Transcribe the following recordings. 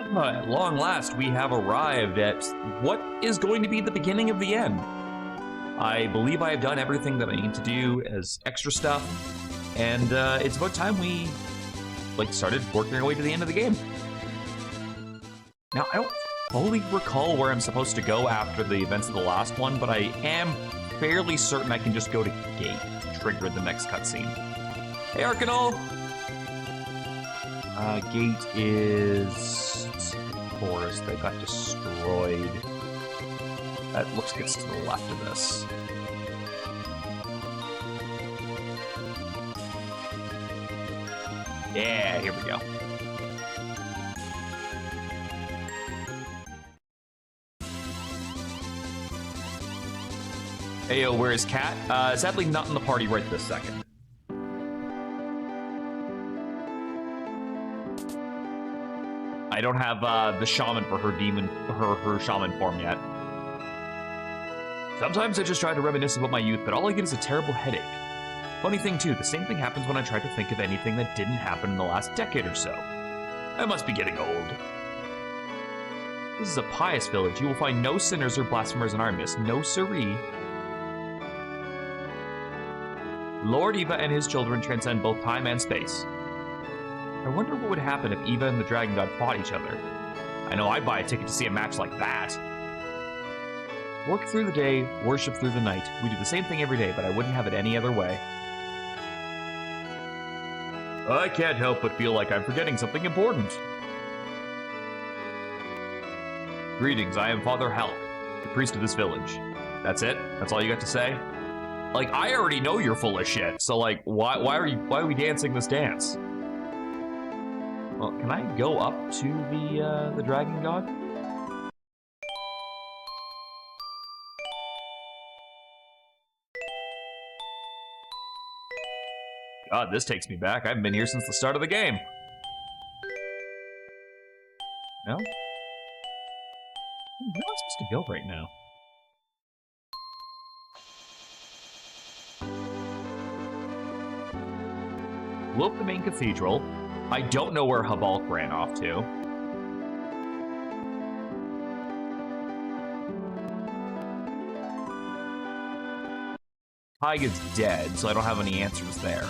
At long last, we have arrived at what is going to be the beginning of the end. I believe I have done everything that I need to do as extra stuff, and it's about time we started working our way to the end of the game. Now, I don't fully recall where I'm supposed to go after the events of the last one, but I am fairly certain I can just go to Gate to trigger the next cutscene. Hey, Arcanol! Gate is forest that got destroyed. That looks like it's to the left of this. Yeah, here we go. Ayo, where is Cat? Sadly not in the party right this second. I don't have the shaman for her demon, her shaman form yet. Sometimes I just try to reminisce about my youth, but all I get is a terrible headache. Funny thing too, the same thing happens when I try to think of anything that didn't happen in the last decade or so. I must be getting old. This is a pious village. You will find no sinners or blasphemers in our midst. No siree. Lord Eva and his children transcend both time and space. I wonder what would happen if Eva and the Dragon God fought each other. I know I'd buy a ticket to see a match like that. Work through the day, worship through the night. We do the same thing every day, but I wouldn't have it any other way. I can't help but feel like I'm forgetting something important. Greetings, I am Father Halk, the priest of this village. That's it? That's all you got to say? Like, I already know you're full of shit, so like, why are we dancing this dance? Well, can I go up to the Dragon God? God, this takes me back. I haven't been here since the start of the game. No? Where am I supposed to go right now? Blew up the main cathedral. I don't know where Habalk ran off to. Tig is dead, so I don't have any answers there.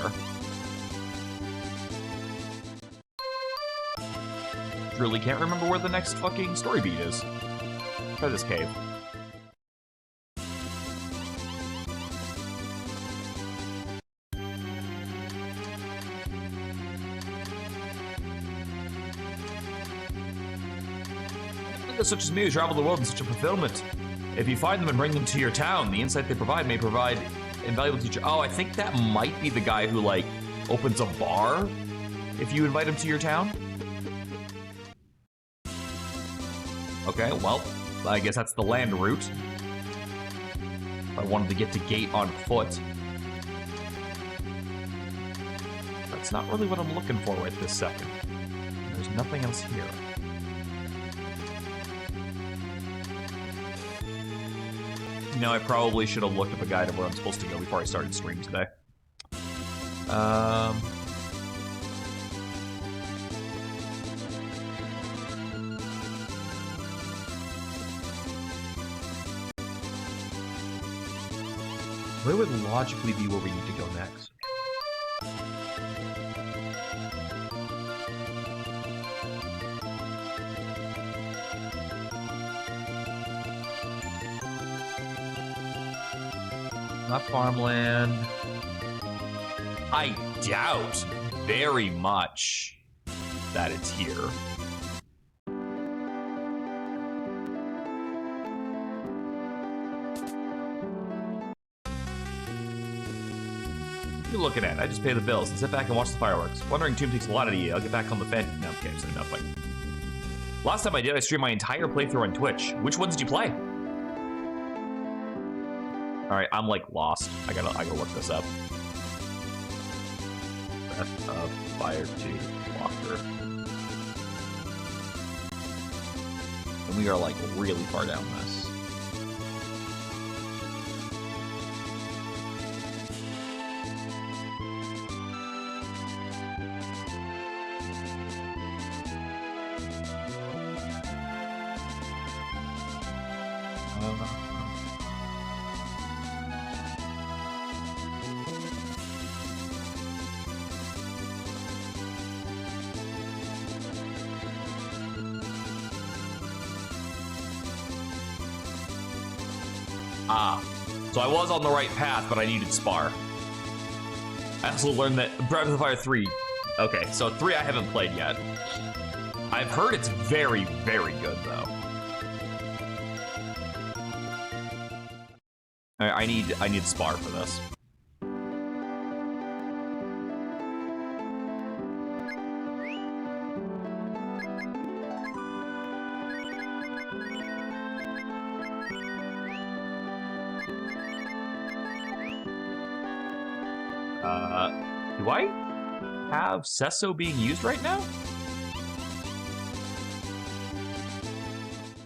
Really can't remember where the next fucking story beat is. Try this cave. Such as me who travel the world in such a fulfillment. If you find them and bring them to your town, the insight they provide may provide invaluable teacher. Oh, I think that might be the guy who, like, opens a bar if you invite him to your town. Okay, well, I guess that's the land route. If I wanted to get to Gate on foot. That's not really what I'm looking for right this second. There's nothing else here. You know, I probably should have looked up a guide of where I'm supposed to go before I started stream today. Where would logically be where we need to go next? Not farmland. I doubt very much that it's here. What are you looking at? I just pay the bills and sit back and watch the fireworks. Wandering Tomb takes a lot out of you. I'll get back on the fence. No, okay, so nothing. Last time I did, I streamed my entire playthrough on Twitch. Which ones did you play? All right, I'm like lost. I gotta look this up. Breath of Fire 2 Walker. And we are like really far down this. So I was on the right path, but I needed Spar. I also learned that Breath of the Fire 3. Okay, so 3 I haven't played yet. I've heard it's very, very good, though. I need Spar for this. Do I have Sesso being used right now?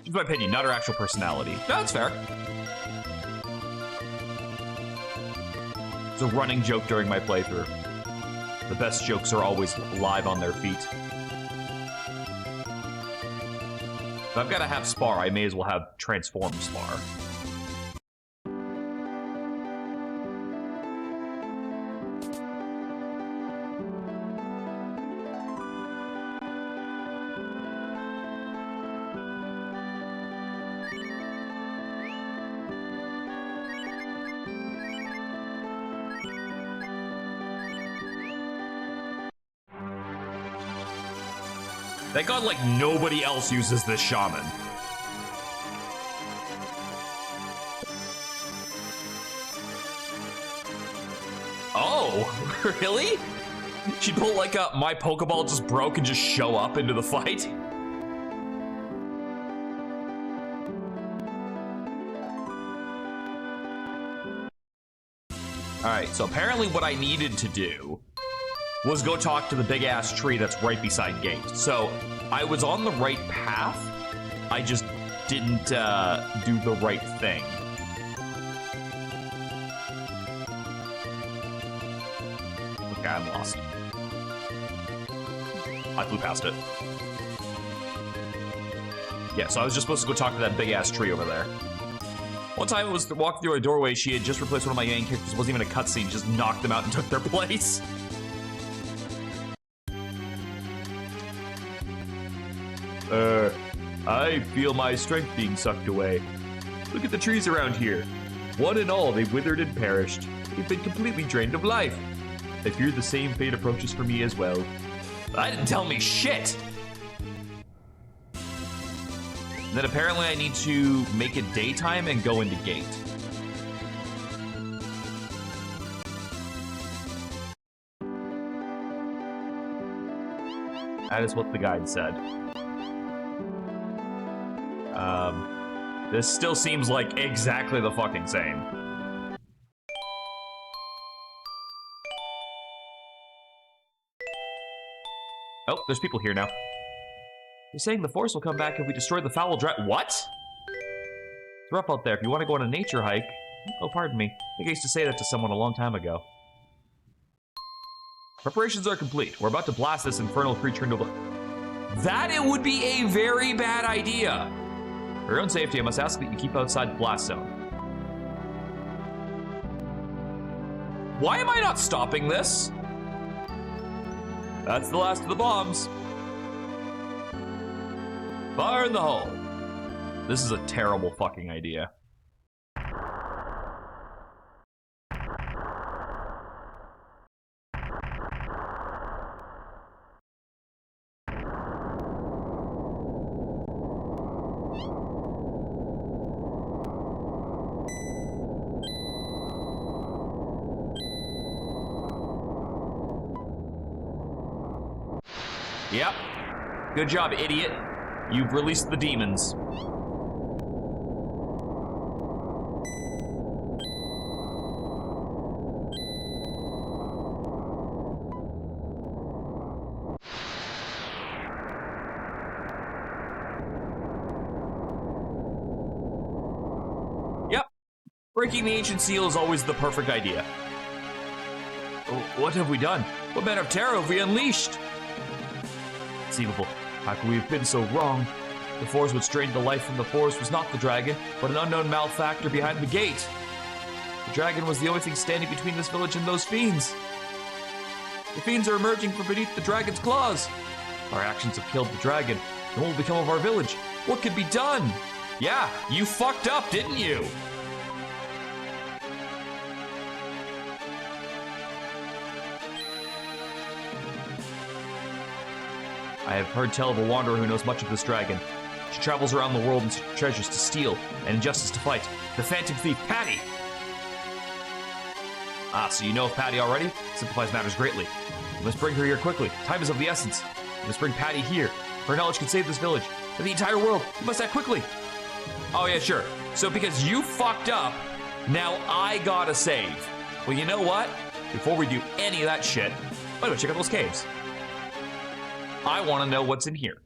Just my opinion, not her actual personality. No, that's fair. It's a running joke during my playthrough. The best jokes are always live on their feet. If I've got to have Spar, I may as well have Transform Spar. Thank God, like, nobody else uses this shaman. Oh, really? She'd pull, like, my Pokeball just broke and just show up into the fight? Alright, so apparently what I needed to do was go talk to the big-ass tree that's right beside Gate. So, I was on the right path, I just didn't do the right thing. Okay, I'm lost. I flew past it. Yeah, so I was just supposed to go talk to that big-ass tree over there. One time I was walking through a doorway, she had just replaced one of my main characters. It wasn't even a cutscene, just knocked them out and took their place. I feel my strength being sucked away. Look at the trees around here. One and all, they've withered and perished. They've been completely drained of life. I fear the same fate approaches for me as well. That didn't tell me shit! And then apparently I need to make it daytime and go into Gate. That is what the guide said. This still seems like exactly the fucking same. Oh, there's people here now. They're saying the force will come back if we destroy the foul dragon. What? It's rough out there. If you want to go on a nature hike... Oh, pardon me. I think I used to say that to someone a long time ago. Preparations are complete. We're about to blast this infernal creature into... That it would be a very bad idea. For your own safety, I must ask that you keep outside the blast zone. Why am I not stopping this? That's the last of the bombs. Fire in the hole. This is a terrible fucking idea. Yep. Good job, idiot. You've released the demons. Yep. Breaking the ancient seal is always the perfect idea. What have we done? What manner of terror have we unleashed? Conceivable. How could we have been so wrong? The force which drained the life from the forest was not the dragon, but an unknown malefactor behind the gate. The dragon was the only thing standing between this village and those fiends. The fiends are emerging from beneath the dragon's claws. Our actions have killed the dragon. And what will become of our village? What could be done? Yeah, you fucked up, didn't you? I have heard tell of a wanderer who knows much of this dragon. She travels around the world in search of treasures to steal and injustice to fight. The phantom thief, Patty! Ah, so you know of Patty already? Simplifies matters greatly. You must bring her here quickly. Time is of the essence. You must bring Patty here. Her knowledge can save this village and the entire world. You must act quickly. Oh yeah, sure. So because you fucked up, now I gotta save. Well, you know what? Before we do any of that shit, why don't we check out those caves? I want to know what's in here.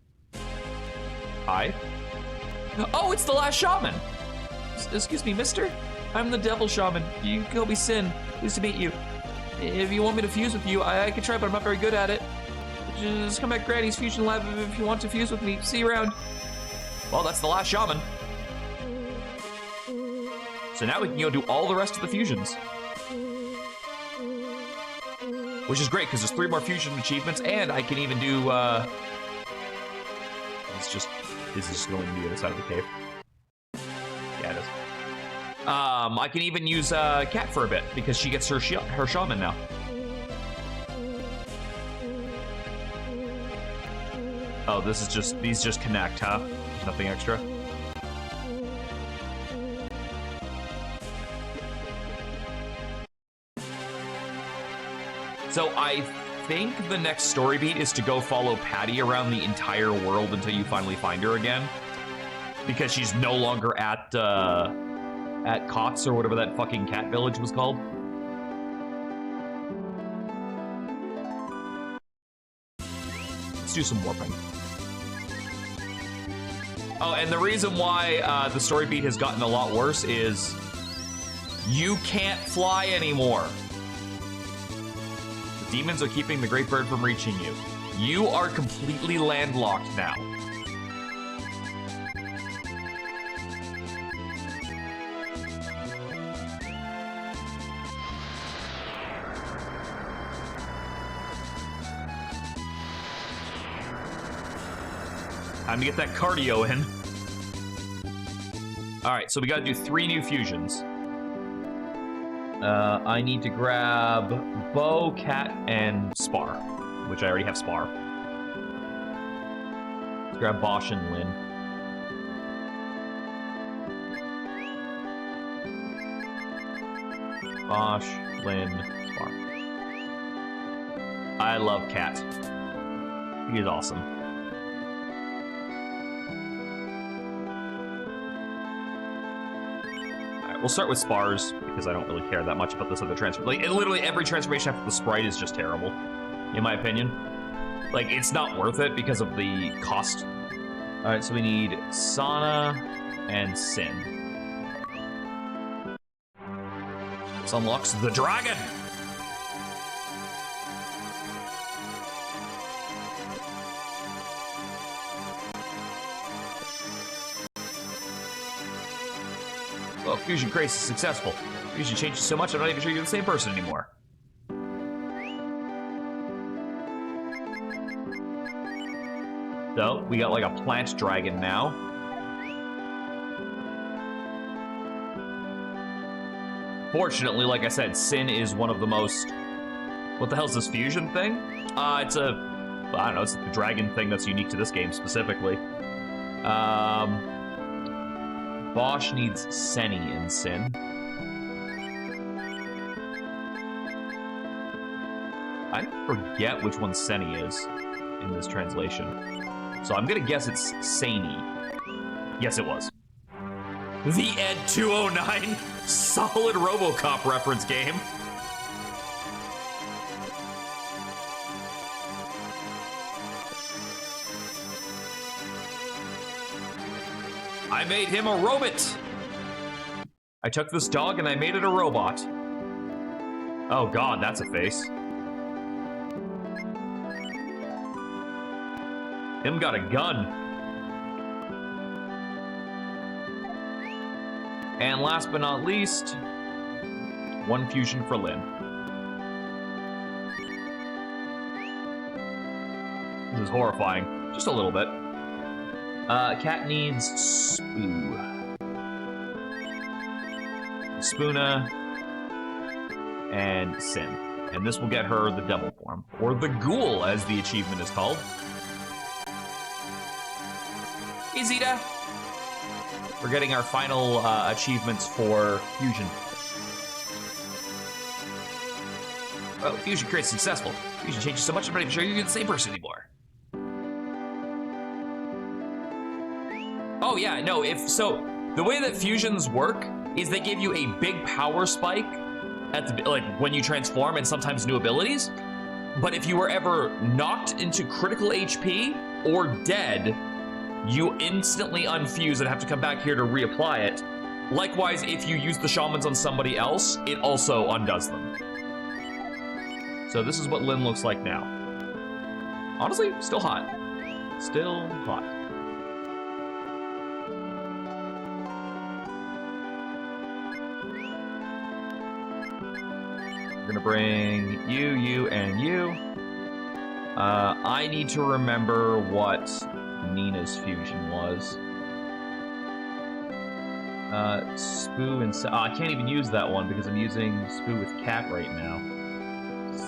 Hi. Oh, it's the last shaman. Excuse me, mister? I'm the devil shaman. You call me Sin. Pleased to meet you. If you want me to fuse with you, I could try, but I'm not very good at it. Just come at Granny's fusion lab if you want to fuse with me. See you around. Well, that's the last shaman. So now we can go do all the rest of the fusions. Which is great, because there's 3 more fusion achievements, and I can even do, is this just going to the other side of the cave? Yeah, it is. I can even use Cat for a bit, because she gets her shaman now. Oh, this is just, these just connect, huh? There's nothing extra? So I think the next story beat is to go follow Patty around the entire world until you finally find her again. Because she's no longer at Kotz or whatever that fucking cat village was called. Let's do some warping. Oh, and the reason why the story beat has gotten a lot worse is you can't fly anymore. The demons are keeping the great bird from reaching you. You are completely landlocked now. Time to get that cardio in. All right, so we gotta do 3 new fusions. I need to grab Bo, Cat, and Spar, which I already have Spar. Let's grab Bosch and Lynn. Bosch, Lynn, Spar. I love Cat. He is awesome. We'll start with Spars, because I don't really care that much about this other transfer. Like, literally every transformation after the sprite is just terrible, in my opinion. Like, it's not worth it because of the cost. All right, so we need Sana and Sin. This unlocks the dragon! Well, Fusion Grace is successful. Fusion changes so much, I'm not even sure you're the same person anymore. So, we got like a plant dragon now. Fortunately, like I said, Sin is one of the most... What the hell's this fusion thing? It's a... I don't know, it's the dragon thing that's unique to this game specifically. Bosch needs Senny and Sin. I forget which one Senny is in this translation. So I'm gonna guess it's Sani. Yes, it was. The Ed 209 solid RoboCop reference game. I made him a robot. I took this dog and I made it a robot. Oh god, that's a face. Him got a gun. And last but not least, 1 fusion for Lyn. This is horrifying. Just a little bit. Cat needs Spoo. Spoona and Sin. And this will get her the devil form. Or the ghoul, as the achievement is called. Hey, Zeta. We're getting our final achievements for fusion. Oh, fusion creates successful. Fusion changes so much, I'm not even sure you're the same person anymore. Oh yeah, no, the way that fusions work is they give you a big power spike at the, like, when you transform and sometimes new abilities. But if you were ever knocked into critical HP or dead, you instantly unfuse and have to come back here to reapply it. Likewise, if you use the shamans on somebody else, it also undoes them. So this is what Lyn looks like now. Honestly, still hot. Still hot. We're gonna bring you, and you. I need to remember what Nina's fusion was. Spoo and I can't even use that one because I'm using Spoo with Cat right now.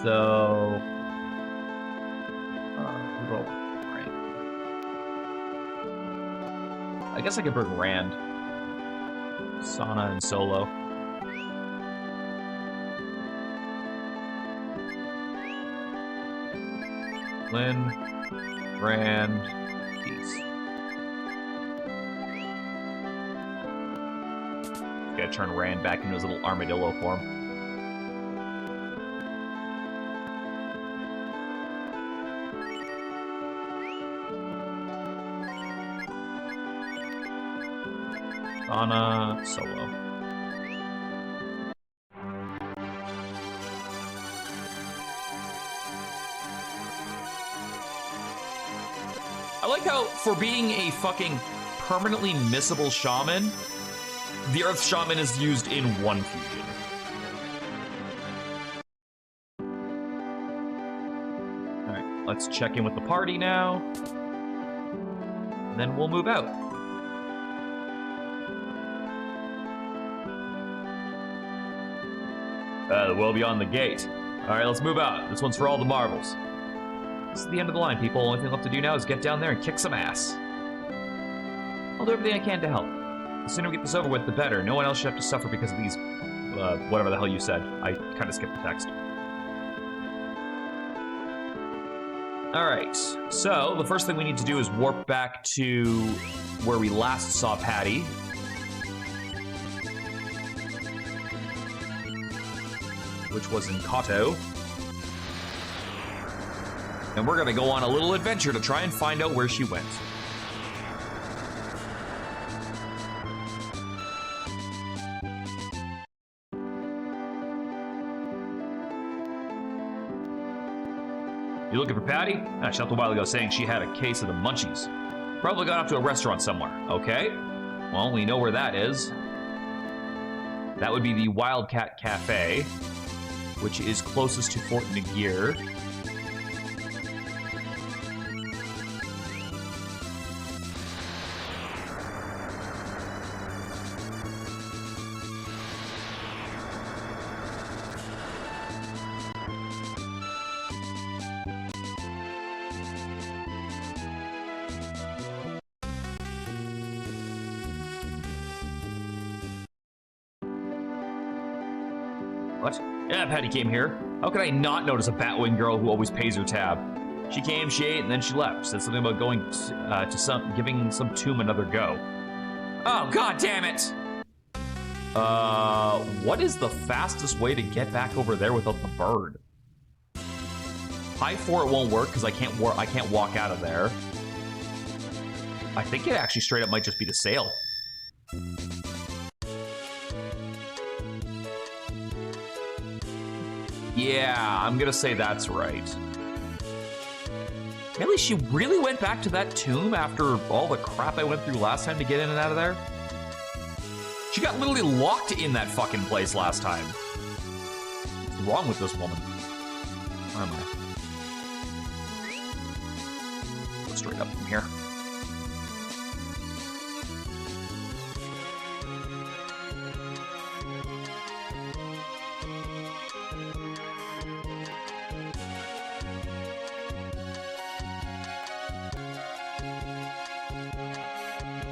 So, roll. Right. I guess I could bring Rand, Sana, and Solo. Lyn, Rand, Peace. Gotta turn Rand back into his little armadillo form. Ana, Solo. I like how, for being a fucking permanently missable shaman, the Earth Shaman is used in 1 fusion. Alright, let's check in with the party now. And then we'll move out. The world beyond the gate. Alright, let's move out. This one's for all the marbles. This is the end of the line, people. Only thing left to do now is get down there and kick some ass. I'll do everything I can to help. The sooner we get this over with, the better. No one else should have to suffer because of these, whatever the hell you said. I kind of skipped the text. Alright, so the first thing we need to do is warp back to where we last saw Patty. Which was in Kato. And we're gonna go on a little adventure to try and find out where she went. You looking for Patty? She left a while ago saying she had a case of the munchies. Probably got off to a restaurant somewhere. Okay. Well, we know where that is. That would be the Wildcat Cafe, which is closest to Fort Nagir. What? Yeah, Patty came here. How could I not notice a Batwing girl who always pays her tab? She came, she ate, and then she left. Said something about going giving some tomb another go. Oh, god damn it! What is the fastest way to get back over there without the bird? High 4 it won't work because I can't walk out of there. I think it actually straight up might just be to sail. Yeah, I'm gonna say that's right. Really? She really went back to that tomb after all the crap I went through last time to get in and out of there? She got literally locked in that fucking place last time. What's wrong with this woman? Where am I? Go straight up from here.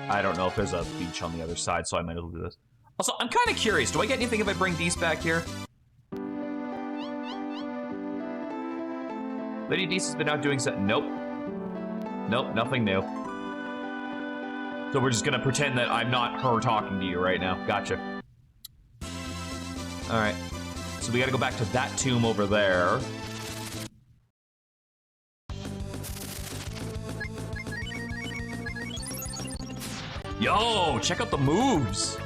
I don't know if there's a beach on the other side, so I might as well do this. Also, I'm kind of curious. Do I get anything if I bring Deese back here? Lady Deese has been out doing something. Nope. Nope, nothing new. So we're just gonna pretend that I'm not her talking to you right now. Gotcha. Alright. So we gotta go back to that tomb over there. Yo, check out the moves.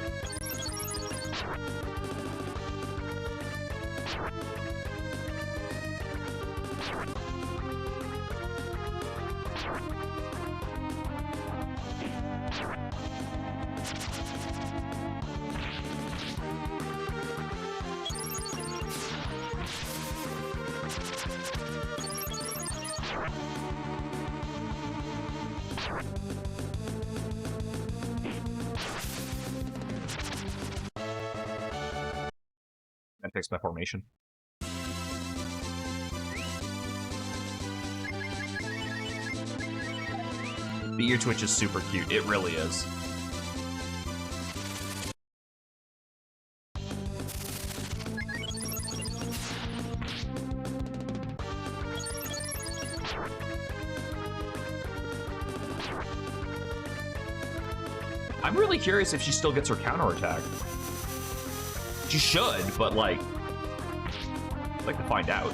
I fixed my formation. The ear twitch is super cute. It really is. I'm really curious if she still gets her counterattack. She should, but like to find out.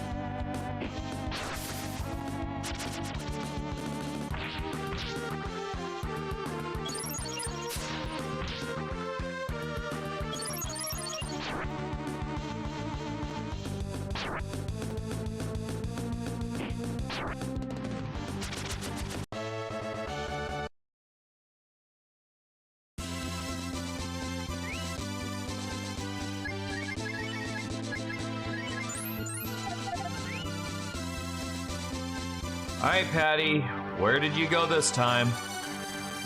All right, Patty, where did you go this time?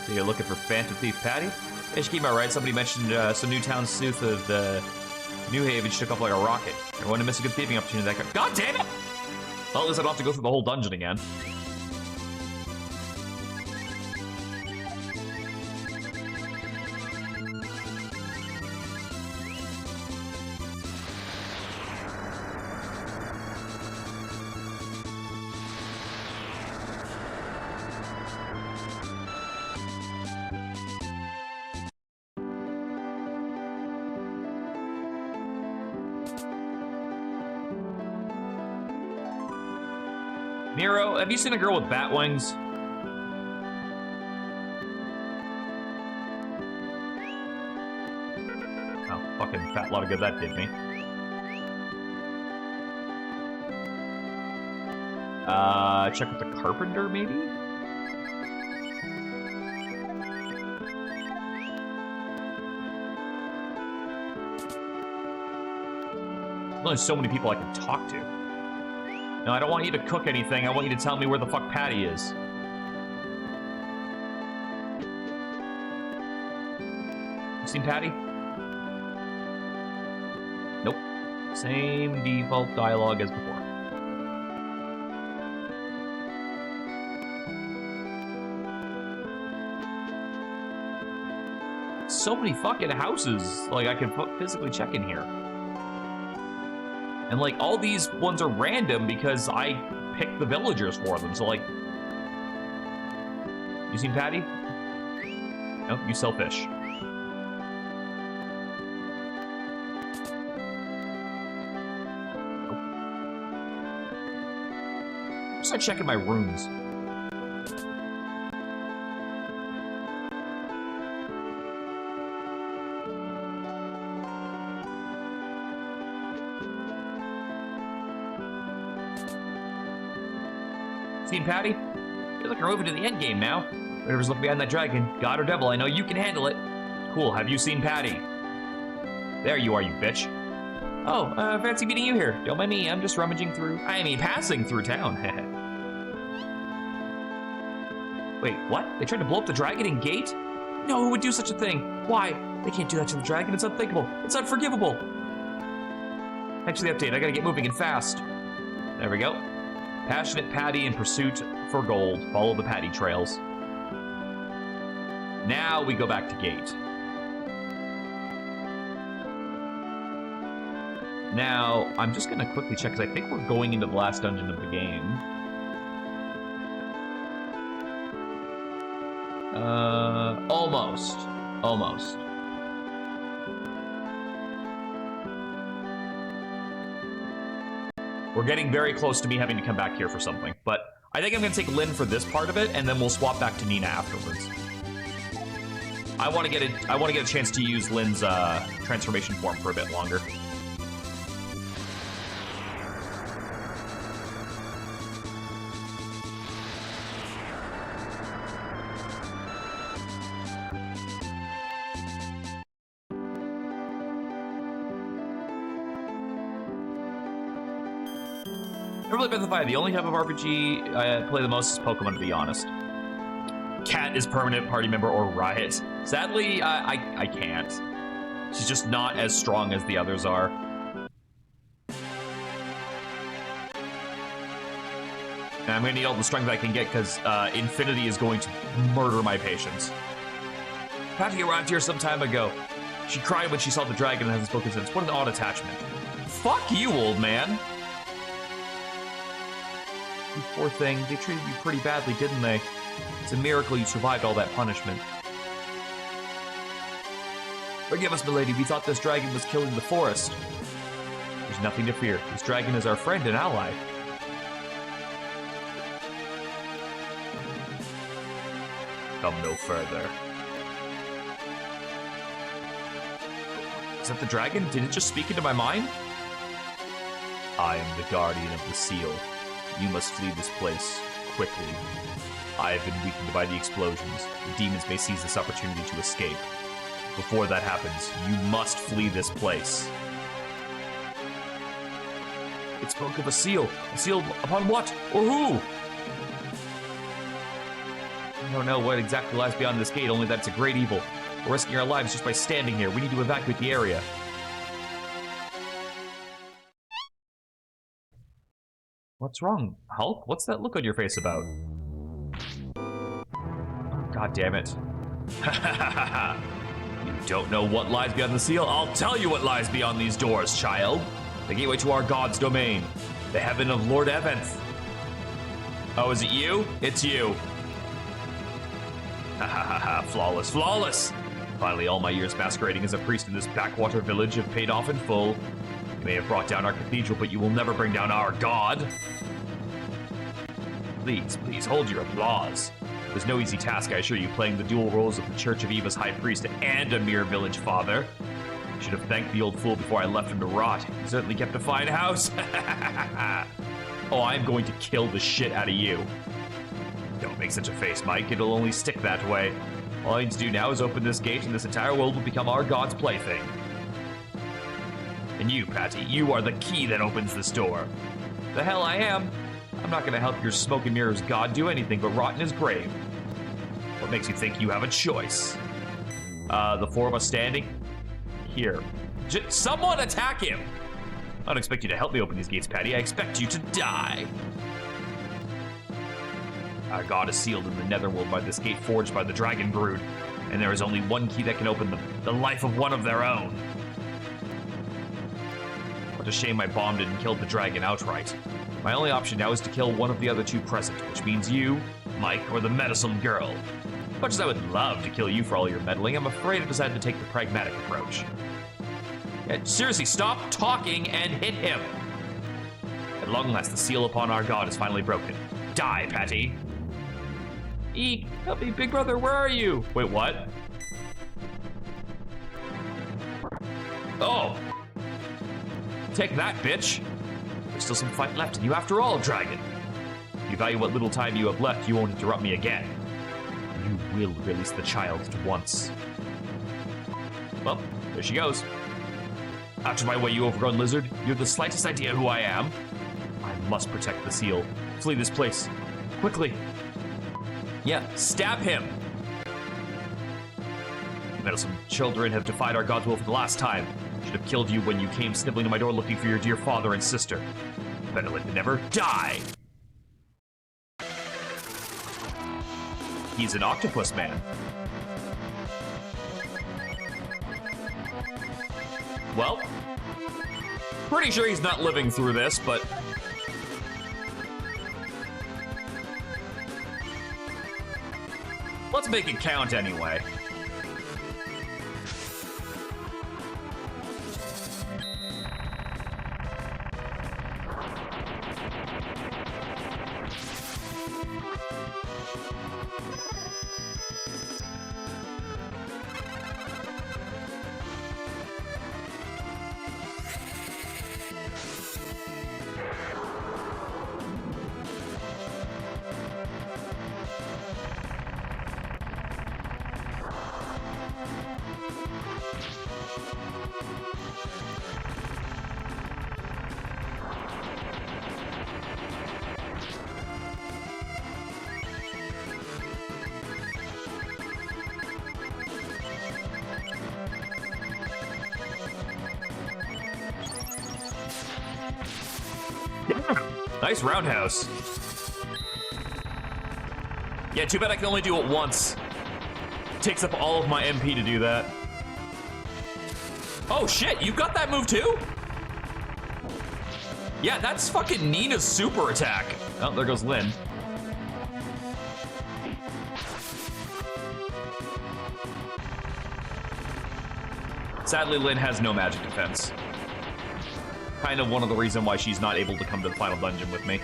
So you're looking for Phantom Thief Patty? Hey, Shkima, right? Somebody mentioned some new town sleuth of New Haven. She took off like a rocket. I want to miss a good thieving opportunity. That guy. God damn it! Well, at least I don't have to go through the whole dungeon again. Nero, have you seen a girl with bat wings? Oh, fucking fat lot of good that did me. Check with the carpenter, maybe? There's only so many people I can talk to. No, I don't want you to cook anything. I want you to tell me where the fuck Patty is. You seen Patty? Nope. Same default dialogue as before. So many fucking houses, like, I can physically check in here. And, like, all these ones are random because I picked the villagers for them, so, like... You seen Patty? Nope, you sell fish. Nope. I'm just checking my runes. Seen Patty? You're like, we're moving to the end game now. Whatever's looking behind that dragon, god or devil, I know you can handle it. Cool, have you seen Patty? There you are, you bitch. Oh, fancy meeting you here. Don't mind me, I'm just rummaging through, passing through town. Wait, what? They tried to blow up the dragon and gate? No, who would do such a thing? Why? They can't do that to the dragon, it's unthinkable. It's unforgivable. Thanks for the update, I gotta get moving and fast. There we go. Passionate Patty in pursuit for gold. Follow the Patty trails. Now we go back to gate. Now, I'm just gonna quickly check, because I think we're going into the last dungeon of the game. Almost. Almost. We're getting very close to me having to come back here for something, but I think I'm gonna take Lynn for this part of it, and then we'll swap back to Nina afterwards. I want to get a chance to use Lynn's transformation form for a bit longer. Never really been the fight. The only type of RPG I play the most is Pokemon, to be honest. Cat is permanent party member or Riot. Sadly, I can't. She's just not as strong as the others are. And I'm gonna need all the strength I can get because Infinity is going to murder my patience. Patty arrived here some time ago. She cried when she saw the dragon and hasn't spoken since. What an odd attachment. Fuck you, old man. You poor thing. They treated you pretty badly, didn't they? It's a miracle you survived all that punishment. Forgive us, milady. We thought this dragon was killing the forest. There's nothing to fear. This dragon is our friend and ally. Come no further. Is that the dragon? Did it just speak into my mind? I am the guardian of the seal. You must flee this place quickly. I have been weakened by the explosions. The demons may seize this opportunity to escape. Before that happens, you must flee this place. It spoke of a seal. A seal upon what? Or who? I don't know what exactly lies beyond this gate, only that it's a great evil. We're risking our lives just by standing here. We need to evacuate the area. What's wrong, Hulk? What's that look on your face about? God damn it. You don't know what lies beyond the seal? I'll tell you what lies beyond these doors, child. The gateway to our god's domain. The heaven of Lord Eventh. Oh, is it you? It's you. Ha ha ha ha, flawless, flawless! Finally, all my years masquerading as a priest in this backwater village have paid off in full. You may have brought down our cathedral, but you will never bring down our god. Please, please, hold your applause. It was no easy task, I assure you, playing the dual roles of the Church of Eva's High Priest and a mere village father. I should have thanked the old fool before I left him to rot. He certainly kept a fine house. Oh, I'm going to kill the shit out of you. Don't make such a face, Mike. It'll only stick that way. All I need to do now is open this gate and this entire world will become our god's plaything. And you, Patty, you are the key that opens this door. The hell I am. I'm not gonna help your smoke and mirrors god do anything but rot in his grave. What makes you think you have a choice? The four of us standing here. Someone attack him! I don't expect you to help me open these gates, Patty. I expect you to die. Our god is sealed in the netherworld by this gate forged by the dragon brood, and there is only one key that can open them, the life of one of their own. What a shame my bomb didn't kill the dragon outright. My only option now is to kill one of the other two present, which means you, Mike, or the meddlesome girl. Much as I would love to kill you for all your meddling, I'm afraid I decided to take the pragmatic approach. Yeah, seriously, stop talking and hit him! At long last, the seal upon our god is finally broken. Die, Patty! Eek, help me, big brother, where are you? Wait, what? Oh! Take that, bitch! There's still some fight left in you after all, dragon. If you value what little time you have left, you won't interrupt me again. You will release the child at once. Well, there she goes. Out of my way, you overgrown lizard. You have the slightest idea who I am. I must protect the seal. Flee this place. Quickly. Yeah, stab him. You meddlesome children have defied our God's will for the last time. Should have killed you when you came sniveling to my door looking for your dear father and sister. Better let them never die. He's an octopus man. Well, pretty sure he's not living through this, but... let's make it count anyway. Nice roundhouse. Yeah, too bad I can only do it once. Takes up all of my MP to do that. Oh shit, you got that move too? Yeah, that's fucking Nina's super attack. Oh, there goes Lyn. Sadly, Lyn has no magic defense. Kind of one of the reasons why she's not able to come to the final dungeon with me.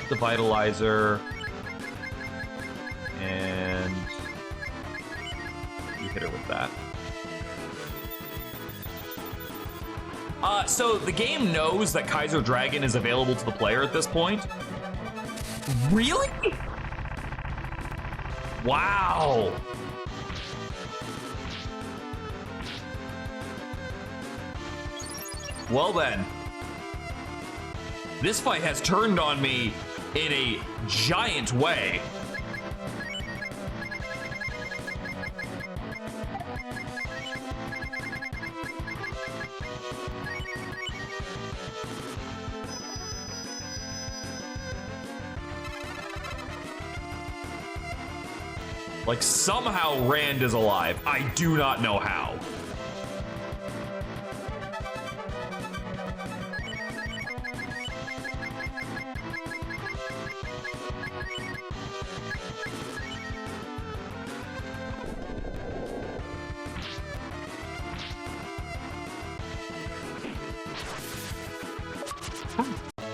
The Vitalizer. And you hit her with that. So the game knows that Kaiser Dragon is available to the player at this point. Really? Wow. Well then. This fight has turned on me in a giant way. Like, somehow Rand is alive. I do not know how.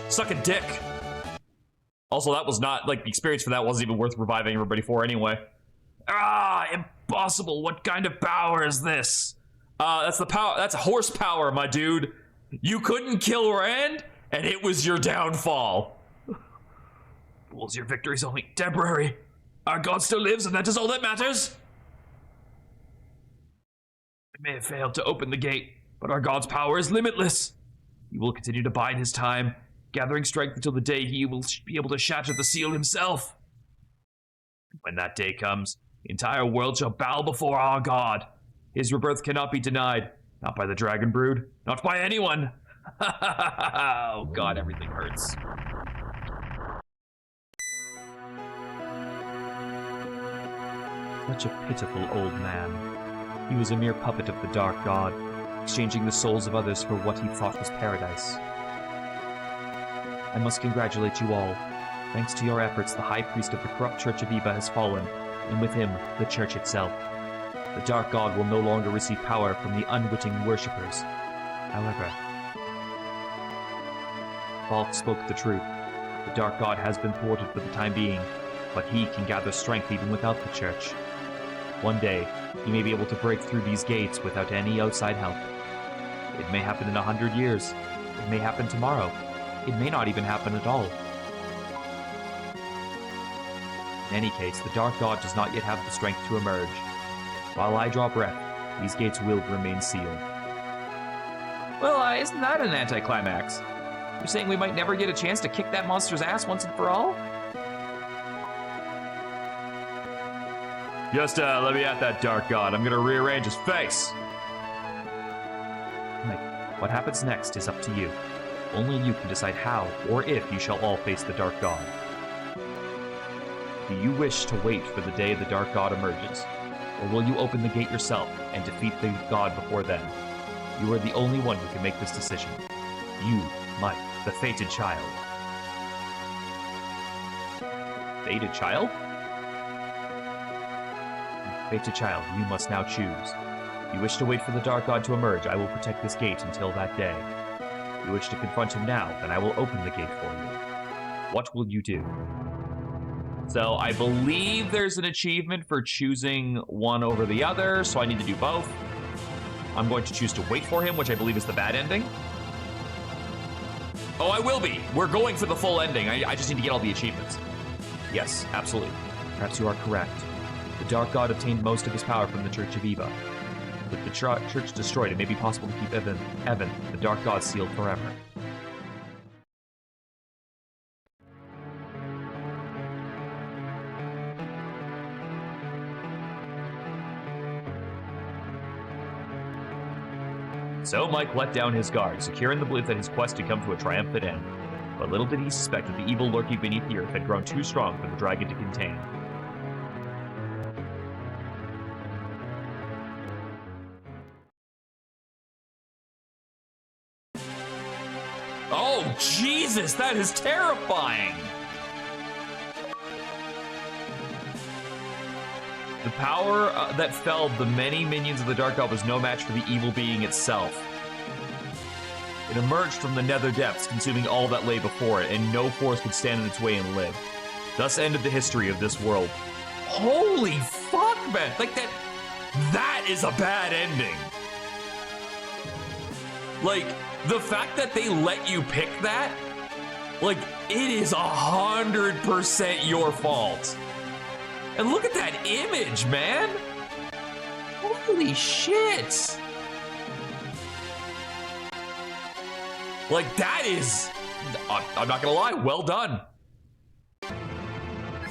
Suck a dick. Also, that was not, like, the experience for that wasn't even worth reviving everybody for anyway. Ah, impossible. What kind of power is this? That's the power. That's horsepower, my dude. You couldn't kill Rand, and it was your downfall. Fools, your victory's only temporary. Our God still lives, and that is all that matters. We may have failed to open the gate, but our God's power is limitless. He will continue to bide his time, gathering strength until the day he will be able to shatter the seal himself. When that day comes, the entire world shall bow before our God. His rebirth cannot be denied. Not by the Dragon Brood. Not by anyone. Oh God, everything hurts. Such a pitiful old man. He was a mere puppet of the Dark God, exchanging the souls of others for what he thought was paradise. I must congratulate you all. Thanks to your efforts, the High Priest of the corrupt Church of Eva has fallen, and with him, the Church itself. The Dark God will no longer receive power from the unwitting worshippers. However, Falk spoke the truth. The Dark God has been thwarted for the time being, but he can gather strength even without the Church. One day, he may be able to break through these gates without any outside help. It may happen in 100 years. It may happen tomorrow. it may not even happen at all. In any case, the Dark God does not yet have the strength to emerge. While I draw breath, these gates will remain sealed. Well, isn't that an anticlimax? You're saying we might never get a chance to kick that monster's ass once and for all? Just let me at that Dark God. I'm gonna rearrange his face. Mike, what happens next is up to you. Only you can decide how or if you shall all face the Dark God. Do you wish to wait for the day the Dark God emerges? Or will you open the gate yourself and defeat the God before then? You are the only one who can make this decision. You, Mike, the fated child. Fated child? Fated child, you must now choose. You wish to wait for the Dark God to emerge, I will protect this gate until that day. You wish to confront him now, then I will open the gate for you. What will you do? So I believe there's an achievement for choosing one over the other, so I need to do both. I'm going to choose to wait for him, which I believe is the bad ending. Oh, I will be. We're going for the full ending. I just need to get all the achievements. Yes, absolutely. Perhaps you are correct. The Dark God obtained most of his power from the Church of Eva. With the church destroyed, it may be possible to keep Evan, the Dark God, sealed forever. So Mike let down his guard, secure in the belief that his quest had come to a triumphant end. But little did he suspect that the evil lurking beneath the earth had grown too strong for the dragon to contain. Oh, Jesus, that is terrifying! The power that felled the many minions of the Dark God was no match for the evil being itself. It emerged from the nether depths, consuming all that lay before it, and no force could stand in its way and live. Thus ended the history of this world. Holy fuck, man! Like, that is a bad ending. Like, the fact that they let you pick that, like, it is 100% your fault. And look at that image, man! Holy shit! Like, that is... I'm not gonna lie, well done.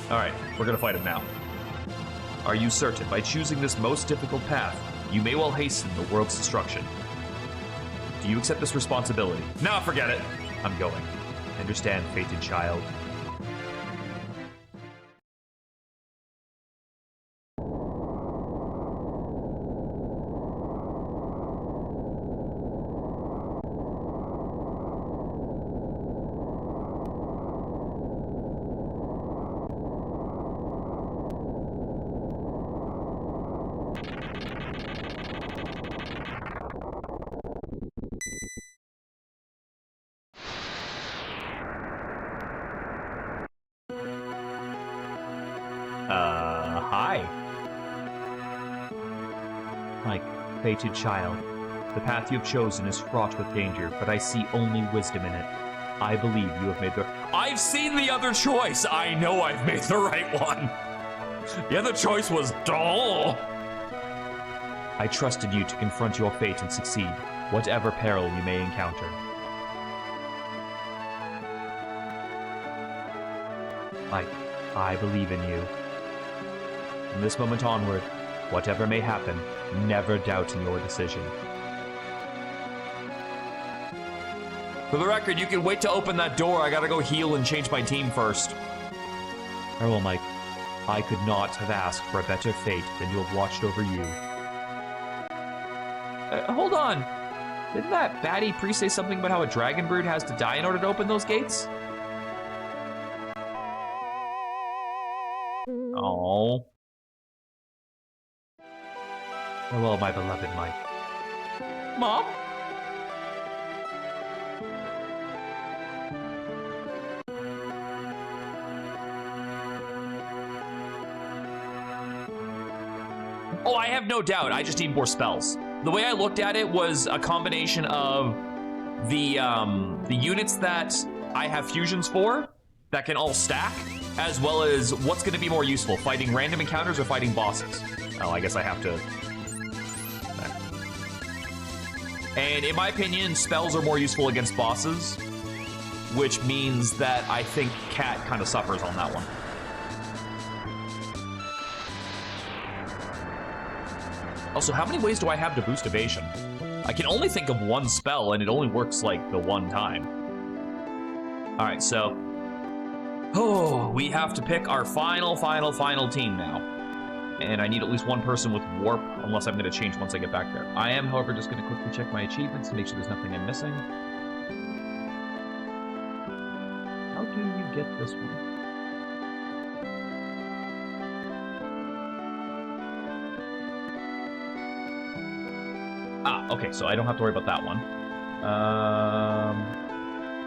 Alright, we're gonna fight him now. Are you certain by choosing this most difficult path, you may well hasten the world's destruction? Do you accept this responsibility? Nah, forget it. I'm going. Understand, fated child. Hi. Mike, fated child, the path you have chosen is fraught with danger, but I see only wisdom in it. I believe you have made the... I've seen the other choice! I know I've made the right one! The other choice was dull! I trust in you to confront your fate and succeed, whatever peril you may encounter. Mike, I believe in you. From this moment onward, whatever may happen, never doubt in your decision. For the record, you can wait to open that door. I gotta go heal and change my team first. Farewell, Mike. I could not have asked for a better fate than to have watched over you. Hold on. Didn't that baddie priest say something about how a dragon brood has to die in order to open those gates? Oh. Farewell, my beloved Mike. Mom? Oh, I have no doubt. I just need more spells. The way I looked at it was a combination of the units that I have fusions for that can all stack, as well as what's going to be more useful, fighting random encounters or fighting bosses. Oh, I guess I have to... And in my opinion, spells are more useful against bosses, which means that I think Cat kind of suffers on that one. Also, how many ways do I have to boost evasion? I can only think of one spell, and it only works, like, the one time. Alright, so... Oh, we have to pick our final team now. And I need at least one person with warp, unless I'm going to change once I get back there. I am, however, just going to quickly check my achievements to make sure there's nothing I'm missing. How do you get this one? Ah, okay, so I don't have to worry about that one.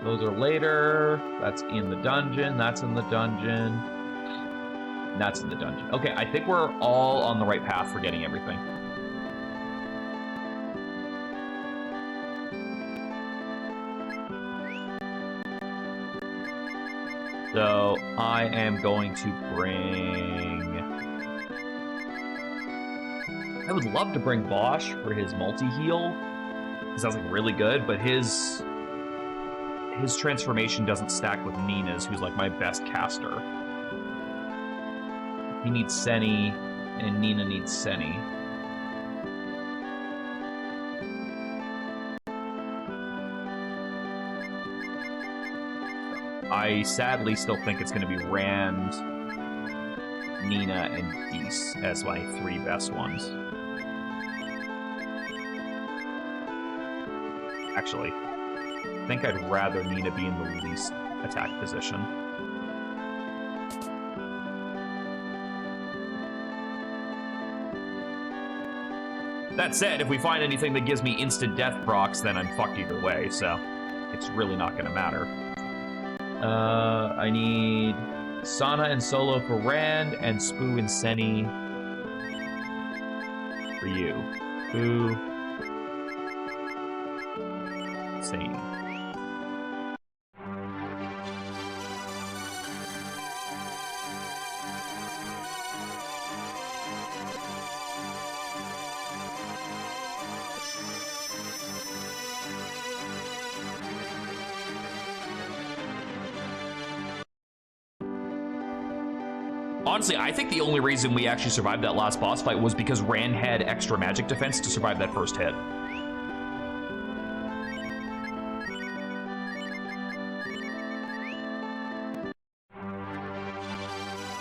Those are later. That's in the dungeon. That's in the dungeon. That's in the dungeon. Okay, I think we're all on the right path for getting everything. So, I am going to bring... I would love to bring Bosch for his multi-heal. He sounds like really good, but his transformation doesn't stack with Nina's, who's like my best caster. He needs Seni, and Nina needs Seni. I sadly still think it's going to be Rand, Nina, and Dees as my three best ones. Actually, I think I'd rather Nina be in the least attack position. That said, if we find anything that gives me instant death procs, then I'm fucked either way, so it's really not gonna matter. I need Sana and Solo for Rand, and Spoo and Seni for you. Spoo, Seni. Honestly, I think the only reason we actually survived that last boss fight was because Rand had extra magic defense to survive that first hit.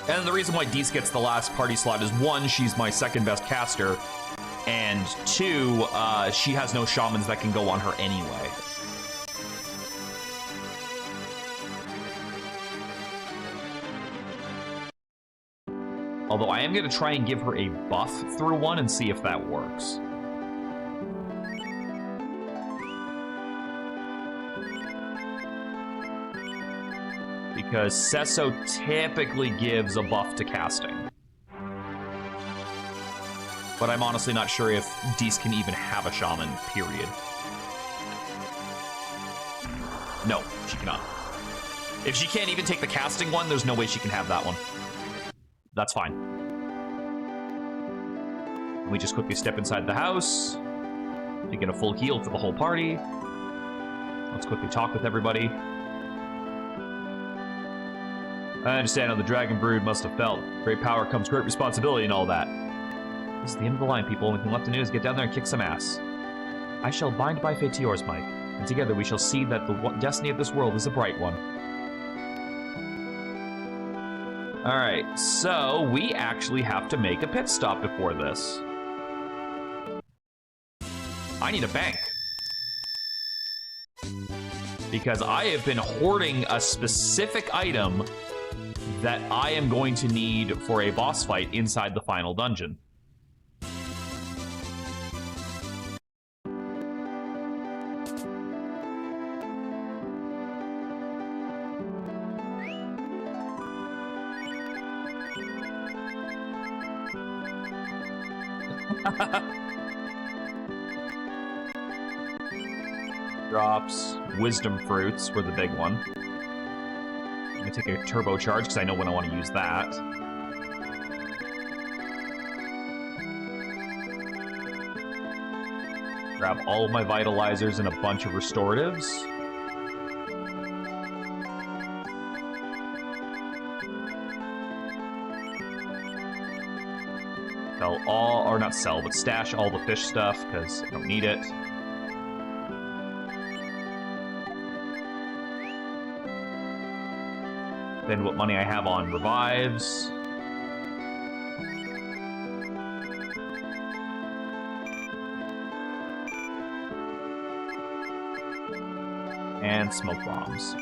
And the reason why Dees gets the last party slot is, one, she's my second best caster, and two, she has no shamans that can go on her anyway. Although I am going to try and give her a buff through one and see if that works. Because Sesso typically gives a buff to casting. But I'm honestly not sure if Dees can even have a shaman, period. No, she cannot. If she can't even take the casting one, there's no way she can have that one. That's fine. We just quickly step inside the house to get a full heal for the whole party. Let's quickly talk with everybody. I understand how the Dragon Brood must have felt. Great power comes great responsibility and all that. This is the end of the line, people. Only thing left to do is get down there and kick some ass. I shall bind my fate to yours, Mike. And together we shall see that the destiny of this world is a bright one. Alright, so we actually have to make a pit stop before this. I need a bank. Because I have been hoarding a specific item that I am going to need for a boss fight inside the final dungeon. Drops, wisdom fruits were the big one. gonna take a turbocharge because I know when I want to use that. Grab all of my vitalizers and a bunch of restoratives. Sell all, or not sell, but stash all the fish stuff because I don't need it. Then what money I have on revives. And smoke bombs.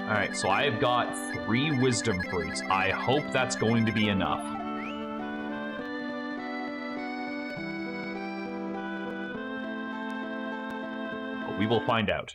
Alright, so I've got 3 wisdom fruits. I hope that's going to be enough. But we will find out.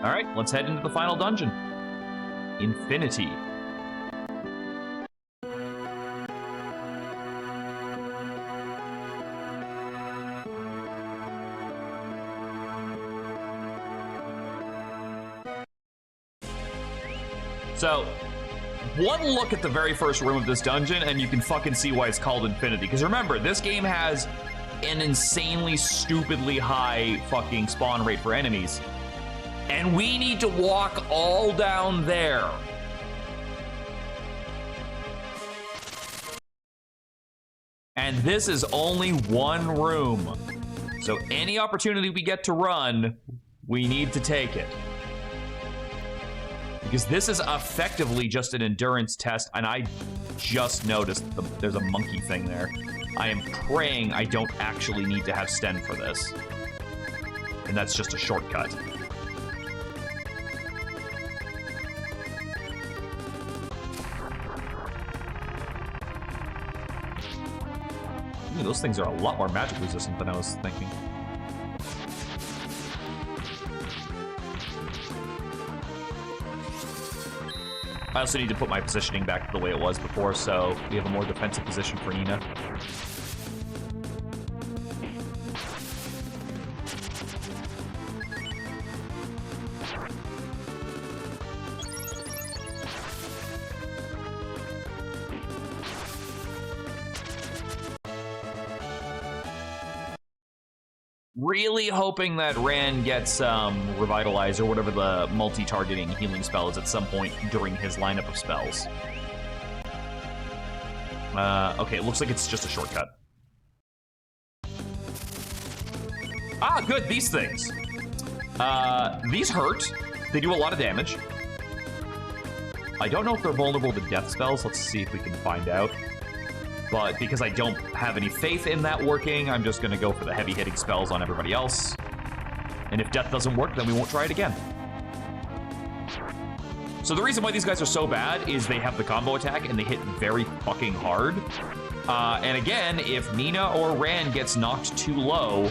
Alright, let's head into the final dungeon. Infinity. So, one look at the very first room of this dungeon and you can fucking see why it's called Infinity. Because remember, this game has an insanely, stupidly high fucking spawn rate for enemies. And we need to walk all down there. And this is only one room. So any opportunity we get to run, we need to take it. Because this is effectively just an endurance test, and I just noticed there's a monkey thing there. I am praying I don't actually need to have Sten for this. And that's just a shortcut. Ooh, those things are a lot more magic resistant than I was thinking. I also need to put my positioning back to the way it was before, so we have a more defensive position for Nina. Really hoping that Ran gets Revitalize or whatever the multi-targeting healing spell is at some point during his lineup of spells. Okay, it looks like it's just a shortcut. Ah, good, these things. These hurt. They do a lot of damage. I don't know if they're vulnerable to death spells. Let's see if we can find out. But because I don't have any faith in that working, I'm just gonna go for the heavy hitting spells on everybody else. And if death doesn't work, then we won't try it again. So the reason why these guys are so bad is they have the combo attack and they hit very fucking hard. And again, if Nina or Ran gets knocked too low,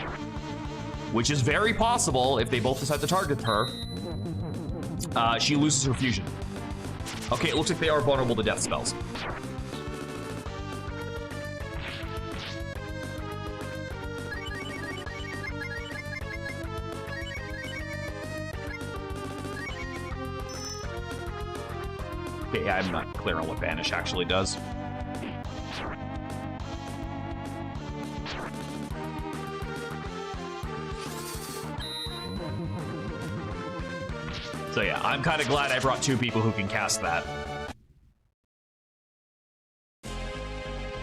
which is very possible if they both decide to target her, she loses her fusion. Okay, it looks like they are vulnerable to death spells. Okay, yeah, I'm not clear on what Banish actually does. So yeah, I'm kind of glad I brought 2 people who can cast that.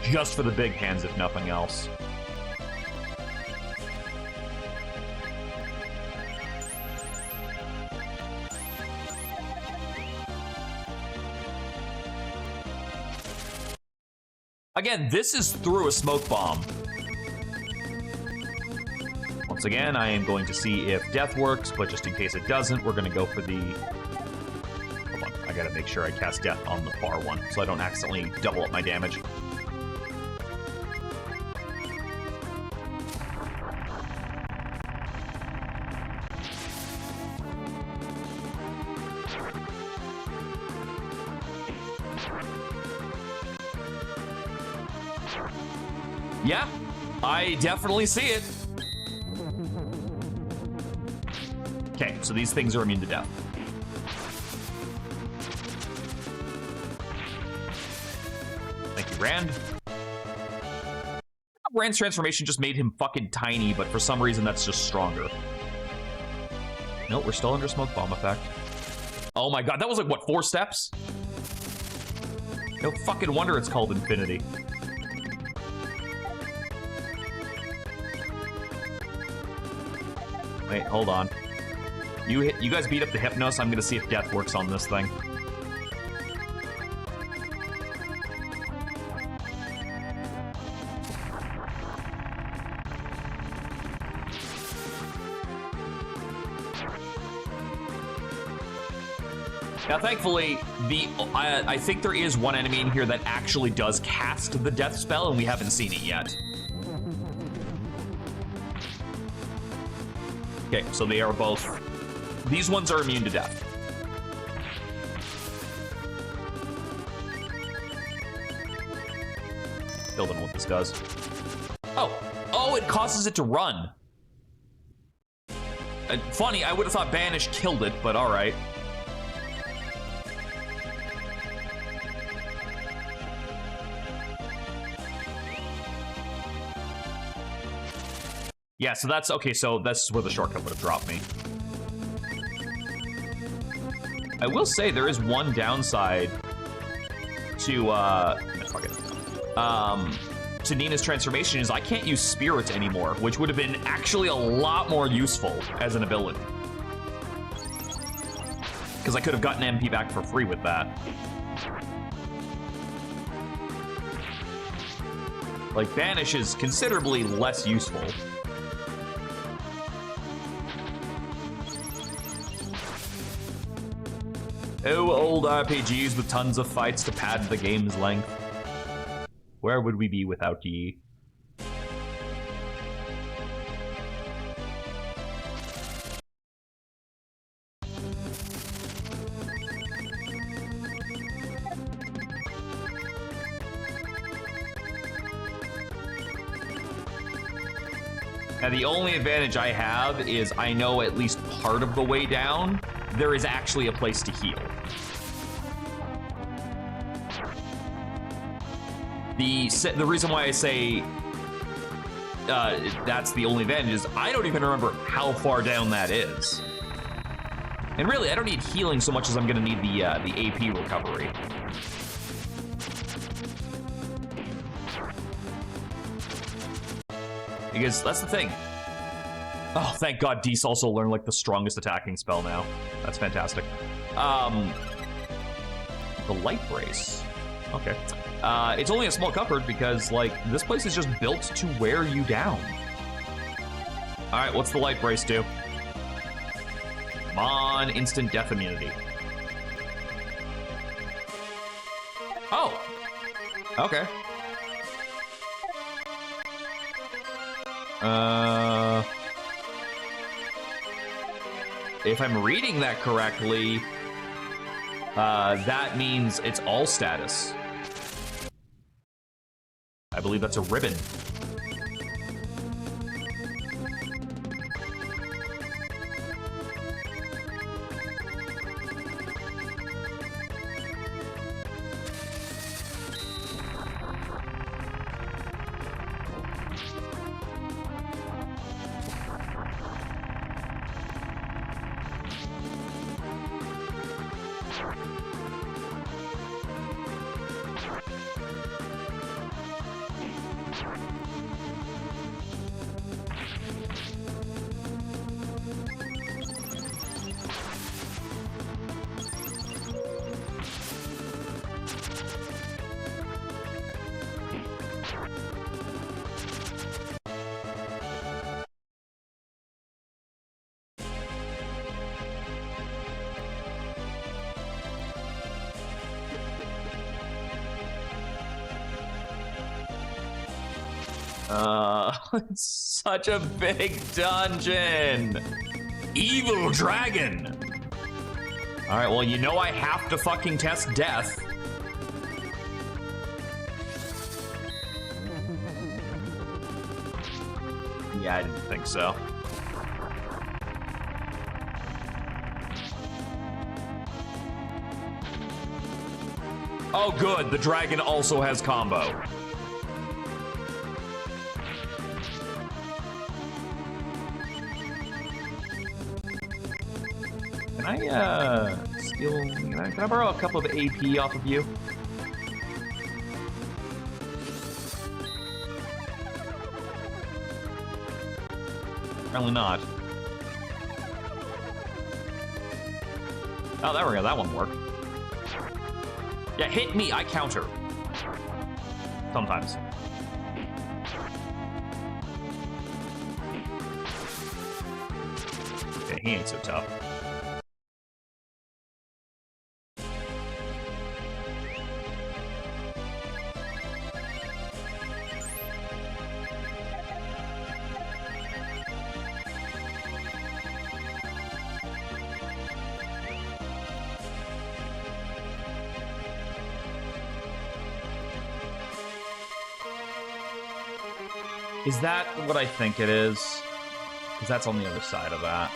Just for the big hands, if nothing else. Again, this is through a smoke bomb. Once again, I am going to see if death works, but just in case it doesn't, we're going to go for the... Hold on, I gotta make sure I cast death on the far one, so I don't accidentally double up my damage. Yeah, I definitely see it. Okay, so these things are immune to death. Thank you, Rand. Rand's transformation just made him fucking tiny, but for some reason that's just stronger. Nope, we're still under smoke bomb effect. Oh my god, that was like, what, 4 steps? No fucking wonder it's called Infinity. Wait, hold on. You guys beat up the Hypnos. I'm gonna see if death works on this thing. Now, thankfully, I think there is one enemy in here that actually does cast the death spell, and we haven't seen it yet. Okay, so they are both... These ones are immune to death. Still don't know what this does. Oh, it causes it to run. Funny, I would have thought Banish killed it, but all right. Yeah, so that's okay. So that's where the shortcut would have dropped me. I will say there is one downside to Nina's transformation is I can't use Spirit anymore, which would have been actually a lot more useful as an ability. Because I could have gotten MP back for free with that. Like, Banish is considerably less useful. Oh, old RPGs with tons of fights to pad the game's length. Where would we be without ye? Now, the only advantage I have is I know at least part of the way down, there is actually a place to heal. The reason why I say that's the only advantage is I don't even remember how far down that is. And really, I don't need healing so much as I'm gonna need the AP recovery. Because that's the thing. Oh, thank God Dees also learned like the strongest attacking spell now. That's fantastic. The Light Brace. Okay. It's only a small cupboard because, like, this place is just built to wear you down. All right, what's the Light Brace do? Come on, instant death immunity. Oh. Okay. If I'm reading that correctly, that means it's all status. I believe that's a ribbon. It's such a big dungeon. Evil dragon. All right, well, you know I have to fucking test death. Yeah, I didn't think so. Oh, good. The dragon also has combo. Can I, steal... Can I borrow a couple of AP off of you? Apparently not. Oh, there we go. That one worked. Yeah, hit me. I counter. Sometimes. Okay, he ain't so tough. Is that what I think it is? Because that's on the other side of that.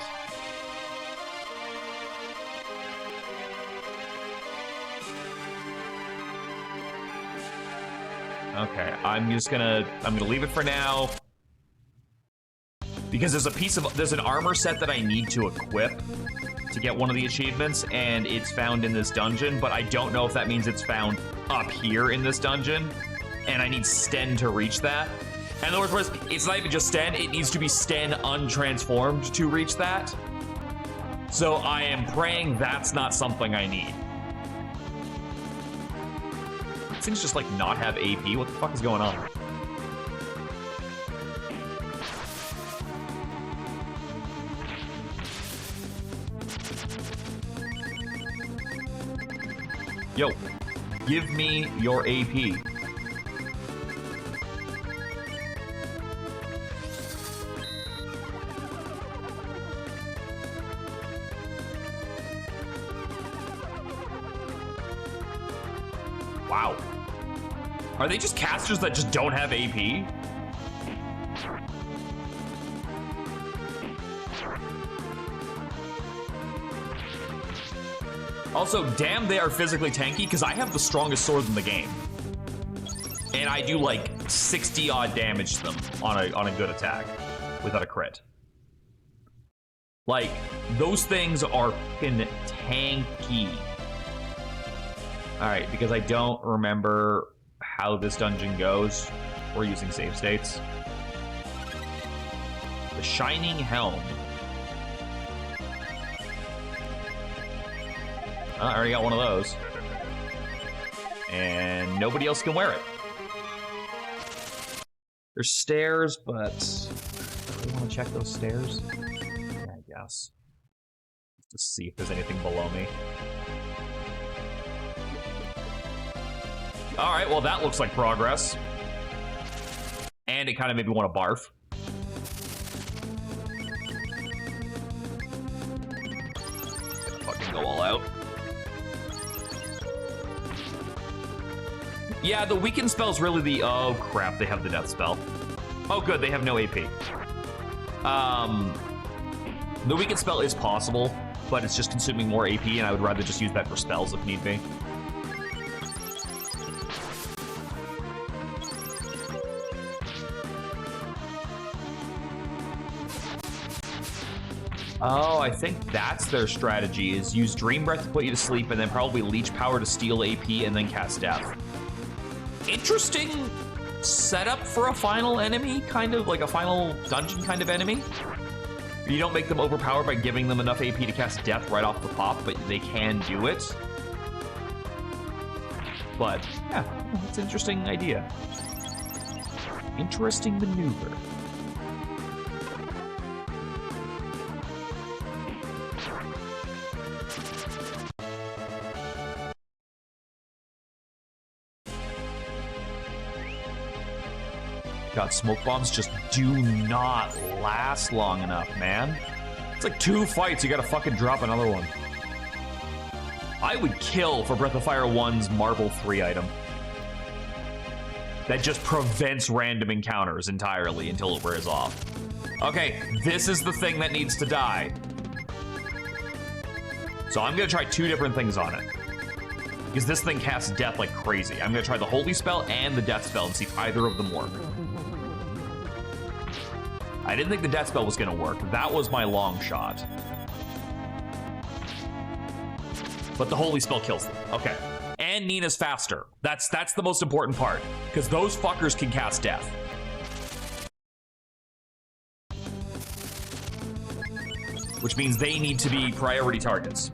Okay, I'm gonna leave it for now. Because there's an armor set that I need to equip to get one of the achievements, and it's found in this dungeon, but I don't know if that means it's found up here in this dungeon, and I need Sten to reach that. And the worst part is, it's not even just Sten, it needs to be Sten untransformed to reach that. So I am praying that's not something I need. These things just like not have AP, what the fuck is going on? Yo, give me your AP. Wow. Are they just casters that just don't have AP? Also, damn, they are physically tanky, because I have the strongest sword in the game. And I do like 60 odd damage to them on a good attack without a crit. Like, those things are fucking tanky. Alright, because I don't remember how this dungeon goes. We're using save states. The Shining Helm. I already got one of those. And nobody else can wear it. There's stairs, but do you want to check those stairs? Yeah, I guess. Just see if there's anything below me. Alright, well that looks like progress. And it kind of made me want to barf. Gonna fucking go all out. Yeah, the weaken spell's really the... Oh, crap, they have the death spell. Oh, good, they have no AP. The weaken spell is possible, but it's just consuming more AP, and I would rather just use that for spells if need be. Oh, I think that's their strategy, is use Dream Breath to put you to sleep, and then probably Leech Power to steal AP, and then cast Death. Interesting setup for a final enemy, kind of, like a final dungeon kind of enemy. You don't make them overpowered by giving them enough AP to cast Death right off the pop, but they can do it. But, yeah, it's an interesting idea. Interesting maneuver. Got god, smoke bombs just do not last long enough, man. It's like 2 fights, you gotta fucking drop another one. I would kill for Breath of Fire 1's Marble 3 item. That just prevents random encounters entirely until it wears off. Okay, this is the thing that needs to die. So I'm gonna try 2 different things on it. Because this thing casts death like crazy. I'm gonna try the Holy Spell and the Death Spell and see if either of them work. I didn't think the Death Spell was gonna work. That was my long shot. But the Holy Spell kills them. Okay. And Nina's faster. That's the most important part. Because those fuckers can cast death. Which means they need to be priority targets.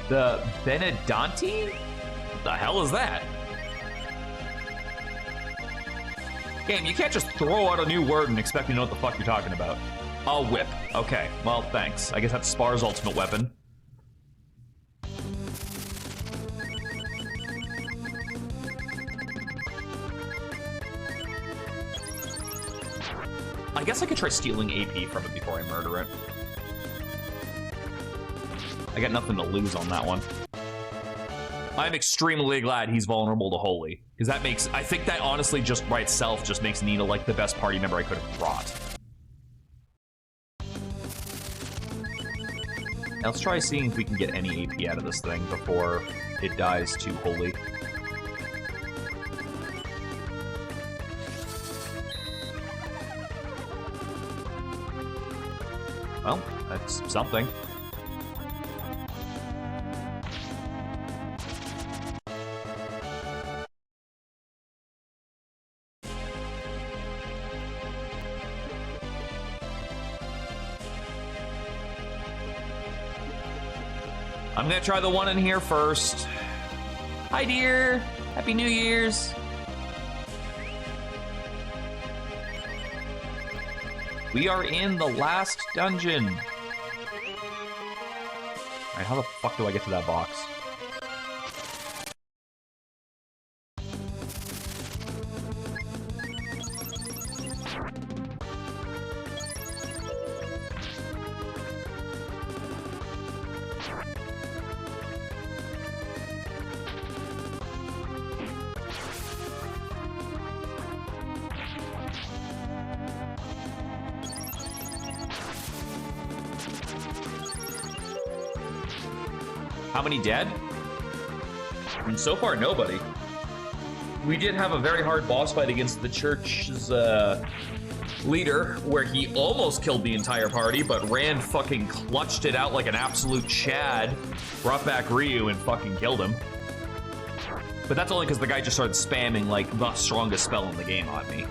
The Benedante? What the hell is that? Game, you can't just throw out a new word and expect me to know what the fuck you're talking about. A whip. Okay, well, thanks. I guess that's Spar's ultimate weapon. I guess I could try stealing AP from it before I murder it. I got nothing to lose on that one. I'm extremely glad he's vulnerable to Holy. Because that makes, I think that honestly just by itself just makes Nina like the best party member I could have brought. Now let's try seeing if we can get any AP out of this thing before it dies to Holy. Well, that's something. I'm gonna try the one in here first. Hi, dear. Happy New Year's. We are in the last dungeon. All right, how the fuck do I get to that box? How many dead? And so far, nobody. We did have a very hard boss fight against the church's leader, where he almost killed the entire party, but Rand fucking clutched it out like an absolute Chad, brought back Ryu, and fucking killed him. But that's only because the guy just started spamming, like, the strongest spell in the game on me.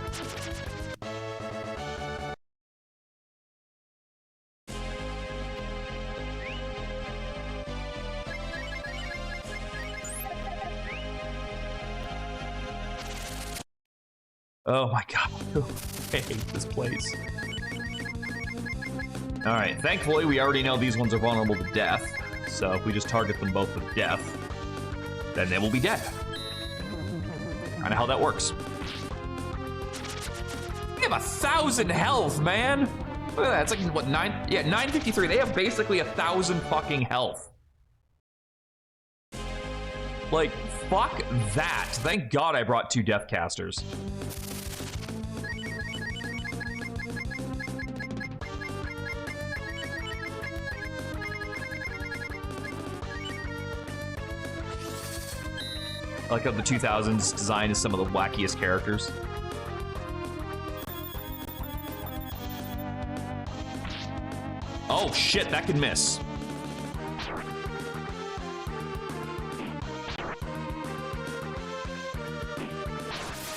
Oh my god, I hate this place. Alright, thankfully we already know these ones are vulnerable to death, so if we just target them both with death, then they will be dead. Kinda how that works. They have 1,000 health, man! Look at that, it's like, what, 953. They have basically 1,000 fucking health. Like, fuck that. Thank God I brought 2 Deathcasters. I like how the 2000s design is some of the wackiest characters. Oh shit, that could miss.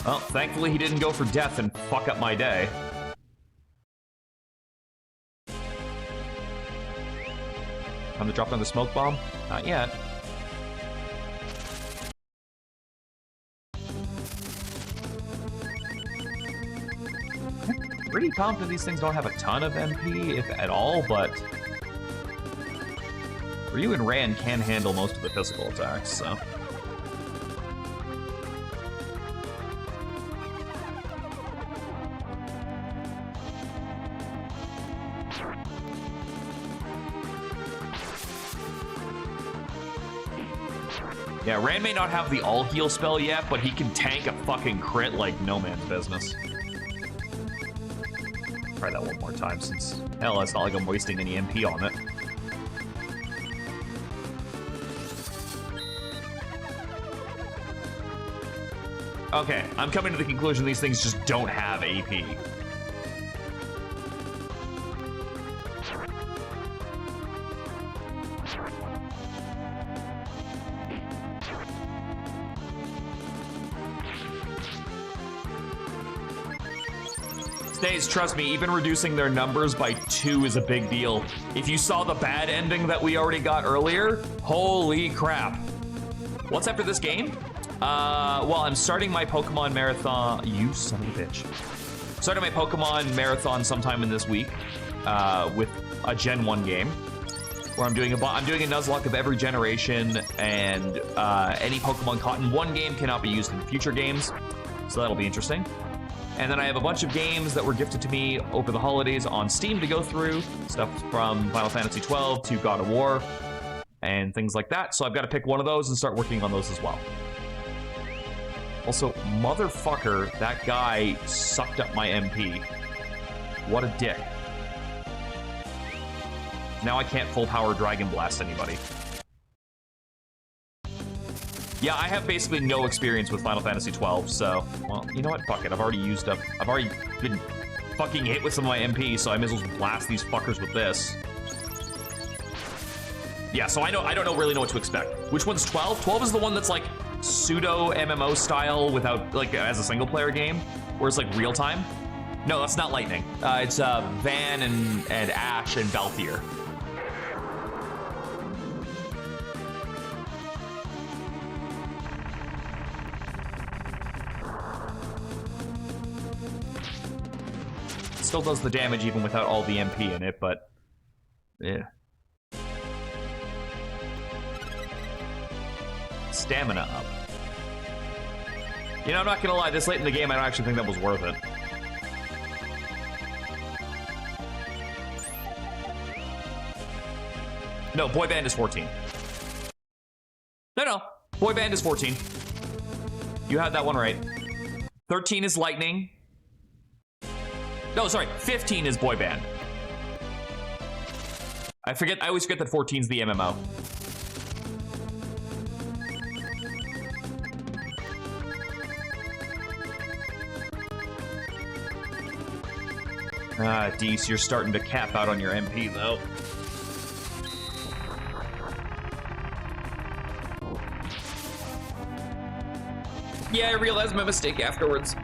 Well, thankfully he didn't go for death and fuck up my day. Time to drop another smoke bomb? Not yet. I'm pretty confident these things don't have a ton of MP, if at all, but Ryu and Ran can handle most of the physical attacks, so. Yeah, Ran may not have the all-heal spell yet, but he can tank a fucking crit like no man's business. Try that one more time, since, hell, it's not like I'm wasting any MP on it. Okay, I'm coming to the conclusion these things just don't have AP. Stays, trust me, even reducing their numbers by 2 is a big deal. If you saw the bad ending that we already got earlier, holy crap. What's after this game? Well, I'm starting my Pokemon Marathon. You son of a bitch. Starting my Pokemon Marathon sometime in this week with a Gen 1 game where I'm doing a Nuzlocke of every generation, and any Pokemon caught in one game cannot be used in future games. So that'll be interesting. And then I have a bunch of games that were gifted to me over the holidays on Steam to go through. Stuff from Final Fantasy XII to God of War and things like that. So I've got to pick one of those and start working on those as well. Also, motherfucker, that guy sucked up my MP. What a dick. Now I can't full power Dragon Blast anybody. Yeah, I have basically no experience with Final Fantasy XII, so, well, you know what? Fuck it. I've already been fucking hit with some of my MP, so I may as well blast these fuckers with this. Yeah, so I don't really know what to expect. Which one's 12? 12 is the one that's like pseudo MMO style without, like, as a single player game, where it's like real time. No, that's not Lightning. It's Van and Ash and Balthier. Still does the damage even without all the MP in it, but yeah. Stamina up. You know, I'm not gonna lie, this late in the game, I don't actually think that was worth it. No, Boy Band is 14. No, Boy Band is 14. You had that one right. 13 is Lightning. No, sorry, 15 is Boy Band. I always forget that 14 is the MMO. Ah, Deece, you're starting to cap out on your MP, though. Yeah, I realized my mistake afterwards.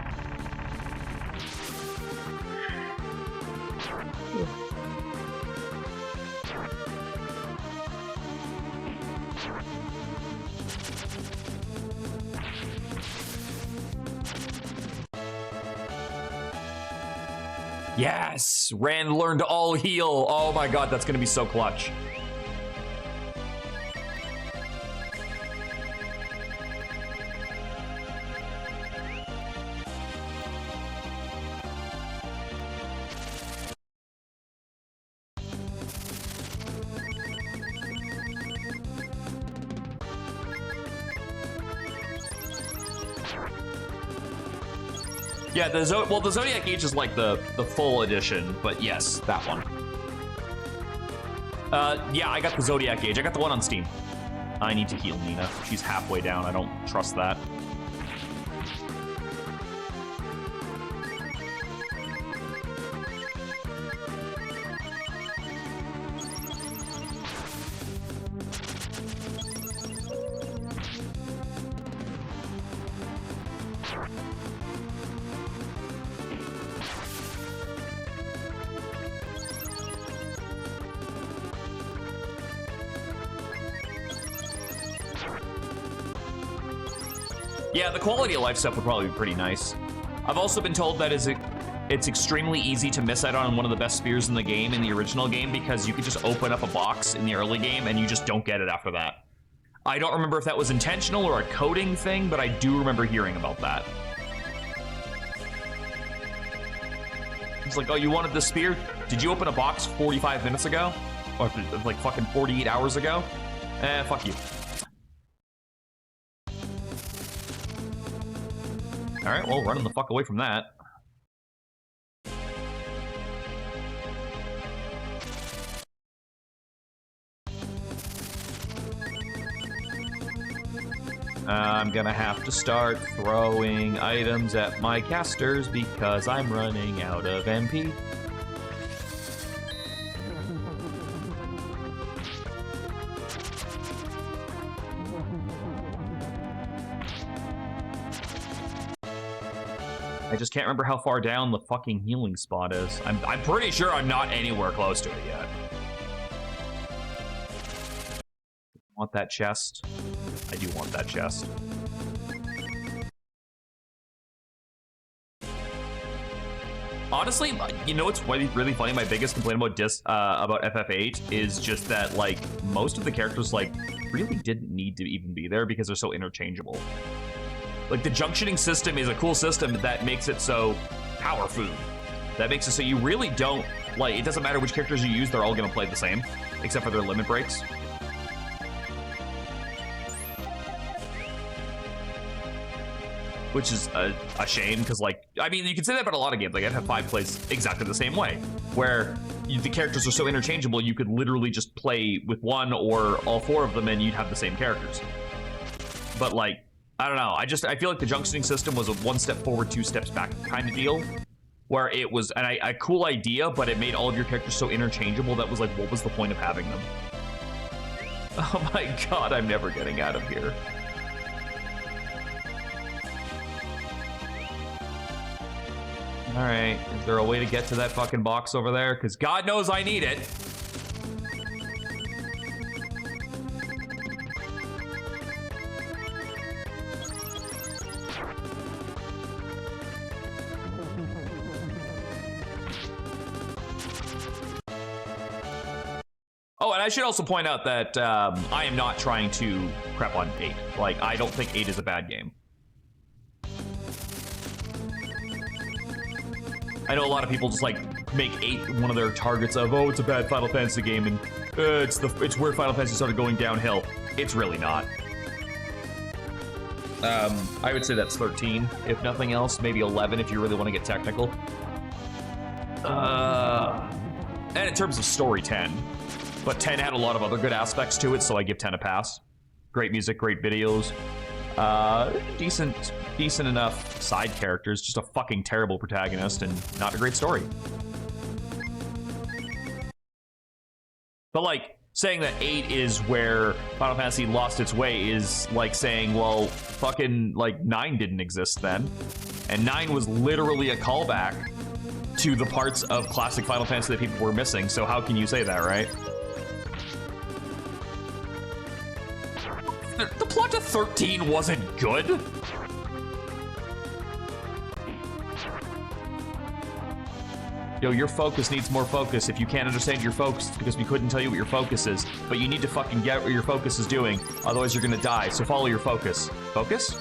Yes! Ran learned all heal. Oh my god, that's gonna be so clutch. Yeah, the Zodiac Age is like the full edition, but yes, that one. Yeah, I got the Zodiac Age. I got the one on Steam. I need to heal Nina. She's halfway down. I don't trust that. Yeah, the quality of life stuff would probably be pretty nice. I've also been told that it's extremely easy to miss out on one of the best spears in the game, in the original game, because you could just open up a box in the early game and you just don't get it after that. I don't remember if that was intentional or a coding thing, but I do remember hearing about that. It's like, oh, you wanted the spear? Did you open a box 45 minutes ago? Or like fucking 48 hours ago? Fuck you. Alright, well, running the fuck away from that. I'm gonna have to start throwing items at my casters because I'm running out of MP. I just can't remember how far down the fucking healing spot is. I'm pretty sure I'm not anywhere close to it yet. Want that chest? I do want that chest. Honestly, you know what's really funny? My biggest complaint about FF8 is just that, like, most of the characters, like, really didn't need to even be there because they're so interchangeable. Like, the junctioning system is a cool system that makes it so power food. That makes it so you really don't, like, it doesn't matter which characters you use, they're all gonna play the same, except for their limit breaks. Which is a shame, because, like, I mean, you can say that about a lot of games. Like, FF5 plays exactly the same way, where the characters are so interchangeable, you could literally just play with one or all four of them and you'd have the same characters. But, like, I don't know. I feel like the junctioning system was a one step forward, two steps back kind of deal, where it was a cool idea, but it made all of your characters so interchangeable that was like, what was the point of having them? Oh my god, I'm never getting out of here. All right, is there a way to get to that fucking box over there? Because God knows I need it. Oh, and I should also point out that I am not trying to crap on 8. Like, I don't think 8 is a bad game. I know a lot of people just, like, make 8 one of their targets of, oh, it's a bad Final Fantasy game, and it's where Final Fantasy started going downhill. It's really not. I would say that's 13, if nothing else. Maybe 11 if you really want to get technical. And in terms of story, 10. But 10 had a lot of other good aspects to it, so I give 10 a pass. Great music, great videos. Decent enough side characters, just a fucking terrible protagonist and not a great story. But, like, saying that 8 is where Final Fantasy lost its way is like saying, well, fucking, like, 9 didn't exist then. And 9 was literally a callback to the parts of classic Final Fantasy that people were missing, so how can you say that, right? The plot to 13 wasn't good. Yo, your focus needs more focus. If you can't understand your focus, it's because we couldn't tell you what your focus is. But you need to fucking get what your focus is doing, otherwise you're gonna die, so follow your focus. Focus?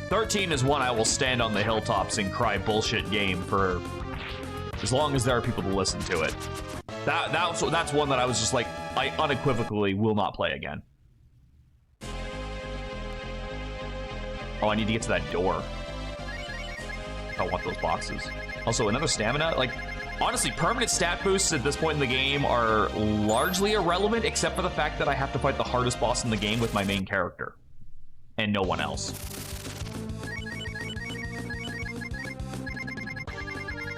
Thirteen is one I will stand on the hilltops and cry bullshit game for as long as there are people to listen to it. That's one that I was just like, I unequivocally will not play again. Oh, I need to get to that door. I want those boxes. Also, another stamina. Like, honestly, permanent stat boosts at this point in the game are largely irrelevant, except for the fact that I have to fight the hardest boss in the game with my main character. And no one else.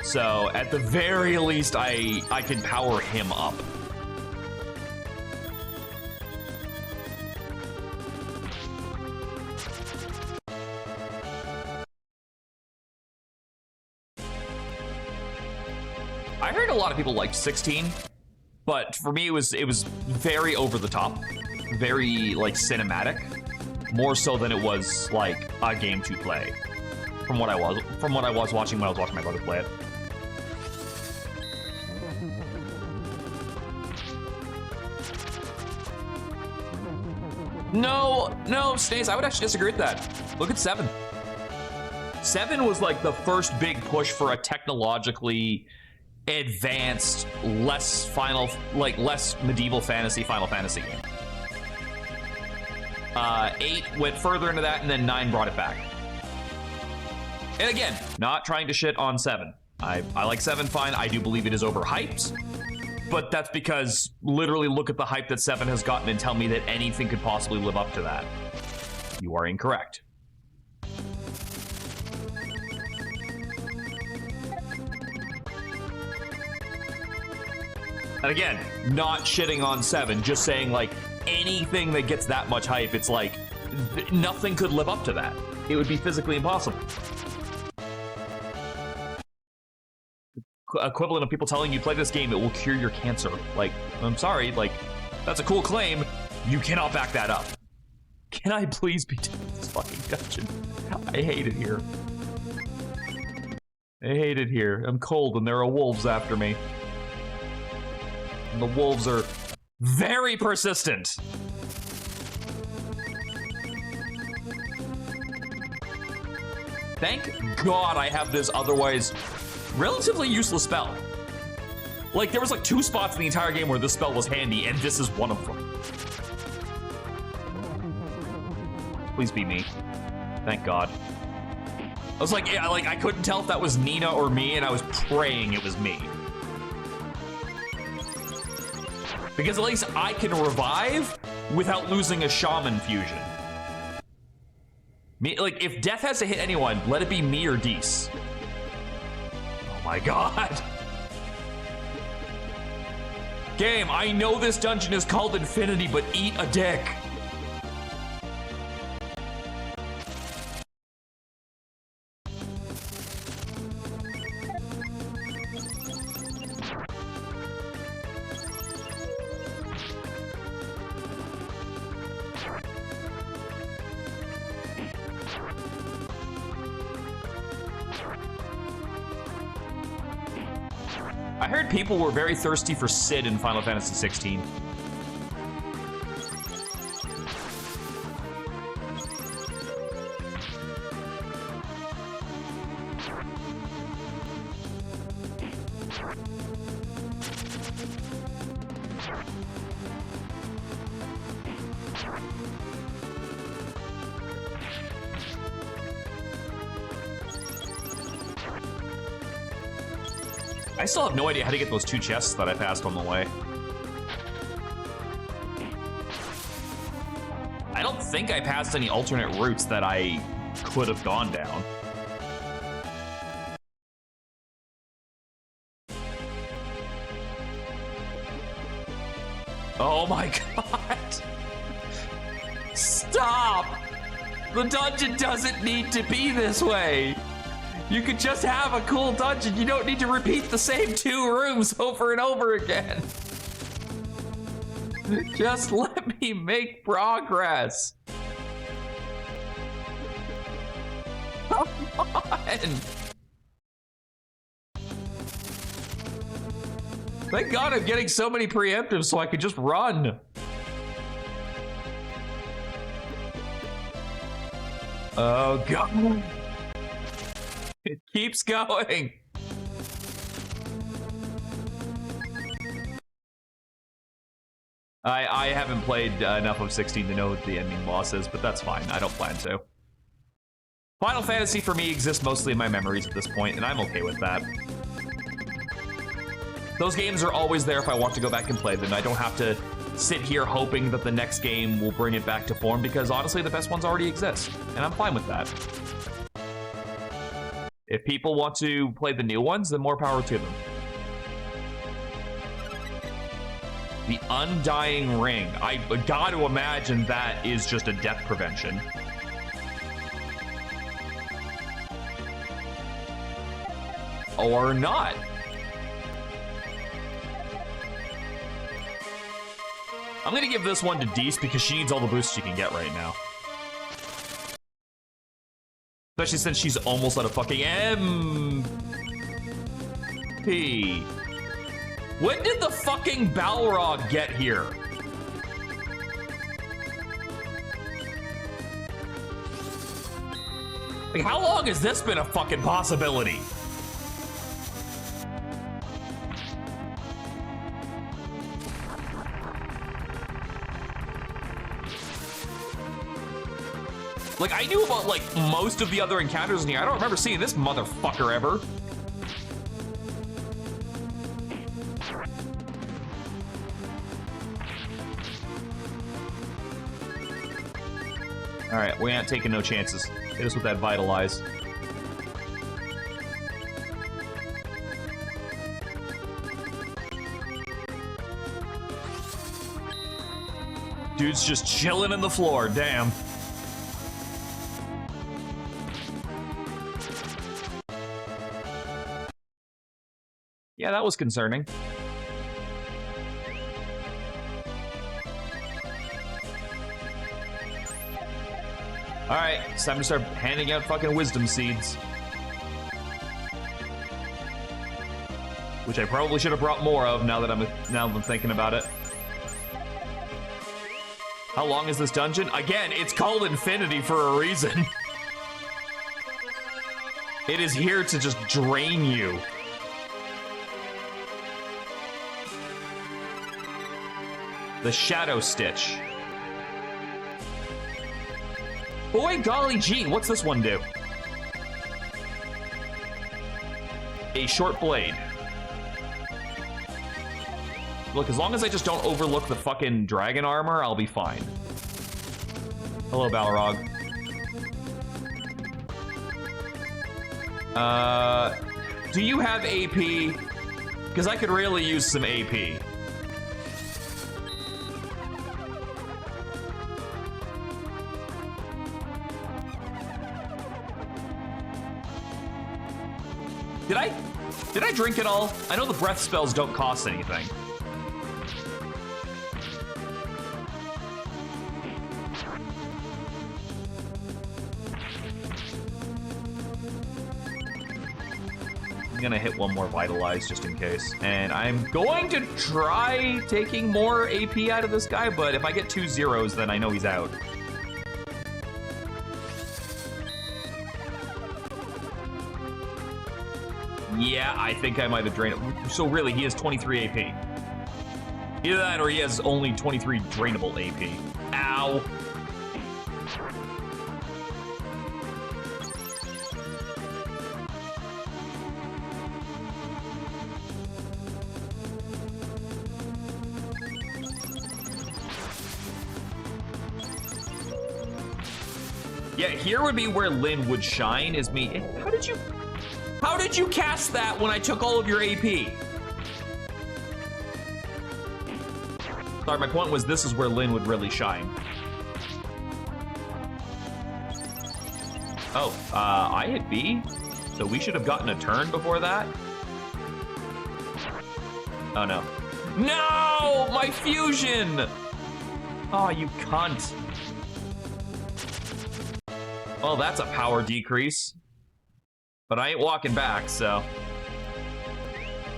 So, at the very least, I can power him up. heard a lot of people liked 16, but for me it was very over the top, very like cinematic, more so than it was like a game to play. From what I was watching when I was watching my brother play it. No, Snaze, I would actually disagree with that. Look at 7. 7 was like the first big push for a technologically advanced, less medieval fantasy Final Fantasy game. 8 went further into that, and then 9 brought it back. And again, not trying to shit on 7. I like 7 fine. I do believe it is overhyped. But that's because literally look at the hype that 7 has gotten and tell me that anything could possibly live up to that. You are incorrect. And again, not shitting on 7, just saying like anything that gets that much hype, it's like nothing could live up to that. It would be physically impossible. Equivalent of people telling you play this game, it will cure your cancer. Like, I'm sorry, like, that's a cool claim. You cannot back that up. Can I please be done with this fucking dungeon? I hate it here. I hate it here. I'm cold and there are wolves after me. And the wolves are very persistent. Thank God I have this otherwise relatively useless spell. Like, there was like 2 spots in the entire game where this spell was handy, and this is one of them. Please be me. Thank God. I was like, yeah, like I couldn't tell if that was Nina or me, and I was praying it was me. Because at least I can revive without losing a shaman fusion. Me, like, if death has to hit anyone, let it be me or Dees. Oh my God. Game, I know this dungeon is called Infinity, but eat a dick. I heard people were very thirsty for Cid in Final Fantasy 16. I still have no idea how to get those 2 chests that I passed on the way. I don't think I passed any alternate routes that I could have gone down. Oh my God. Stop! The dungeon doesn't need to be this way. You could just have a cool dungeon. You don't need to repeat the same 2 rooms over and over again. Just let me make progress. Come on. Thank God I'm getting so many preemptives so I could just run. Oh God. It keeps going. I haven't played enough of 16 to know what the ending boss is, but that's fine. I don't plan to. Final Fantasy for me exists mostly in my memories at this point, and I'm okay with that. Those games are always there if I want to go back and play them. I don't have to sit here hoping that the next game will bring it back to form, because honestly, the best ones already exist, and I'm fine with that. If people want to play the new ones, then more power to them. The Undying Ring. I got to imagine that is just a death prevention. Or not. I'm gonna give this one to Deese because she needs all the boosts she can get right now. Especially since she's almost out of fucking MP. When did the fucking Balrog get here? Like, how long has this been a fucking possibility? Like, I knew about, like, most of the other encounters in here. I don't remember seeing this motherfucker ever. Alright, we ain't taking no chances. Hit us with that Vitalize. Dude's just chilling in the floor, damn. Yeah, that was concerning. Alright, it's time to start handing out fucking wisdom seeds. Which I probably should have brought more of now that I'm thinking about it. How long is this dungeon? Again, it's called Infinity for a reason. It is here to just drain you. The Shadow Stitch. Boy, golly gee, what's this one do? A short blade. Look, as long as I just don't overlook the fucking dragon armor, I'll be fine. Hello, Balrog. Do you have AP? Because I could really use some AP. Did I drink it all? I know the breath spells don't cost anything. I'm gonna hit one more Vitalize just in case. And I'm going to try taking more AP out of this guy, but if I get 2 zeros, then I know he's out. Yeah, I think I might have drained it. So really, he has 23 AP. Either that or he has only 23 drainable AP. Ow. Yeah, here would be where Lyn would shine, is me. How did you cast that when I took all of your AP? Sorry, my point was this is where Lyn would really shine. Oh, I hit B, so we should have gotten a turn before that. Oh no. No! My fusion! Oh, you cunt. Well, that's a power decrease. But I ain't walking back, so...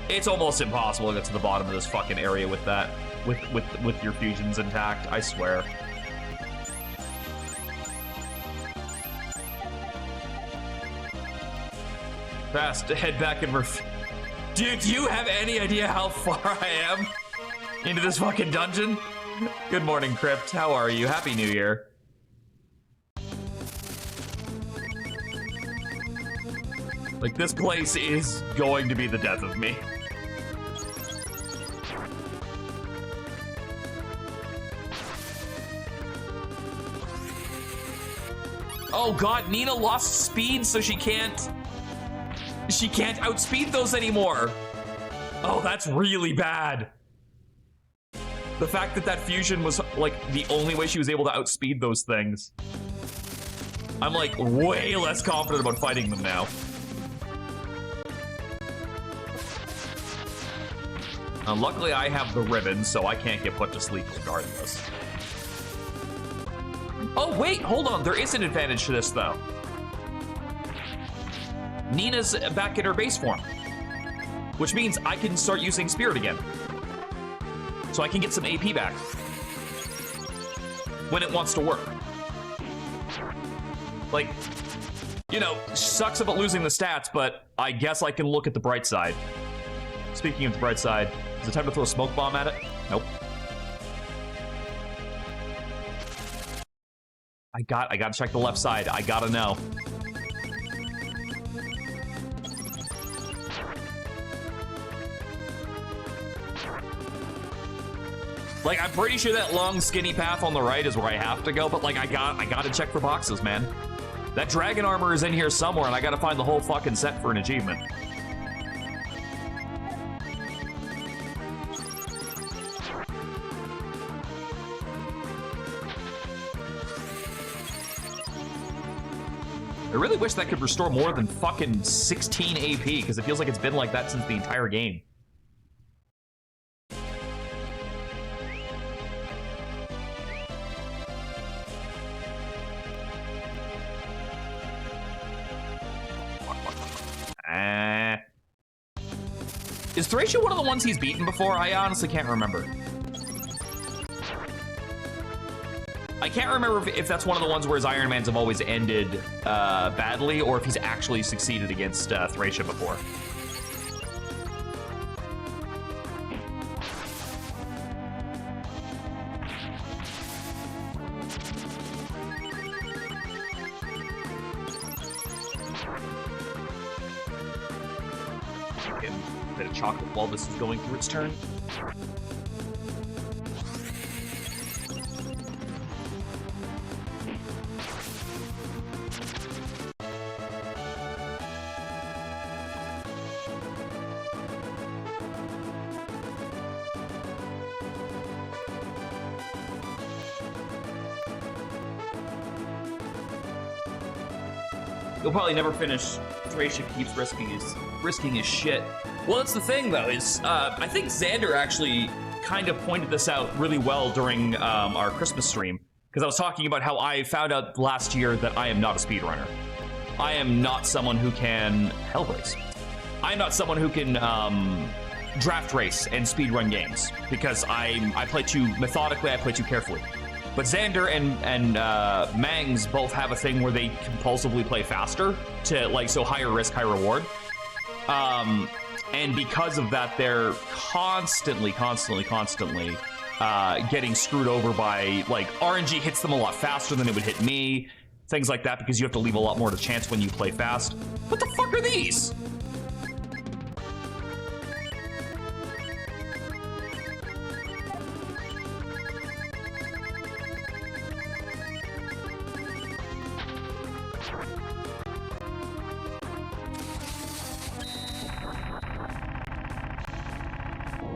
It's almost impossible to get to the bottom of this fucking area with that. With your fusions intact, I swear. Fast, head back and Dude, do you have any idea how far I am into this fucking dungeon? Good morning, Crypt. How are you? Happy New Year. Like, this place is going to be the death of me. Oh god, Nina lost speed, so she can't outspeed those anymore. Oh, that's really bad. The fact that that fusion was, like, the only way she was able to outspeed those things. I'm, like, way less confident about fighting them now. Luckily, I have the ribbon, so I can't get put to sleep regardless. Oh, wait, hold on. There is an advantage to this, though. Nina's back in her base form, which means I can start using Spirit again. So I can get some AP back when it wants to work. Like, you know, sucks about losing the stats, but I guess I can look at the bright side. Speaking of the bright side, is it time to throw a smoke bomb at it? Nope. I gotta check the left side. I gotta know. Like, I'm pretty sure that long, skinny path on the right is where I have to go, but, like, I gotta check for boxes, man. That dragon armor is in here somewhere, and I gotta find the whole fucking set for an achievement. I really wish that could restore more than fucking 16 AP, because it feels like it's been like that since the entire game. Is Thracia one of the ones he's beaten before? I honestly can't remember. I can't remember if that's one of the ones where his Iron Mans have always ended badly, or if he's actually succeeded against Thracia before. A bit of chocolate while this is going through its turn. You'll probably never finish. Thracia keeps risking his shit. Well, that's the thing, though, is I think Xander actually kind of pointed this out really well during our Christmas stream, because I was talking about how I found out last year that I am not a speedrunner. I am not someone who can Hellrace. I am not someone who can draft race and speedrun games, because I play too methodically, I play too carefully. But Xander and Mangs both have a thing where they compulsively play faster to, like, so higher risk, high reward. And because of that, they're constantly getting screwed over by, like, RNG hits them a lot faster than it would hit me. Things like that, because you have to leave a lot more to chance when you play fast. What the fuck are these?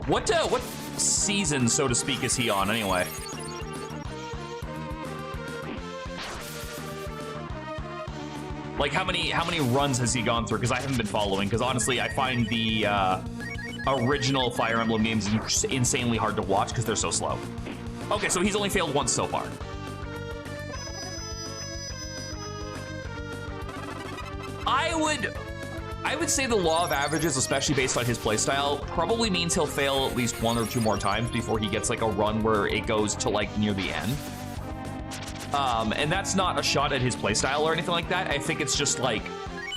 What season, so to speak, is he on anyway? Like, how many runs has he gone through? Because I haven't been following. Because honestly, I find the original Fire Emblem games insanely hard to watch because they're so slow. Okay, so he's only failed once so far. I would say the law of averages, especially based on his playstyle, probably means he'll fail at least 1 or 2 more times before he gets like a run where it goes to like near the end. And that's not a shot at his playstyle or anything like that. I think it's just like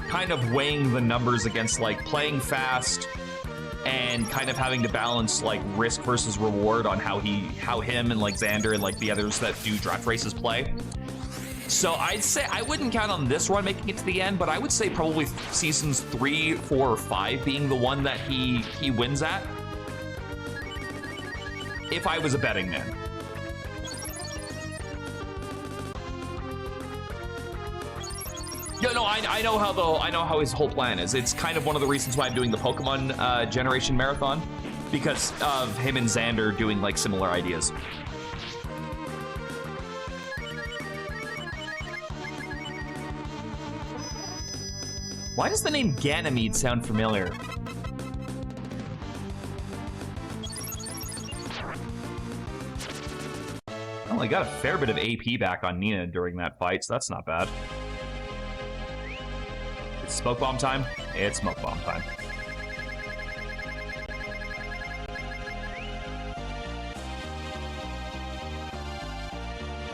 kind of weighing the numbers against like playing fast and kind of having to balance like risk versus reward on how him and like Xander and like the others that do draft races play. So I'd say I wouldn't count on this run making it to the end, but I would say probably seasons 3, 4, or 5 being the one that he wins at. If I was a betting man. Yeah, no, I know how his whole plan is. It's kind of one of the reasons why I'm doing the Pokemon Generation Marathon, because of him and Xander doing like similar ideas. Why does the name Ganymede sound familiar? Finally got a fair bit of AP back on Nina during that fight, so that's not bad. It's smoke bomb time? It's smoke bomb time.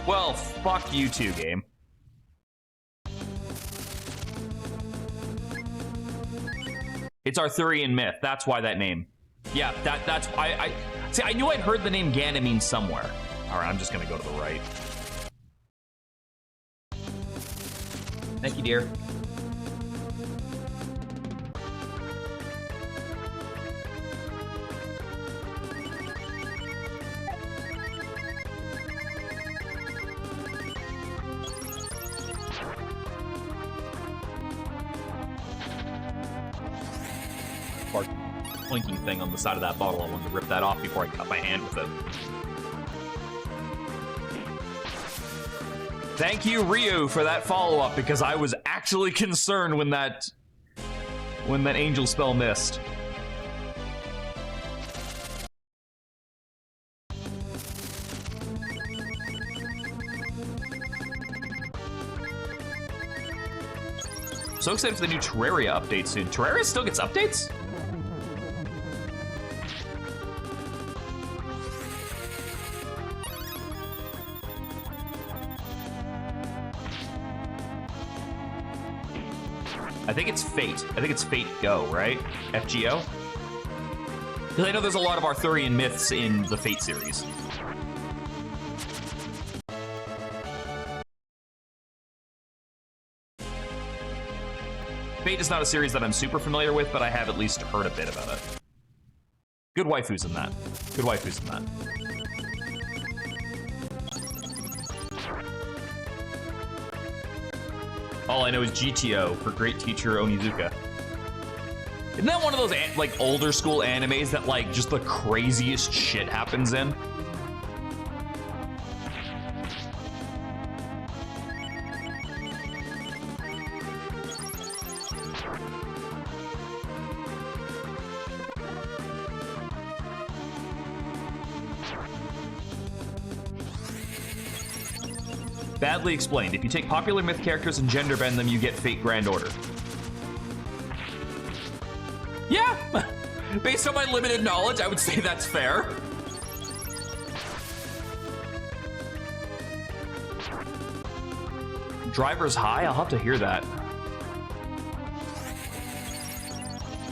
Well, fuck you too, game. It's Arthurian myth. That's why that name. Yeah, that's I see. I knew I'd heard the name Ganymede somewhere. All right, I'm just gonna go to the right. Thank you, dear. Clinking thing on the side of that bottle. I wanted to rip that off before I cut my hand with it. Thank you, Ryu, for that follow-up, because I was actually concerned when that angel spell missed. So excited for the new Terraria update soon. Terraria still gets updates? I think it's Fate. I think it's Fate Go, right? FGO? Because I know there's a lot of Arthurian myths in the Fate series. Fate is not a series that I'm super familiar with, but I have at least heard a bit about it. Good waifus in that. Good waifus in that. All I know is GTO for Great Teacher Onizuka. Isn't that one of those like older school animes that like just the craziest shit happens in? Badly explained. If you take popular myth characters and gender bend them, you get Fate Grand Order. Yeah! Based on my limited knowledge, I would say that's fair. Driver's High? I'll have to hear that.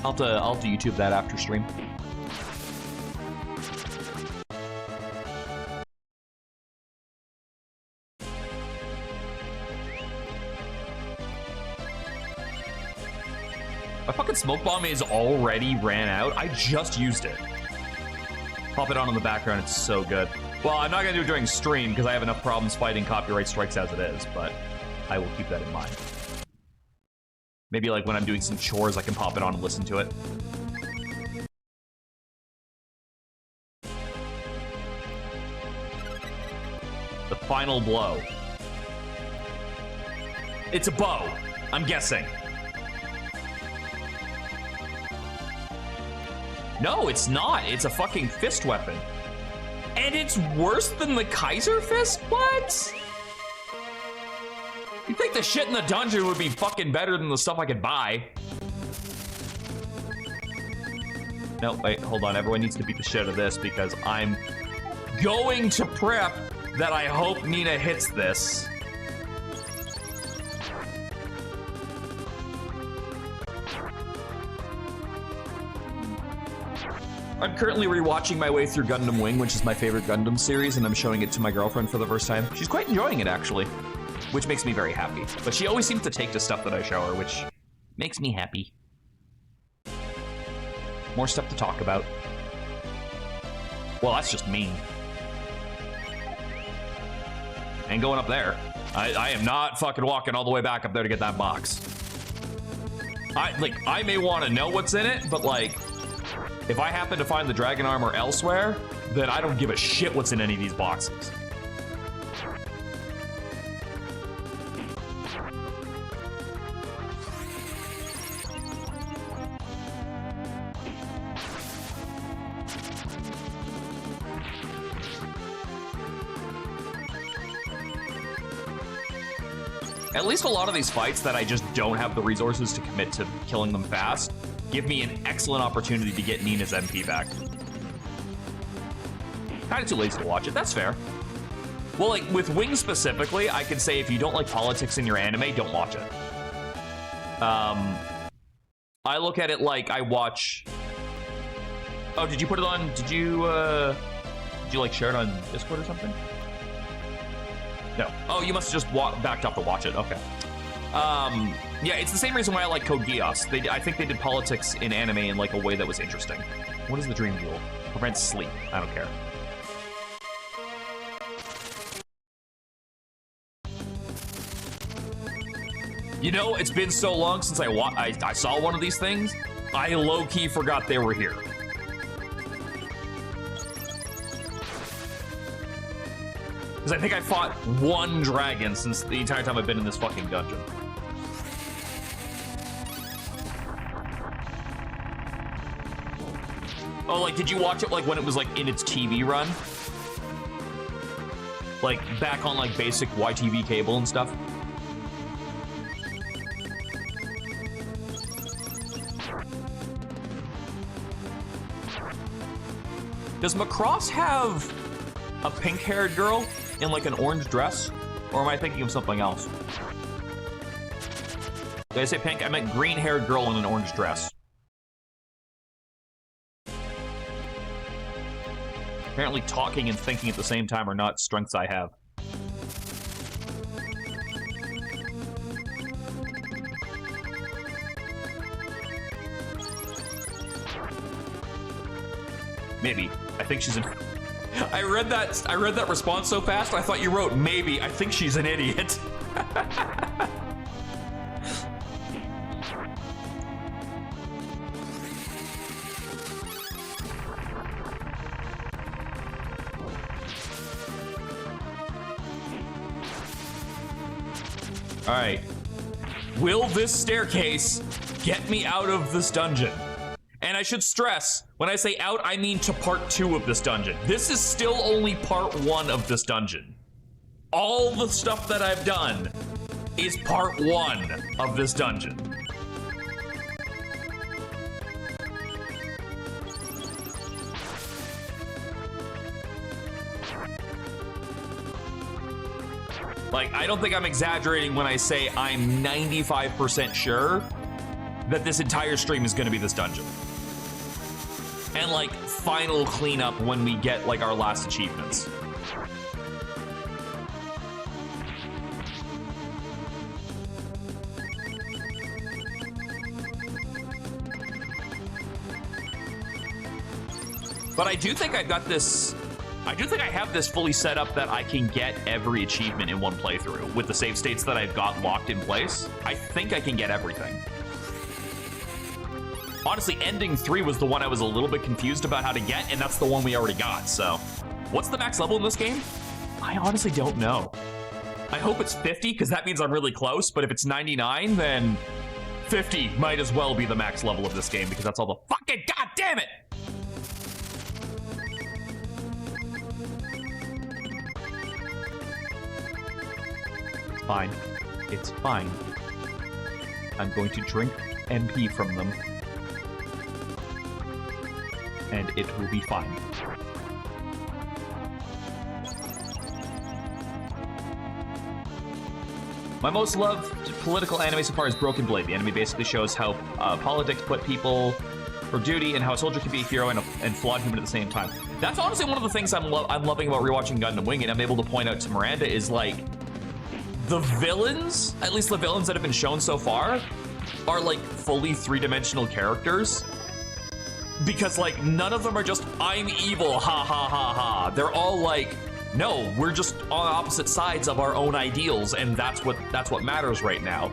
I'll have to YouTube that after stream. My fucking smoke bomb is already ran out. I just used it. Pop it on in the background, it's so good. Well, I'm not gonna do it during stream because I have enough problems fighting copyright strikes as it is, but I will keep that in mind. Maybe like when I'm doing some chores, I can pop it on and listen to it. The final blow. It's a bow, I'm guessing. No, it's not. It's a fucking fist weapon. And it's worse than the Kaiser fist? What? You'd think the shit in the dungeon would be fucking better than the stuff I could buy. No, wait, hold on. Everyone needs to beat the shit out of this because I'm going to prep that I hope Nina hits this. I'm currently rewatching my way through Gundam Wing, which is my favorite Gundam series, and I'm showing it to my girlfriend for the first time. She's quite enjoying it, actually, which makes me very happy. But she always seems to take to stuff that I show her, which makes me happy. More stuff to talk about. Well, that's just mean. Ain't going up there. I am not fucking walking all the way back up there to get that box. I may want to know what's in it, but like, if I happen to find the dragon armor elsewhere, then I don't give a shit what's in any of these boxes. At least a lot of these fights that I just don't have the resources to commit to killing them fast give me an excellent opportunity to get Nina's MP back. Kind of too lazy to watch it, that's fair. Well, like, with Wings specifically, I could say if you don't like politics in your anime, don't watch it. I look at it like I watch... Oh, did you put it on... Did you like, share it on Discord or something? No. Oh, you must have just backed up to watch it. Okay. Yeah, it's the same reason why I like Code Geass. I think they did politics in anime in, like, a way that was interesting. What is the Dream Jewel? Prevents sleep. I don't care. You know, it's been so long since I saw one of these things, I low-key forgot they were here. Because I think I fought one dragon since the entire time I've been in this fucking dungeon. Oh, like, did you watch it, like, when it was, like, in its TV run? Like, back on, like, basic YTV cable and stuff? Does Macross have a pink-haired girl in, like, an orange dress? Or am I thinking of something else? Did I say pink? I meant green-haired girl in an orange dress. Apparently talking and thinking at the same time are not strengths I have. Maybe. I think she's an... I read that response so fast, I thought you wrote, maybe. I think she's an idiot. All right. Will this staircase get me out of this dungeon? And I should stress, when I say out, I mean to part 2 of this dungeon. This is still only part 1 of this dungeon. All the stuff that I've done is part 1 of this dungeon. Like, I don't think I'm exaggerating when I say I'm 95% sure that this entire stream is gonna be this dungeon. And, like, final cleanup when we get, like, our last achievements. But I do think I've got this... I do think I have this fully set up that I can get every achievement in one playthrough with the save states that I've got locked in place. I think I can get everything. Honestly, ending 3 was the one I was a little bit confused about how to get, and that's the one we already got, so. What's the max level in this game? I honestly don't know. I hope it's 50, because that means I'm really close, but if it's 99, then 50 might as well be the max level of this game, because that's all the fucking goddamn it! It's fine. It's fine. I'm going to drink MP from them. And it will be fine. My most loved political anime so far is Broken Blade. The anime basically shows how politics put people for duty and how a soldier can be a hero and a flawed human at the same time. That's honestly one of the things I'm loving about rewatching Gundam Wing, and I'm able to point out to Miranda is, like, the villains, at least the villains that have been shown so far, are, like, fully three-dimensional characters. Because, like, none of them are just, I'm evil, ha ha ha ha. They're all like, no, we're just on opposite sides of our own ideals, and that's what matters right now.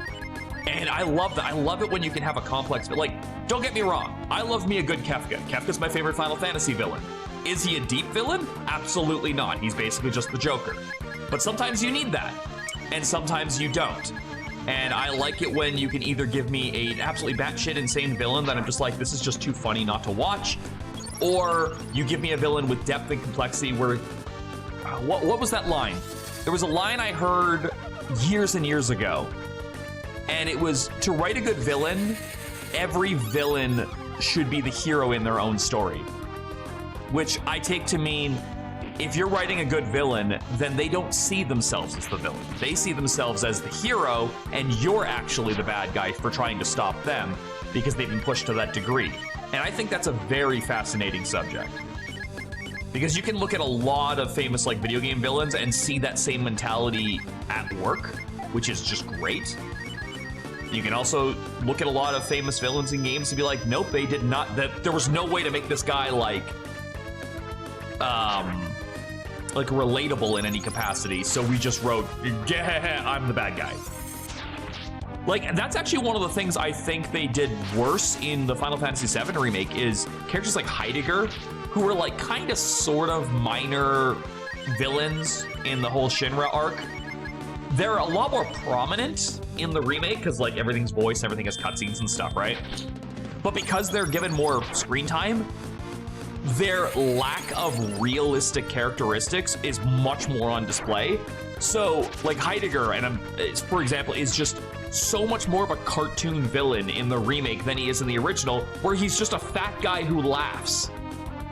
And I love that. I love it when you can have a complex, but, like, don't get me wrong. I love me a good Kefka. Kefka's my favorite Final Fantasy villain. Is he a deep villain? Absolutely not. He's basically just the Joker. But sometimes you need that, and sometimes you don't. And I like it when you can either give me an absolutely batshit insane villain that I'm just like, this is just too funny not to watch, or you give me a villain with depth and complexity where... what was that line? There was a line I heard years and years ago. And it was, to write a good villain, every villain should be the hero in their own story. Which I take to mean, if you're writing a good villain, then they don't see themselves as the villain. They see themselves as the hero, and you're actually the bad guy for trying to stop them because they've been pushed to that degree. And I think that's a very fascinating subject. Because you can look at a lot of famous like video game villains and see that same mentality at work, which is just great. You can also look at a lot of famous villains in games and be like, nope, they did not, that there was no way to make this guy like relatable in any capacity, so we just wrote, yeah, I'm the bad guy. Like, that's actually one of the things I think they did worse in the Final Fantasy VII remake is characters like Heidegger, who were like kind of sort of minor villains in the whole Shinra arc. They're a lot more prominent in the remake because like everything's voiced, everything has cutscenes and stuff, right? But because they're given more screen time, their lack of realistic characteristics is much more on display. So, like Heidegger, for example, is just so much more of a cartoon villain in the remake than he is in the original, where he's just a fat guy who laughs.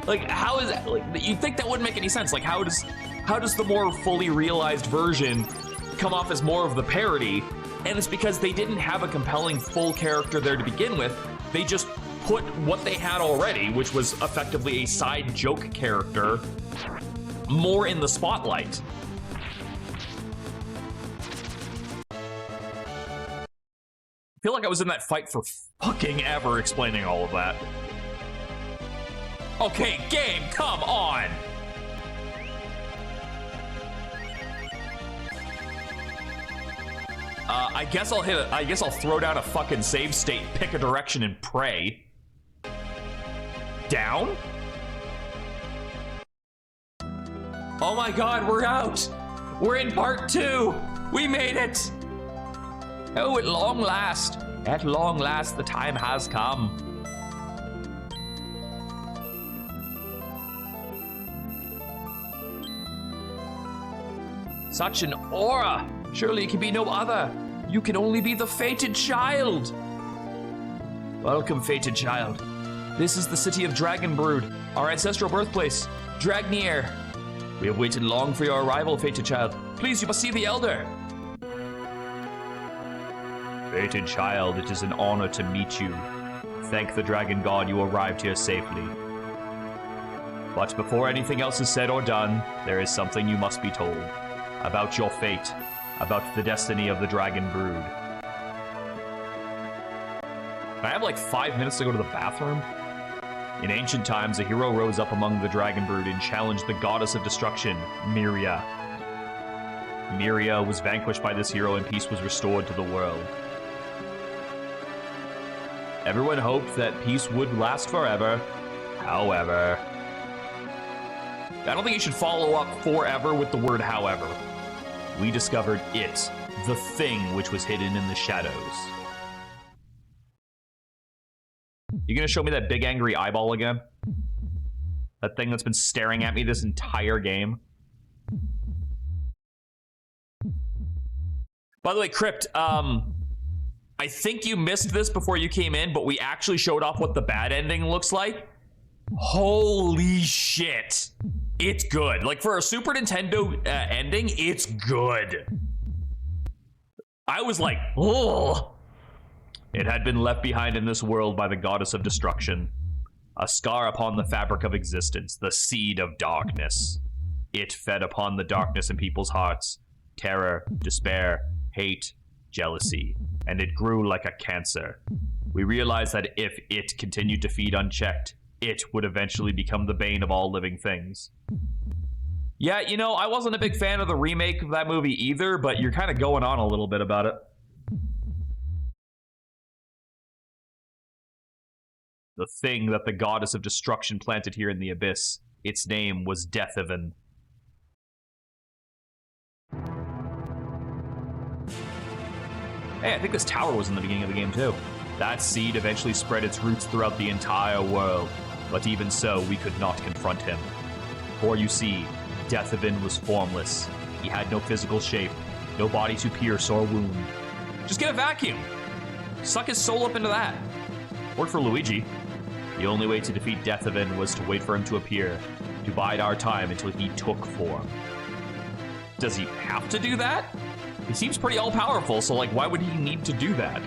Like, how is that? Like, you'd think that wouldn't make any sense. Like, how does the more fully realized version come off as more of the parody? And it's because they didn't have a compelling full character there to begin with. They just put what they had already, which was effectively a side joke character, more in the spotlight. I feel like I was in that fight for fucking ever explaining all of that. Okay, game, come on! I guess I'll throw down a fucking save state, pick a direction, and pray. Down? Oh my god, we're out! We're in part 2! We made it! Oh, at long last, the time has come. Such an aura! Surely it can be no other. You can only be the fated child. Welcome, fated child. This is the city of Dragonbrood, our ancestral birthplace, Dragnir. We have waited long for your arrival, fated child. Please, you must see the elder. Fated child, it is an honor to meet you. Thank the dragon god you arrived here safely. But before anything else is said or done, there is something you must be told. About your fate. About the destiny of the Dragon Brood. I have like 5 minutes to go to the bathroom. In ancient times, a hero rose up among the Dragon Brood and challenged the goddess of destruction, Myria. Myria was vanquished by this hero and peace was restored to the world. Everyone hoped that peace would last forever. However... I don't think you should follow up forever with the word however. We discovered it, the thing which was hidden in the shadows. You gonna show me that big angry eyeball again? That thing that's been staring at me this entire game? By the way, Crypt, I think you missed this before you came in, but we actually showed off what the bad ending looks like. Holy shit. It's good. Like, for a Super Nintendo ending, it's good. I was like, oh. It had been left behind in this world by the goddess of destruction. A scar upon the fabric of existence, the seed of darkness. It fed upon the darkness in people's hearts. Terror, despair, hate, jealousy. And it grew like a cancer. We realized that if it continued to feed unchecked, it would eventually become the bane of all living things. Yeah, you know, I wasn't a big fan of the remake of that movie either, but you're kind of going on a little bit about it. The thing that the goddess of destruction planted here in the abyss, its name was Deathaven. Hey, I think this tower was in the beginning of the game too. That seed eventually spread its roots throughout the entire world. But even so, we could not confront him. For you see, Deathaven was formless. He had no physical shape. No body to pierce or wound. Just get a vacuum. Suck his soul up into that. Worked for Luigi. The only way to defeat Deathevin was to wait for him to appear, to bide our time until he took form. Does he have to do that? He seems pretty all-powerful, so like, why would he need to do that?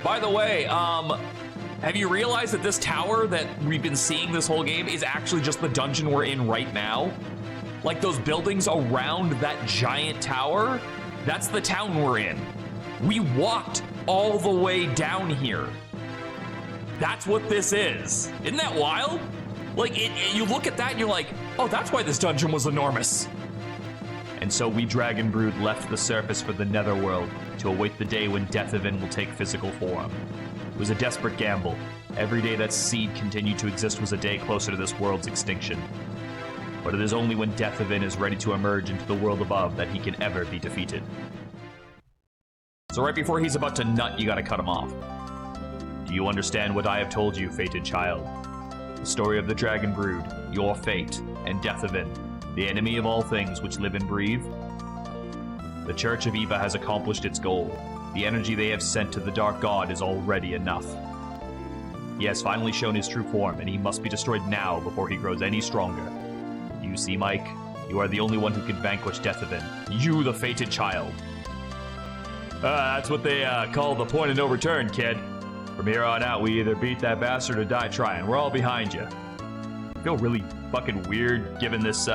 By the way, have you realized that this tower that we've been seeing this whole game is actually just the dungeon we're in right now? Like those buildings around that giant tower, that's the town we're in. We walked all the way down here. That's what this is. Isn't that wild? Like, you look at that and you're like, oh, that's why this dungeon was enormous. And so we Dragon Brood left the surface for the Netherworld to await the day when Deathevin will take physical form. It was a desperate gamble. Every day that seed continued to exist was a day closer to this world's extinction. But it is only when Deathevin is ready to emerge into the world above that he can ever be defeated. So right before he's about to nut, you gotta cut him off. Do you understand what I have told you, fated child? The story of the Dragon Brood, your fate, and Deathevin, the enemy of all things which live and breathe? The Church of Eva has accomplished its goal. The energy they have sent to the Dark God is already enough. He has finally shown his true form, and he must be destroyed now before he grows any stronger. You see, Mike, you are the only one who can vanquish Deathevin. You, the fated child. That's what they call the point of no return, kid. From here on out, we either beat that bastard or die trying. We're all behind you. I feel really fucking weird given this,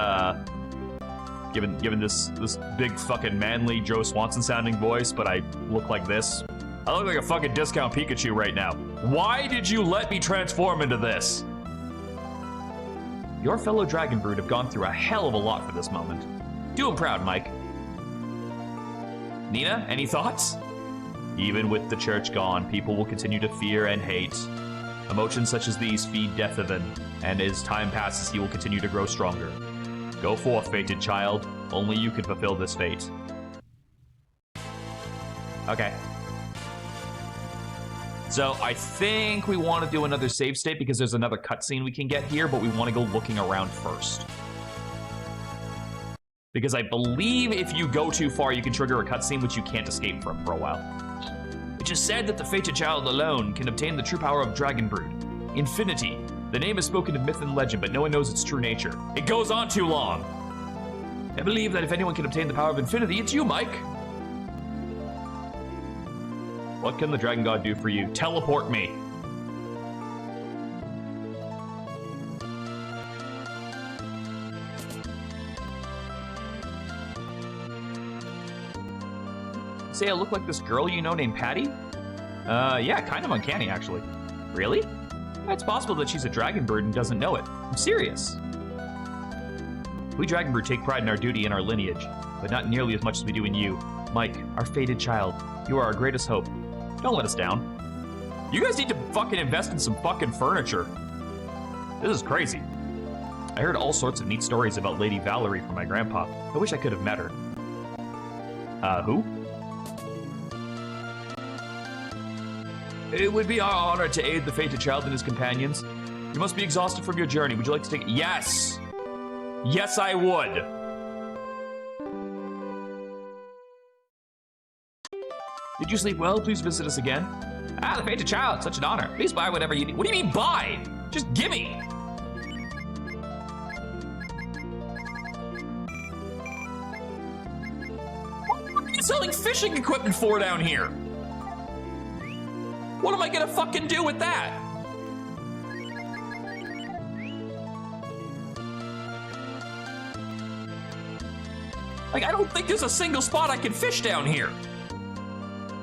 given this big fucking manly Joe Swanson sounding voice, but I look like this. I look like a fucking discount Pikachu right now. Why did you let me transform into this? Your fellow Dragon Brood have gone through a hell of a lot for this moment. Do him proud, Mike. Nina, any thoughts? Even with the church gone, people will continue to fear and hate. Emotions such as these feed Deathevin, and as time passes, he will continue to grow stronger. Go forth, fated child. Only you can fulfill this fate. Okay. So I think we want to do another save state because there's another cutscene we can get here, but we want to go looking around first. Because I believe if you go too far, you can trigger a cutscene which you can't escape from for a while. It is said that the fated child alone can obtain the true power of Dragon Brood. Infinity. The name is spoken of myth and legend, but no one knows its true nature. It goes on too long. I believe that if anyone can obtain the power of infinity, it's you, Mike. What can the Dragon God do for you? Teleport me. Say I look like this girl you know named Patty? Yeah, kind of uncanny, actually. Really? It's possible that she's a Dragon Brood and doesn't know it. I'm serious. We Dragon Brood take pride in our duty and our lineage, but not nearly as much as we do in you. Mike, our fated child. You are our greatest hope. Don't let us down. You guys need to fucking invest in some fucking furniture. This is crazy. I heard all sorts of neat stories about Lady Valerie from my grandpa. I wish I could have met her. Who? It would be our honor to aid the fated child and his companions. You must be exhausted from your journey. Would you like to take it? Yes! Yes, I would! Did you sleep well? Please visit us again. Ah, the fated child. Such an honor. Please buy whatever you need. What do you mean buy? Just gimme! What are you selling fishing equipment for down here? What am I gonna fucking do with that? Like, I don't think there's a single spot I can fish down here.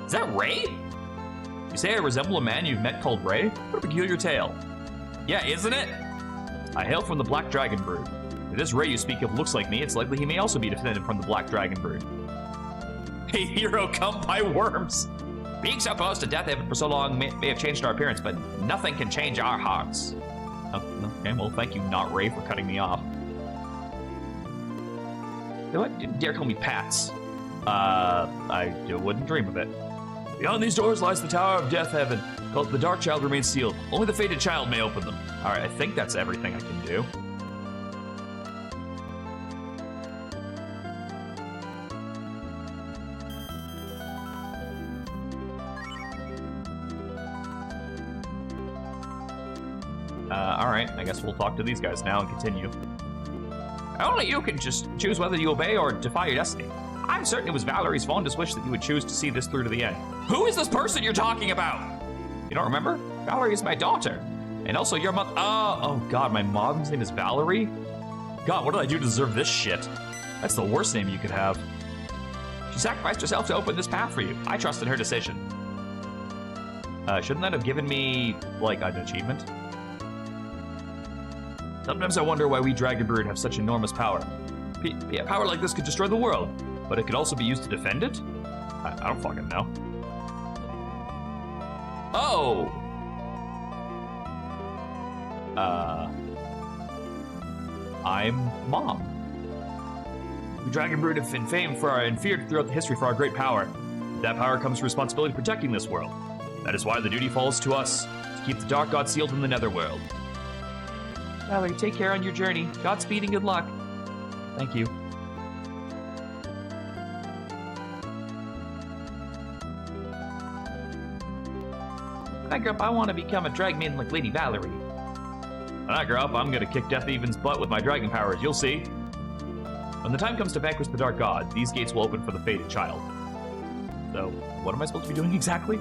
Is that Ray? You say I resemble a man you've met called Ray? What a peculiar tale. Yeah, isn't it? I hail from the Black Dragon Brood. If this Ray you speak of looks like me, it's likely he may also be descended from the Black Dragon Brood. Hey, hero, come by worms. Being so close to Deathevin for so long may have changed our appearance, but nothing can change our hearts. Oh, okay, well, thank you, not Ray, for cutting me off. You know what? Dare call me Pats. I wouldn't dream of it. Beyond these doors lies the Tower of Deathevin. Called the Dark Child remains sealed. Only the fated child may open them. All right, I think that's everything I can do. Alright, I guess we'll talk to these guys now and continue. Only you can just choose whether you obey or defy your destiny. I'm certain it was Valerie's fondest wish that you would choose to see this through to the end. Who is this person you're talking about? You don't remember? Valerie is my daughter. And also your mother. Oh god, my mom's name is Valerie? God, what did I do to deserve this shit? That's the worst name you could have. She sacrificed herself to open this path for you. I trust in her decision. Shouldn't that have given me, like, an achievement? Sometimes I wonder why we Dragonbrood have such enormous power. Yeah, power like this could destroy the world, but it could also be used to defend it? I don't fucking know. Oh! I'm Mom. We Dragonbrood have been famed for and feared throughout the history for our great power. With that power comes responsibility protecting this world. That is why the duty falls to us, to keep the Dark God sealed in the Netherworld. Valerie, take care on your journey. Godspeed and good luck. Thank you. When I grow up, I want to become a drag maiden like Lady Valerie. When I grow up, I'm gonna kick Death Even's butt with my dragon powers, you'll see. When the time comes to vanquish the Dark God, these gates will open for the fated child. So, what am I supposed to be doing exactly?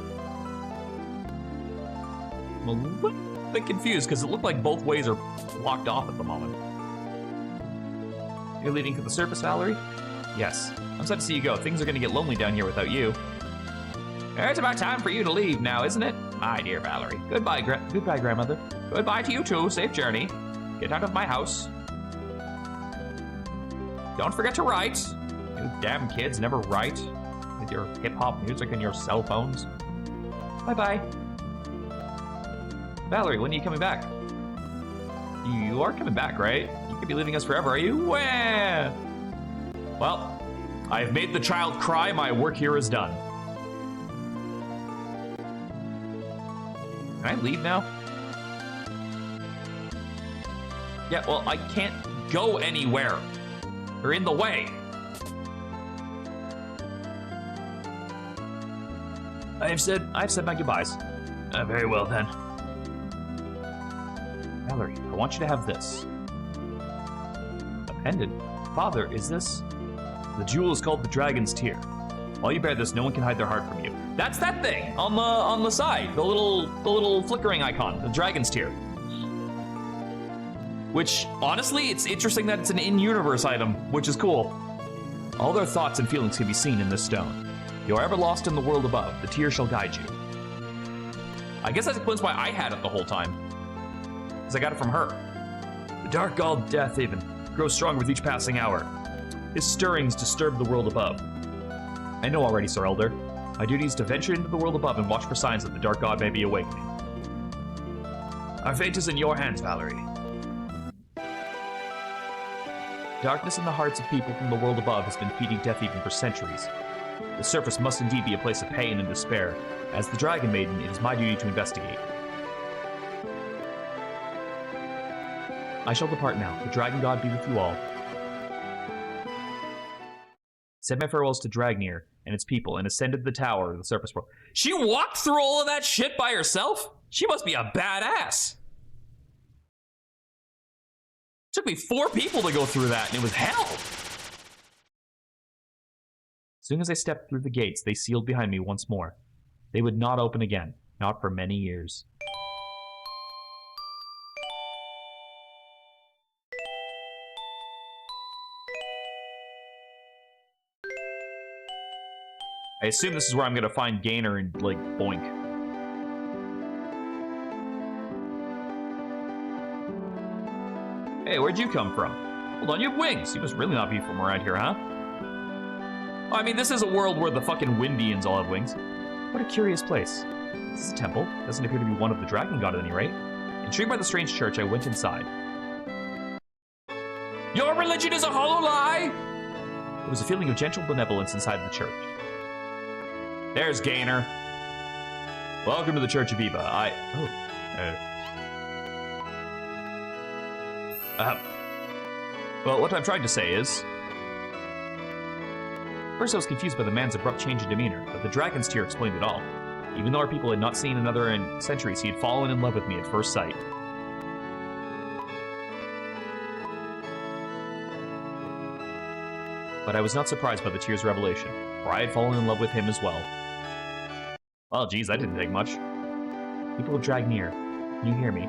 I'm a little bit confused, because it looked like both ways are blocked off at the moment. You're leading to the surface, Valerie? Yes. I'm sad to see you go. Things are gonna get lonely down here without you. It's about time for you to leave now, isn't it? My dear Valerie. Goodbye, goodbye, Grandmother. Goodbye to you too. Safe journey. Get out of my house. Don't forget to write. You damn kids never write. With your hip-hop music and your cell phones. Bye-bye. Valerie, when are you coming back? You are coming back, right? You could be leaving us forever, are you? Wah! Well, I've made the child cry. My work here is done. Can I leave now? Yeah, well, I can't go anywhere. They're in the way. I've said my goodbyes. Very well then. Valerie, I want you to have this. A pendant? Father, is this? The jewel is called the Dragon's Tear. While you bear this, no one can hide their heart from you. That's that thing on the side, the little flickering icon, the Dragon's Tear. Which, honestly, it's interesting that it's an in-universe item, which is cool. All their thoughts and feelings can be seen in this stone. If you are ever lost in the world above, the tear shall guide you. I guess that explains why I had it the whole time. Because I got it from her. The dark god Death even grows stronger with each passing hour. His stirrings disturb the world above. I know already, Sir Elder. My duty is to venture into the world above and watch for signs that the dark god may be awakening. Our fate is in your hands, Valerie. Darkness in the hearts of people from the world above has been feeding Death Even for centuries. The surface must indeed be a place of pain and despair. As the Dragon Maiden, it is my duty to investigate. I shall depart now. The Dragon God be with you all. Said my farewells to Dragnir and its people and ascended the tower of the surface world. She walked through all of that shit by herself? She must be a badass. It took me 4 people to go through that, and it was hell. As soon as I stepped through the gates, they sealed behind me once more. They would not open again, not for many years. I assume this is where I'm gonna find Gainer and, like, boink. Hey, where'd you come from? Hold on, you have wings. You must really not be from around here, huh? I mean, this is a world where the fucking Windians all have wings. What a curious place. This is a temple. Doesn't appear to be one of the Dragon God at any rate. Intrigued by the strange church, I went inside. Your religion is a hollow lie! There was a feeling of gentle benevolence inside the church. There's Gainer. Welcome to the Church of Eva. Well, what I'm trying to say is... First I was confused by the man's abrupt change in demeanor, but the Dragon's Tear explained it all. Even though our people had not seen another in centuries, he had fallen in love with me at first sight. But I was not surprised by the tear's revelation, for I had fallen in love with him as well. Well, geez, that didn't take much. People have dragged near. Can you hear me?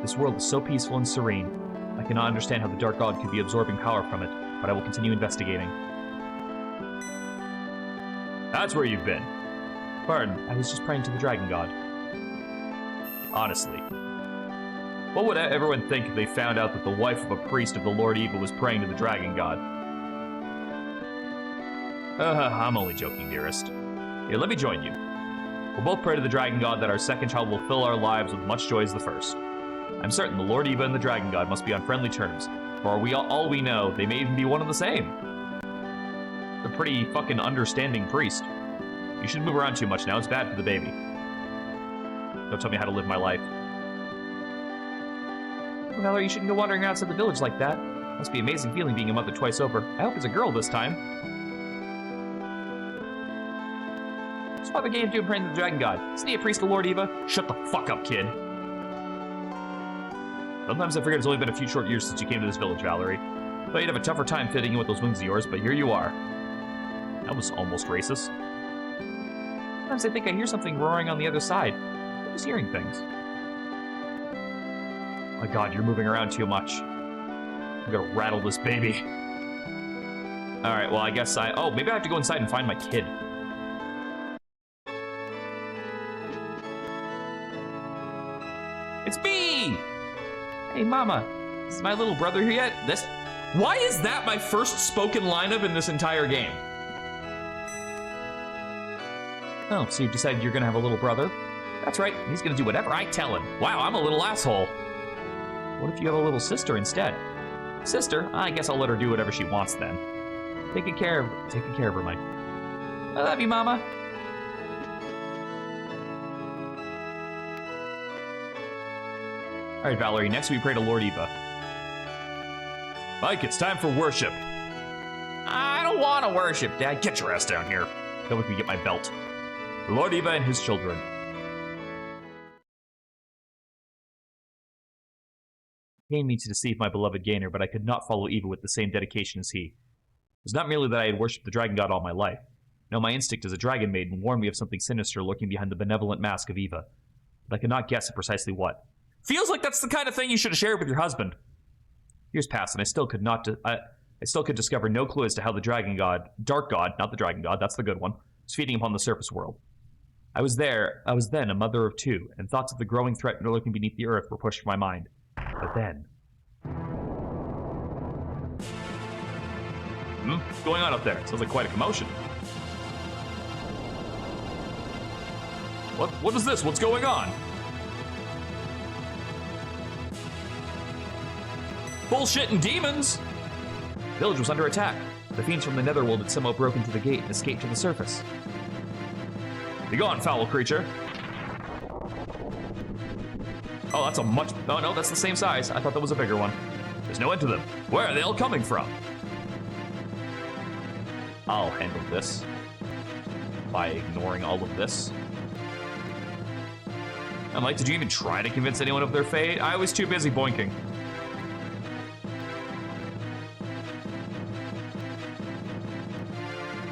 This world is so peaceful and serene. I cannot understand how the Dark God could be absorbing power from it, but I will continue investigating. That's where you've been. Pardon, I was just praying to the Dragon God. Honestly, what would everyone think if they found out that the wife of a priest of the Lord Eva was praying to the Dragon God? I'm only joking, dearest. Here, let me join you. We'll both pray to the Dragon God that our second child will fill our lives with much joy as the first. I'm certain the Lord Eva and the Dragon God must be on friendly terms, for all we know, they may even be one and the same. A pretty fucking understanding priest. You shouldn't move around too much now, it's bad for the baby. Don't tell me how to live my life. Well, Valerie, you shouldn't go wandering outside the village like that. Must be an amazing feeling being a mother twice over. I hope it's a girl this time. What's Father Gabe doing praying to the Dragon God? Isn't he a priest of Lord Eva? Shut the fuck up, kid. Sometimes I forget it's only been a few short years since you came to this village, Valerie. Thought you'd have a tougher time fitting in with those wings of yours, but here you are. That was almost racist. Sometimes I think I hear something roaring on the other side. I'm just hearing things. My God, you're moving around too much. I'm gonna rattle this baby. Alright, well, I guess oh, maybe I have to go inside and find my kid. It's me! Hey, Mama, is my little brother here yet? Why is that my first spoken lineup in this entire game? Oh, so you've decided you're gonna have a little brother? That's right, he's gonna do whatever I tell him. Wow, I'm a little asshole. What if you have a little sister instead? Sister? I guess I'll let her do whatever she wants then. Take good care of her, Mike. I love you, Mama. Alright, Valerie, next we pray to Lord Eva. Mike, it's time for worship. I don't want to worship, Dad. Get your ass down here. Then we can get my belt. Lord Eva and his children. It pained me to deceive my beloved Gainer, but I could not follow Eva with the same dedication as he. It was not merely that I had worshipped the Dragon God all my life. No, my instinct as a dragon maiden warned me of something sinister lurking behind the benevolent mask of Eva. But I could not guess at precisely what. Feels like that's the kind of thing you should have shared with your husband. Years passed, and I still could discover no clue as to how the Dragon God, Dark God, not the Dragon God, that's the good one, was feeding upon the surface world. I was then a mother of two, and thoughts of the growing threat lurking beneath the earth were pushed from my mind. But then... What's going on up there? Sounds like quite a commotion. What is this? What's going on? Bullshit and demons! The village was under attack. The fiends from the Netherworld had somehow broken through the gate and escaped to the surface. Be gone, foul creature! Oh, that's a much... Oh, no, that's the same size. I thought that was a bigger one. There's no end to them. Where are they all coming from? I'll handle this. By ignoring all of this. I'm like, did you even try to convince anyone of their fate? I was too busy boinking.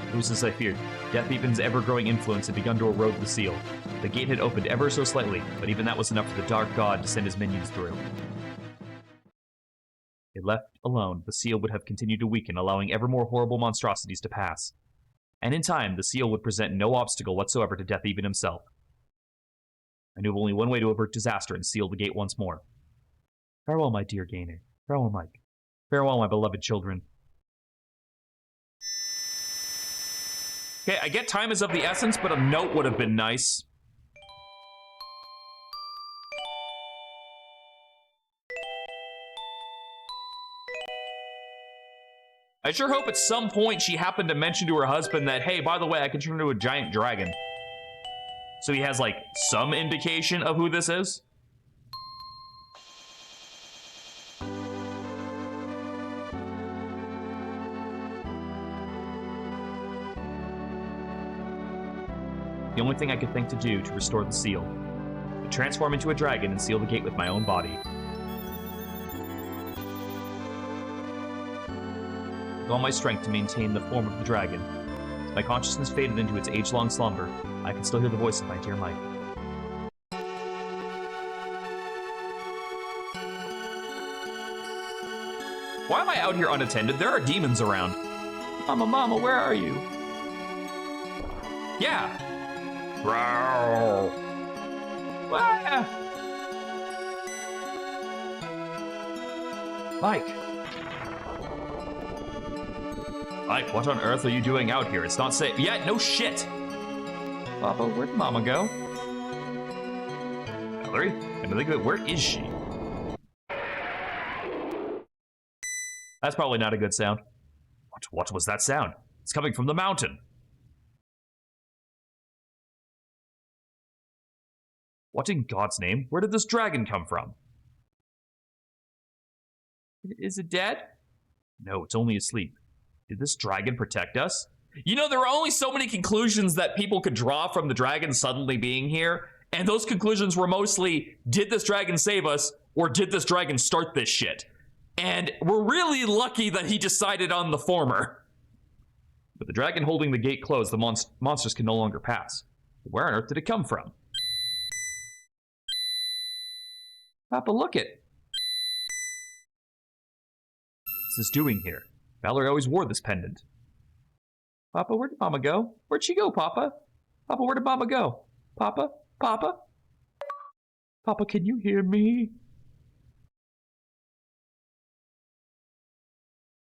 It was as I feared. Death Even's ever-growing influence had begun to erode the seal. The gate had opened ever so slightly, but even that was enough for the Dark God to send his minions through. If left alone, the seal would have continued to weaken, allowing ever more horrible monstrosities to pass. And in time, the seal would present no obstacle whatsoever to Death Even himself. I knew of only one way to avert disaster and seal the gate once more. Farewell, my dear Gainer. Farewell, Mike. Farewell, my beloved children. Okay, I get time is of the essence, but a note would have been nice. I sure hope at some point she happened to mention to her husband that, hey, by the way, I can turn into a giant dragon. So he has, like, some indication of who this is. The only thing I could think to do to restore the seal, to transform into a dragon and seal the gate with my own body. with all my strength to maintain the form of the dragon. As my consciousness faded into its age-long slumber, I could still hear the voice of my dear Mike. Why am I out here unattended? There are demons around. Mama, where are you? Yeah. Growl. Ah. Mike, what on earth are you doing out here? It's not safe. Yeah, no shit. Papa, where'd Mama go? Valerie, and to think of it, where is she? That's probably not a good sound. What was that sound? It's coming from the mountain. What in God's name? Where did this dragon come from? Is it dead? No, it's only asleep. Did this dragon protect us? You know, there are only so many conclusions that people could draw from the dragon suddenly being here, and those conclusions were mostly, did this dragon save us, or did this dragon start this shit? And we're really lucky that he decided on the former. With the dragon holding the gate closed, the monsters can no longer pass. Where on earth did it come from? Papa, look it. What's this doing here? Valerie always wore this pendant. Papa, where did Mama go? Where'd she go, Papa? Papa, where did Mama go? Papa? Papa? Papa, can you hear me?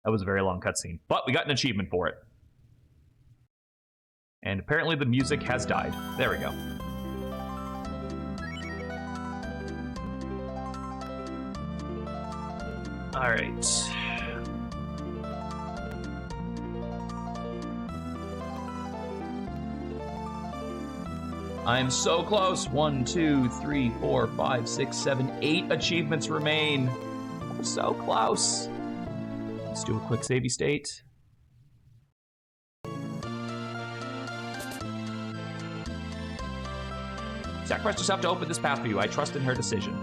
That was a very long cutscene, but we got an achievement for it. And apparently the music has died. There we go. All right. I'm so close. 1, 2, 3, 4, 5, 6, 7, 8 achievements remain. We're so close. Let's do a quick savey state. Sacrifice yourself to open this path for you. I trust in her decision.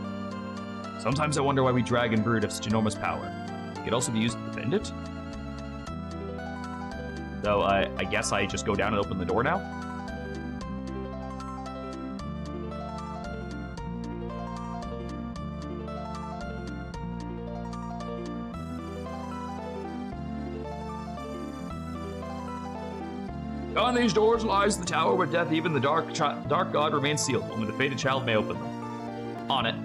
Sometimes I wonder why we dragon brood have such enormous power. It could also be used to defend it. So I guess I just go down and open the door now. On these doors lies the tower where death, even the dark god, remains sealed. Only the fated child may open them. On it.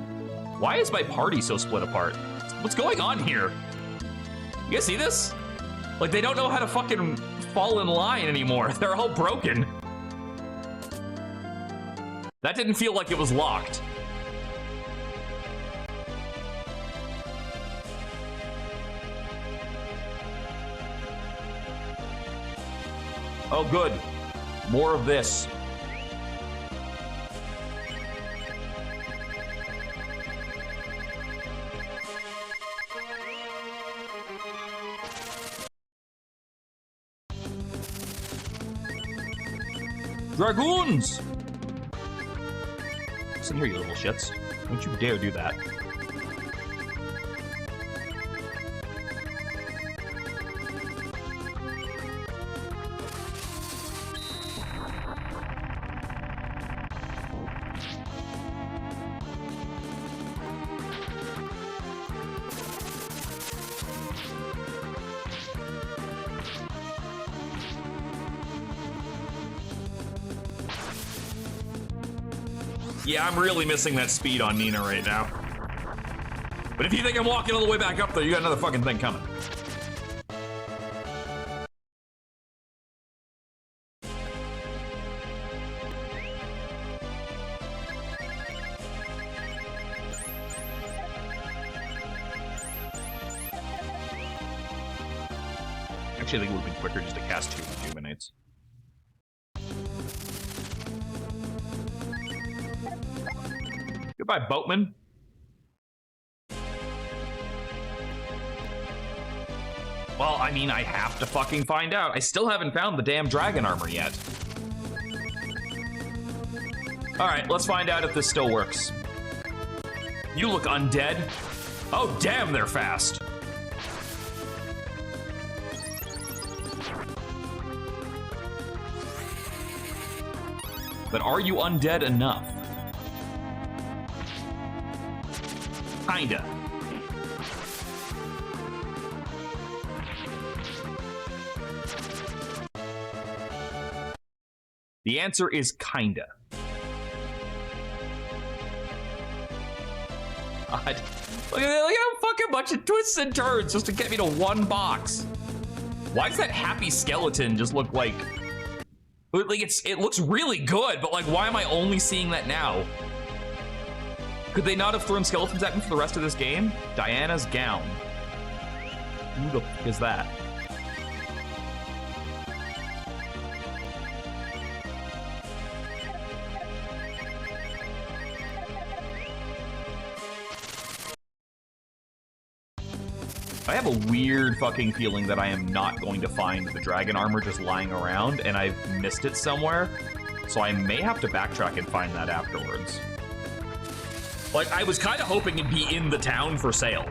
Why is my party so split apart? What's going on here? You guys see this? Like, they don't know how to fucking fall in line anymore. They're all broken. That didn't feel like it was locked. Oh, good. More of this. Dragoons! Listen here, you little shits. Don't you dare do that. Yeah, I'm really missing that speed on Nina right now. But if you think I'm walking all the way back up there, you got another fucking thing coming. Actually, I think it would have been quicker just to cast 2 Rejuvenates. Goodbye, boatman. Well, I mean, I have to fucking find out. I still haven't found the damn dragon armor yet. Alright, let's find out if this still works. You look undead. Oh, damn, they're fast. But are you undead enough? Kinda. The answer is kinda. God. Look at how fucking bunch of twists and turns just to get me to one box. Why does that happy skeleton just look like it looks really good, but like why am I only seeing that now? Could they not have thrown skeletons at me for the rest of this game? Diana's gown. Who the fuck is that? I have a weird fucking feeling that I am not going to find the dragon armor just lying around, and I've missed it somewhere. So I may have to backtrack and find that afterwards. Like, I was kind of hoping it'd be in the town for sale.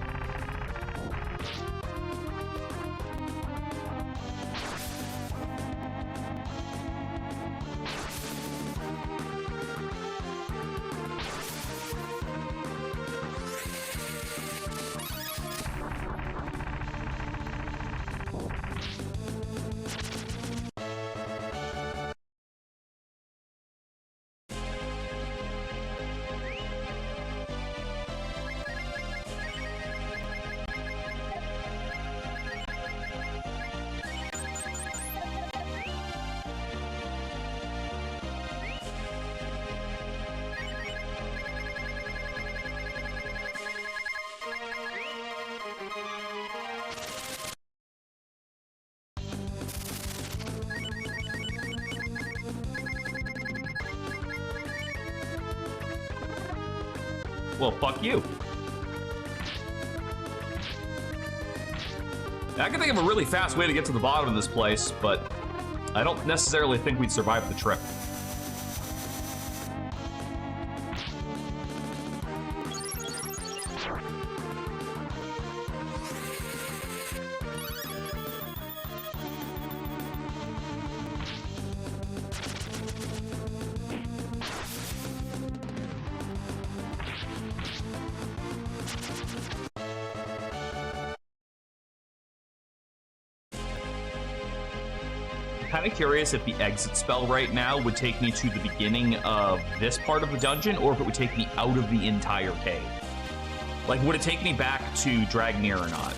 Well, fuck you. I can think of a really fast way to get to the bottom of this place, but I don't necessarily think we'd survive the trip. Kind of curious if the exit spell right now would take me to the beginning of this part of the dungeon, or if it would take me out of the entire cave. Like, would it take me back to Dragnir or not?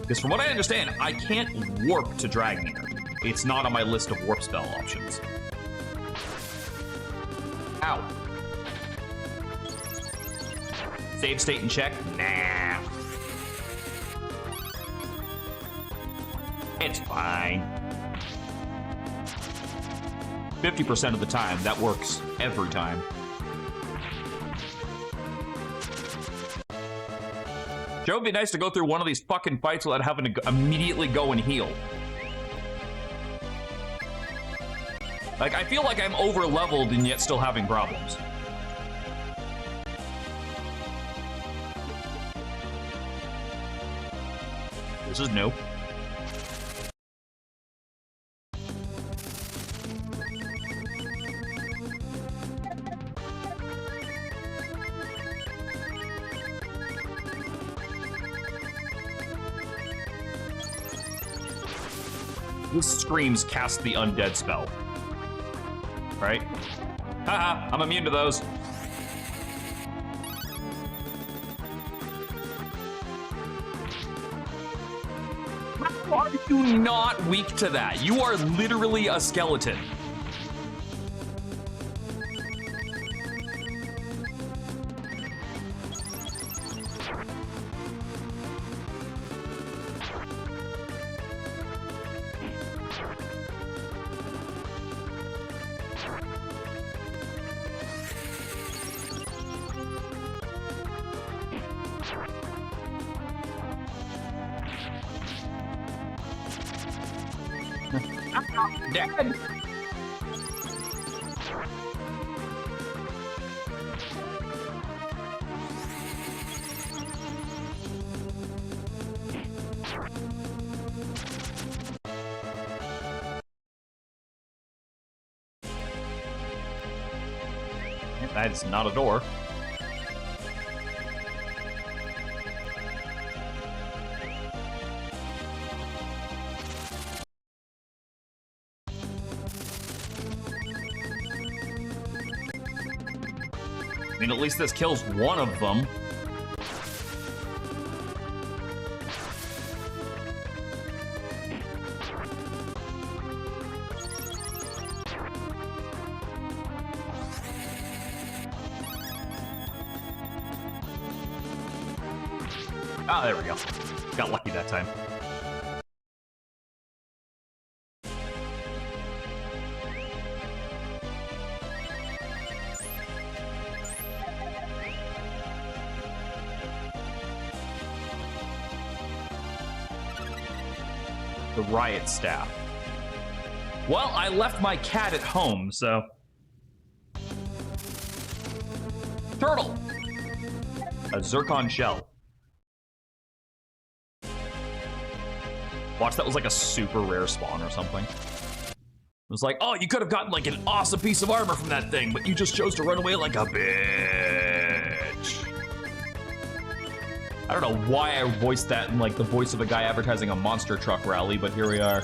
Because from what I understand, I can't warp to Dragnir. It's not on my list of warp spell options. Ow. Save state and check? Nah. It's fine. 50% of the time, that works every time. Joe, it'd be nice to go through one of these fucking fights without having to immediately go and heal. Like, I feel like I'm over-leveled and yet still having problems. This is new. This screams cast the undead spell. Right? Haha, I'm immune to those. How are you not weak to that? You are literally a skeleton. Dad! That's not a door. I mean, at least this kills one of them. Ah, there we go. Got lucky that time. The riot staff. Well, I left my cat at home, so... Turtle! A zircon shell. Watch, that was like a super rare spawn or something. It was like, oh, you could have gotten like an awesome piece of armor from that thing, but you just chose to run away like a bitch. I don't know why I voiced that in like the voice of a guy advertising a monster truck rally, but here we are.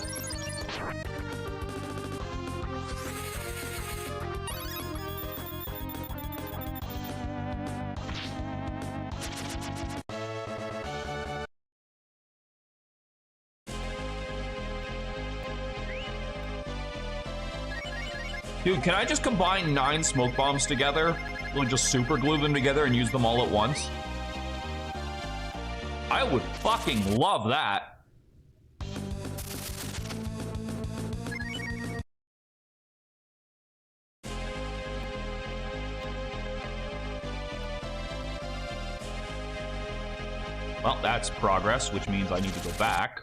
Dude, can I just combine 9 smoke bombs together? Like just super glue them together and use them all at once? I would fucking love that. Well, that's progress, which means I need to go back.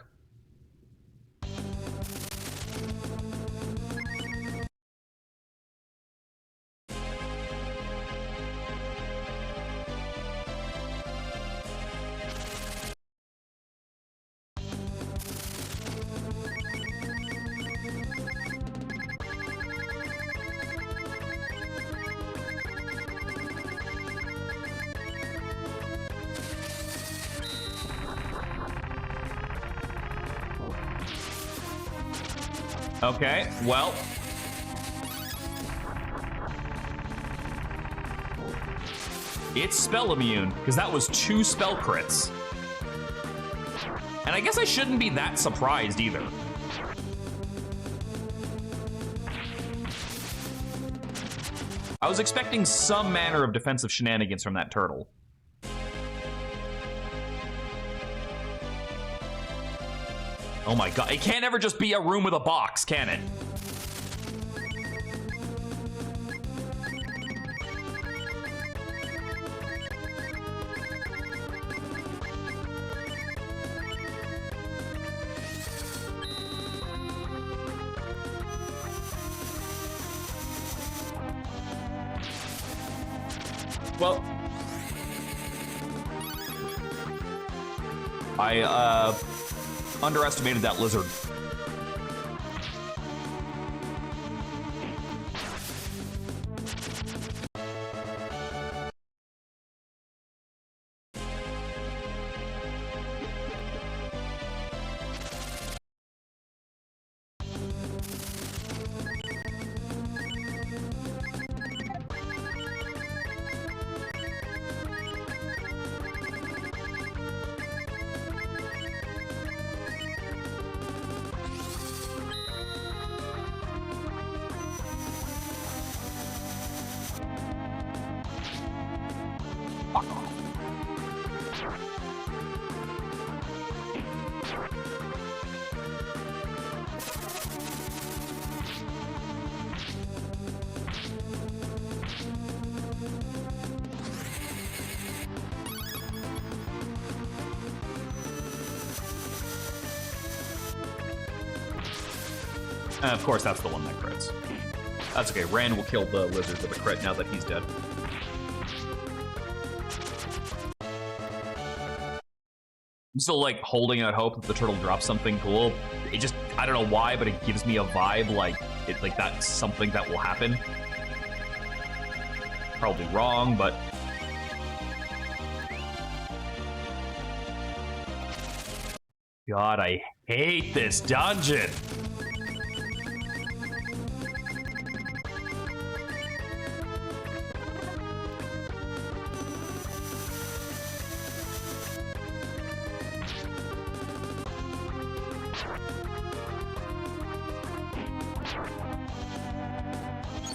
Okay, well. It's spell immune, because that was 2 spell crits. And I guess I shouldn't be that surprised either. I was expecting some manner of defensive shenanigans from that turtle. Oh my god, it can't ever just be a room with a box, can it? Well, I underestimated that lizard. Of course, that's the one that crits. That's okay. Rand will kill the lizard with a crit now that he's dead. I'm still, like, holding out hope that the turtle drops something cool. It just, I don't know why, but it gives me a vibe like that's something that will happen. probably wrong, but... God, I hate this dungeon!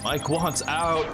Mike wants out.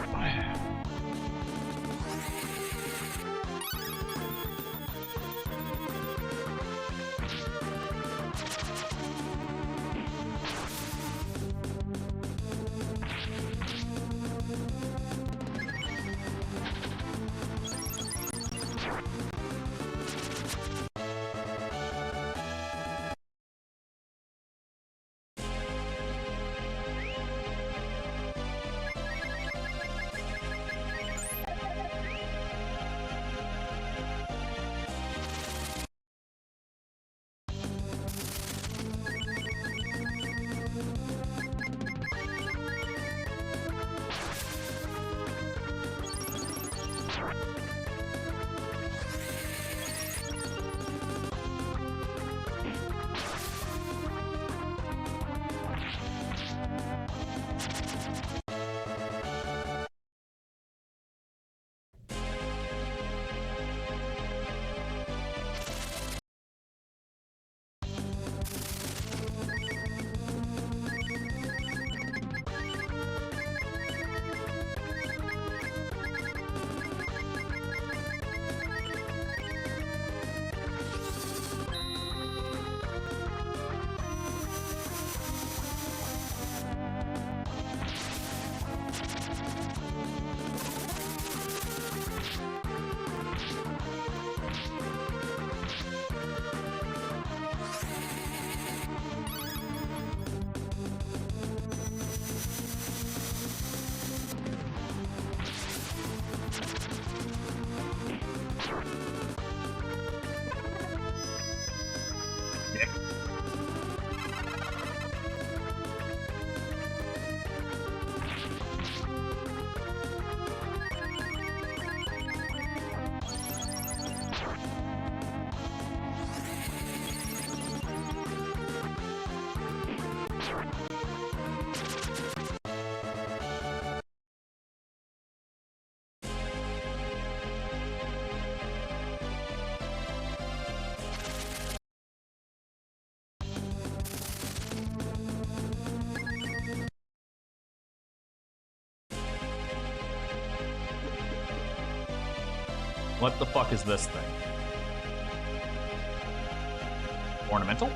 What the fuck is this thing? Ornamental?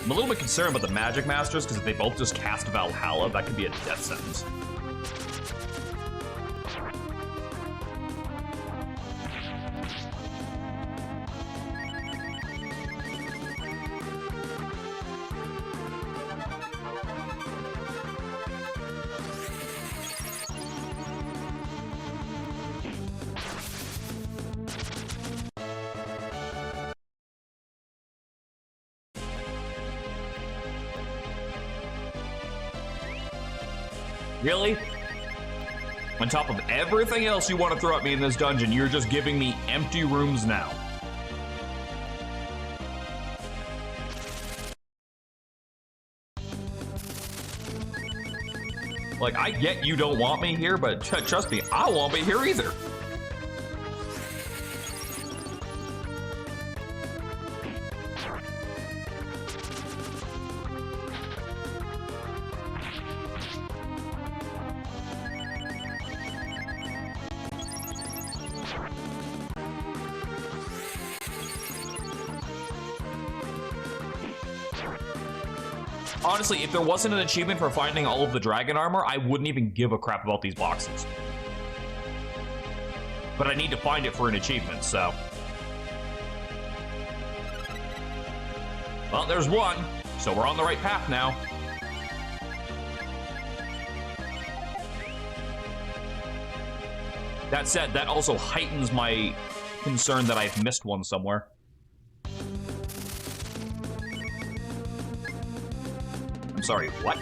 I'm a little bit concerned about the Magic Masters, because if they both just cast Valhalla, that could be a death sentence. Really? On top of everything else you want to throw at me in this dungeon, you're just giving me empty rooms now. Like, I get you don't want me here, but trust me, I won't be here either. Honestly, if there wasn't an achievement for finding all of the dragon armor, I wouldn't even give a crap about these boxes. But I need to find it for an achievement, so. Well, there's one, so we're on the right path now. That said, that also heightens my concern that I've missed one somewhere. I'm sorry, what?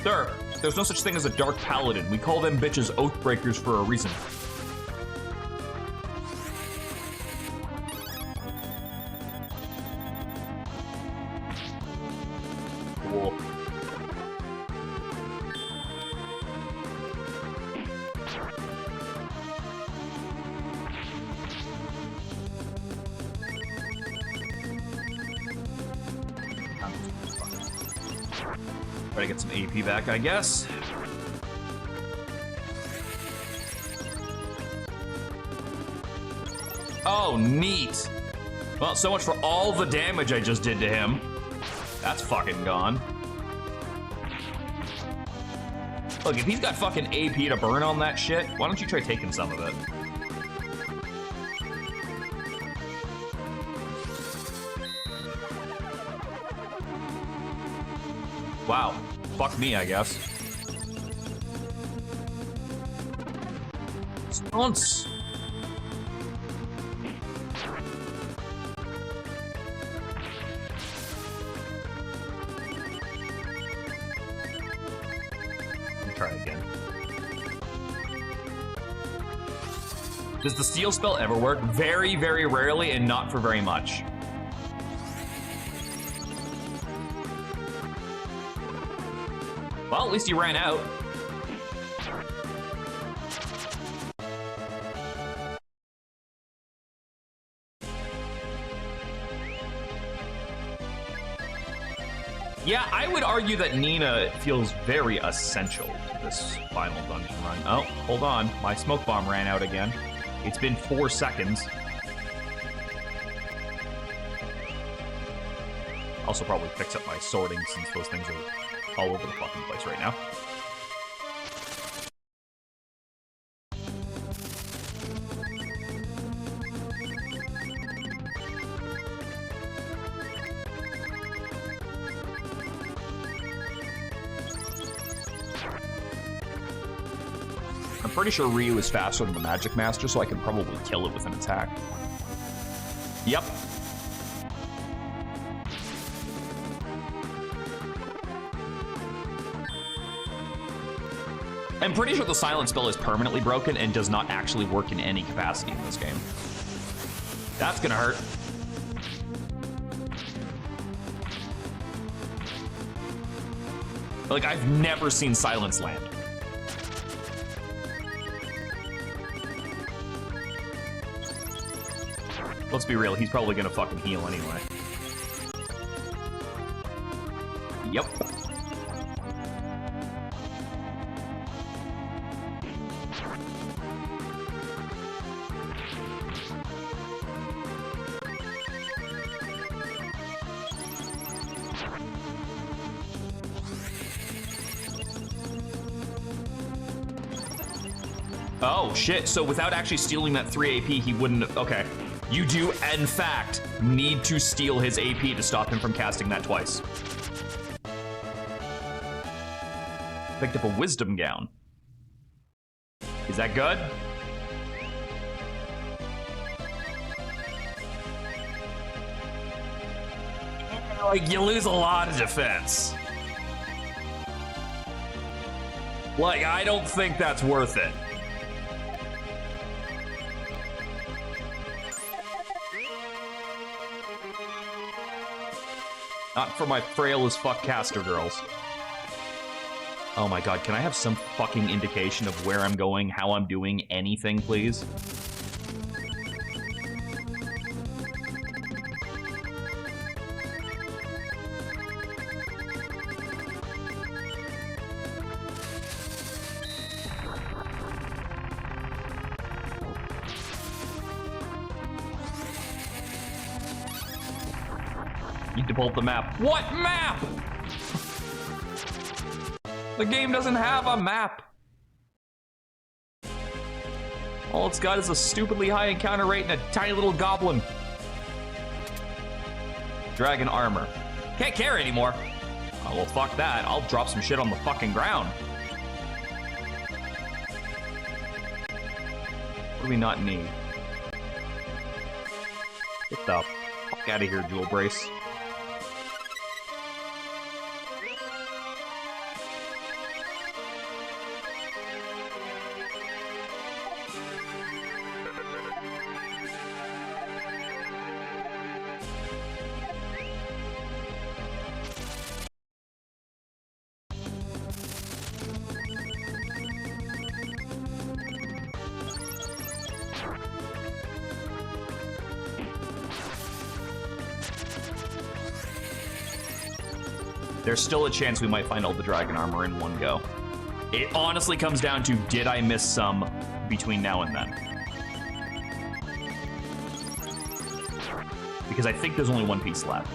Sir, there's no such thing as a Dark Paladin. We call them bitches Oathbreakers for a reason. Cool. Try to get some AP back, I guess. Oh, neat. Well, so much for all the damage I just did to him. That's fucking gone. Look, if he's got fucking AP to burn on that shit, why don't you try taking some of it? Wow. Fuck me, I guess. Stunts. Try again. Does the steal spell ever work? Very, very rarely, and not for very much. Well, at least he ran out. Yeah, I would argue that Nina feels very essential to this final dungeon run. Oh, hold on. My smoke bomb ran out again. It's been 4 seconds. Also probably fix up my sorting since those things are all over the fucking place right now. I'm pretty sure Ryu is faster than the Magic Master, so I can probably kill it with an attack. Yep. I'm pretty sure the silent spell is permanently broken and does not actually work in any capacity in this game. That's gonna hurt. Like, I've never seen silence land. Let's be real, he's probably gonna fucking heal anyway. Yep. Oh, shit. So without actually stealing that 3 AP, he wouldn't... Okay. You do, in fact, need to steal his AP to stop him from casting that twice. Picked up a Wisdom Gown. Is that good? Like, you lose a lot of defense. Like, I don't think that's worth it. Not for my frail as fuck caster girls. Oh my god, can I have some fucking indication of where I'm going, how I'm doing, anything, please? Need to pull up the map. What map? The game doesn't have a map. All it's got is a stupidly high encounter rate and a tiny little goblin. Dragon armor. Can't care anymore. Oh, well, fuck that. I'll drop some shit on the fucking ground. What do we not need? Get the fuck out of here, Jewel Brace. There's still a chance we might find all the dragon armor in one go. It honestly comes down to, did I miss some between now and then? Because I think there's only one piece left.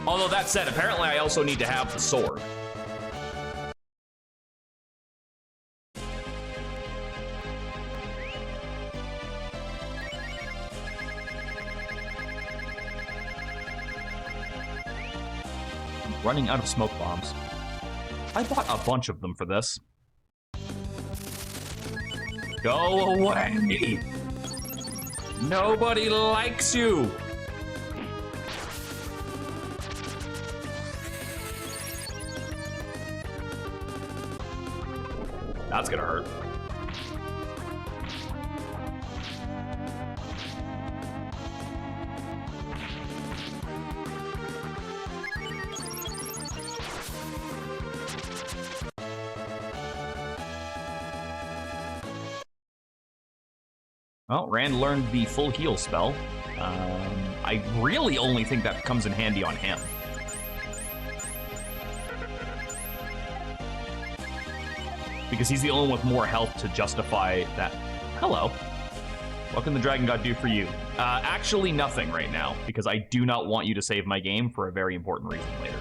Although that said, apparently I also need to have the sword. Running out of smoke bombs. I bought a bunch of them for this. Go away! Nobody likes you! That's gonna hurt. Well, Rand learned the full heal spell. I really only think that comes in handy on him. Because he's the only one with more health to justify that. Hello. What can the Dragon God do for you? Actually nothing right now, because I do not want you to save my game for a very important reason later.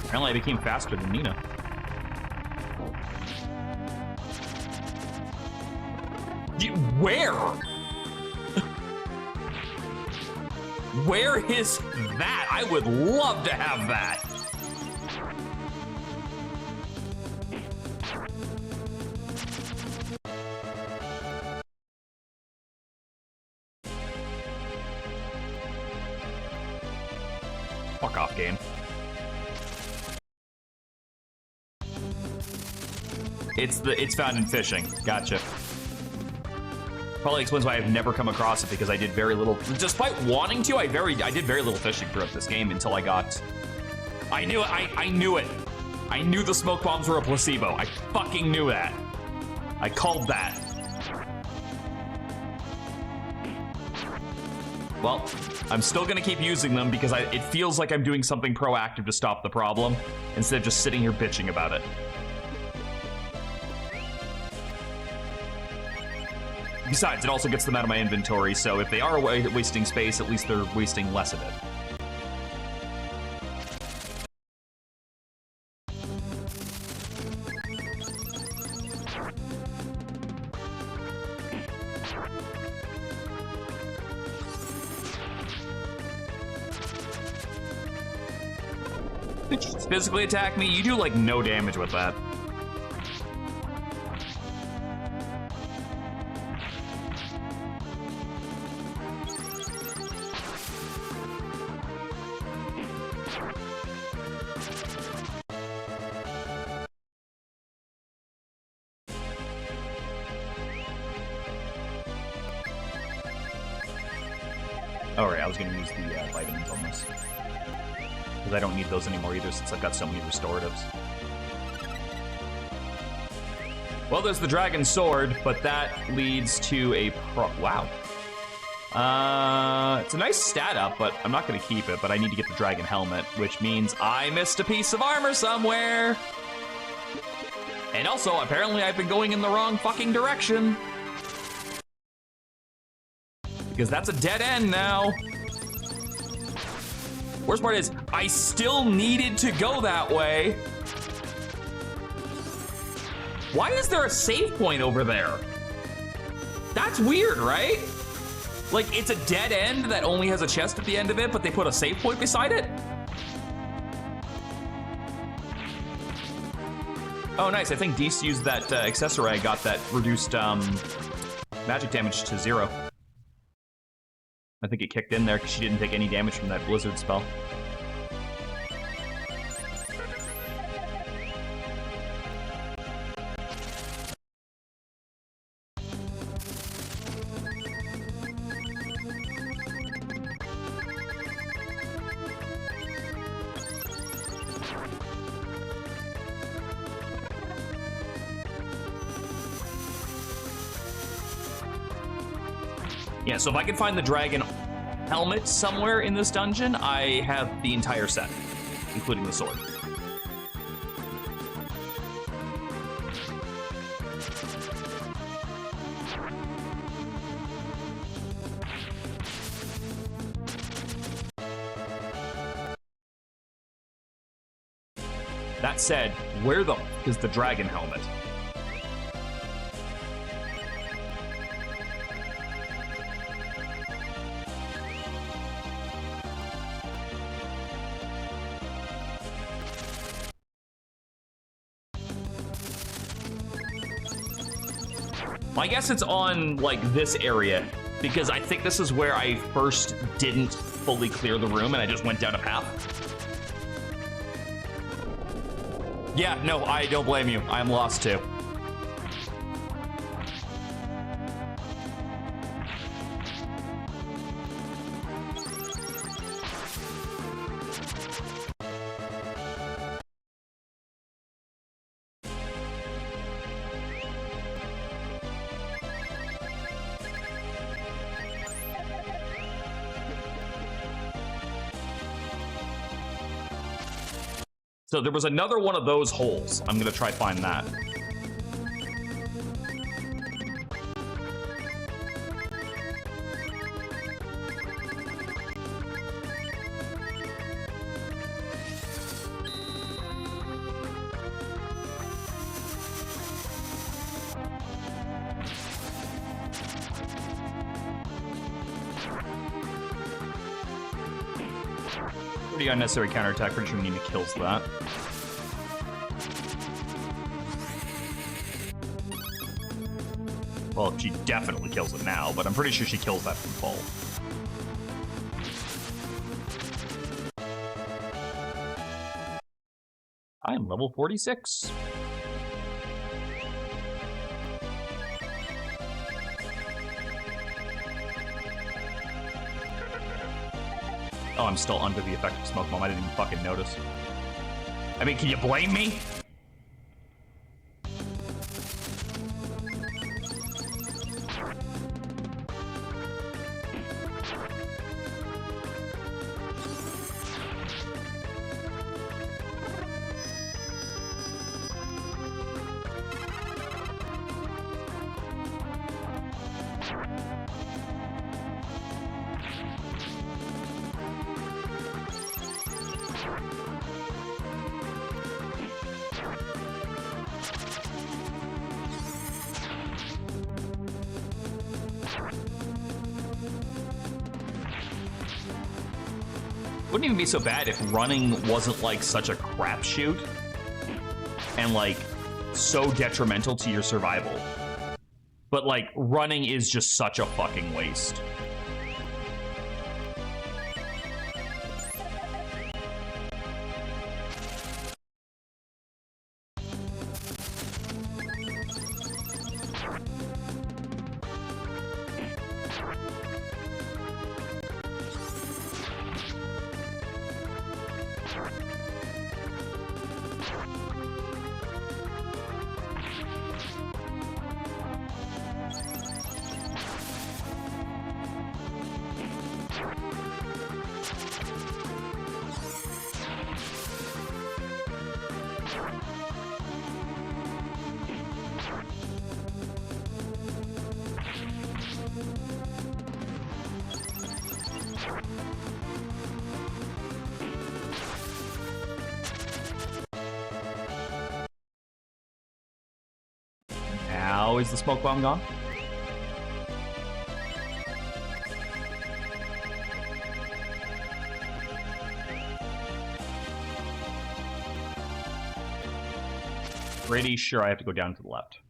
Apparently I became faster than Nina. Where? Where is that? I would love to have that. Fuck off, game. It's found in fishing. Gotcha. Probably explains why I've never come across it, because I did very little. Despite wanting to, I did very little fishing throughout this game until I got. I knew it. I knew it. I knew the smoke bombs were a placebo. I fucking knew that. I called that. Well, I'm still gonna keep using them because it feels like I'm doing something proactive to stop the problem instead of just sitting here bitching about it. Besides, it also gets them out of my inventory, so if they are wasting space, at least they're wasting less of it. Did you physically attack me? You do, like, no damage with that. Alright, I was gonna use the vitamins on this. Because I don't need those anymore either, since I've got so many restoratives. Well, there's the Dragon Sword, but that leads to a wow. It's a nice stat up, but I'm not gonna keep it, but I need to get the Dragon Helmet, which means I missed a piece of armor somewhere! And also, apparently I've been going in the wrong fucking direction. Because that's a dead end now. Worst part is, I still needed to go that way. Why is there a save point over there? That's weird, right? Like, it's a dead end that only has a chest at the end of it, but they put a save point beside it? Oh, nice. I think Dees used that accessory I got that reduced magic damage to 0. I think it kicked in there because she didn't take any damage from that blizzard spell. Yeah, so if I can find the dragon helmet somewhere in this dungeon, I have the entire set, including the sword. That said, where the f is the dragon helmet? I guess it's on, like, this area, because I think this is where I first didn't fully clear the room, and I just went down a path. Yeah, no, I don't blame you. I'm lost, too. So there was another one of those holes. I'm gonna try find that. Pretty unnecessary counterattack. Pretty sure Nina kills that. Well, she definitely kills it now, but I'm pretty sure she kills that from fall. I am level 46. Oh, I'm still under the effect of Smoke Bomb. I didn't even fucking notice. I mean, can you blame me? Wouldn't even be so bad if running wasn't like such a crapshoot and like so detrimental to your survival. But like running is just such a fucking waste. Oh, is the smoke bomb gone? Pretty sure I have to go down to the left.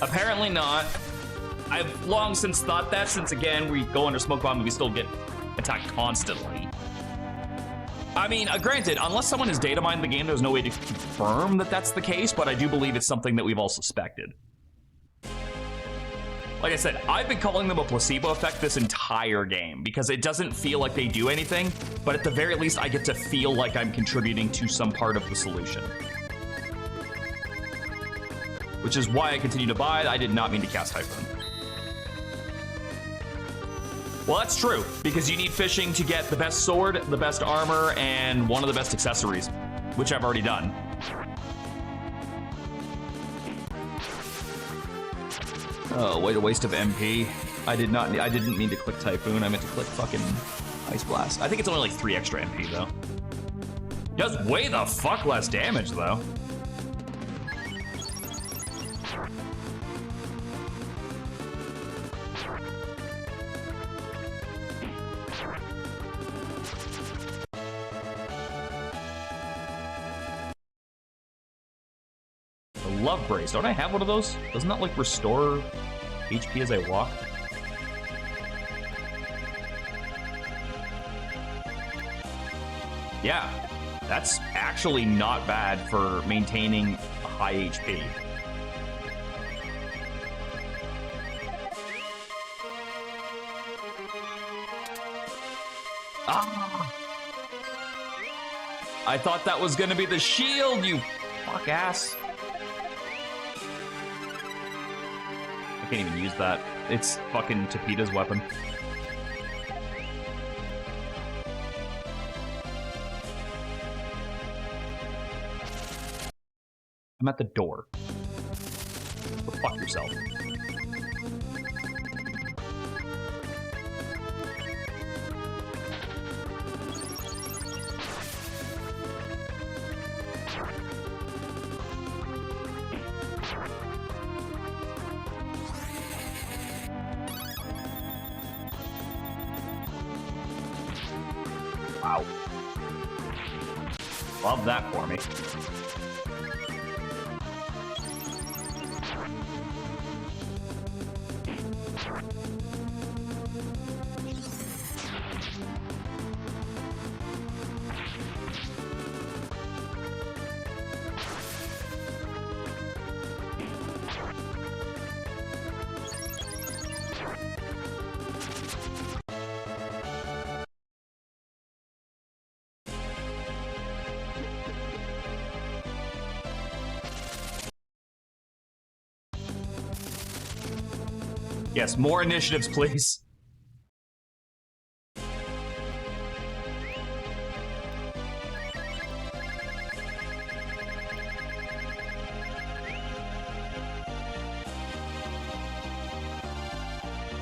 Apparently not. I've long since thought that, since again, we go under smoke bomb and we still get attacked constantly. I mean, granted, unless someone has data mined the game, there's no way to confirm that that's the case, but I do believe it's something that we've all suspected. Like I said, I've been calling them a placebo effect this entire game because it doesn't feel like they do anything, but at the very least, I get to feel like I'm contributing to some part of the solution. Which is why I continue to buy it. I did not mean to cast Typhoon. Well, that's true, because you need fishing to get the best sword, the best armor, and one of the best accessories, which I've already done. Oh, what a waste of MP. I didn't mean to click Typhoon. I meant to click fucking Ice Blast. I think it's only like 3 extra MP, though. Does way the fuck less damage, though. Love Brace. Don't I have one of those? Doesn't that like restore HP as I walk? Yeah, that's actually not bad for maintaining a high HP. Ah! I thought that was gonna be the shield, you fuck ass. Can't even use that. It's fucking Tapita's weapon. I'm at the door. Go fuck yourself. Wow. Love that for me. Yes, more initiatives, please.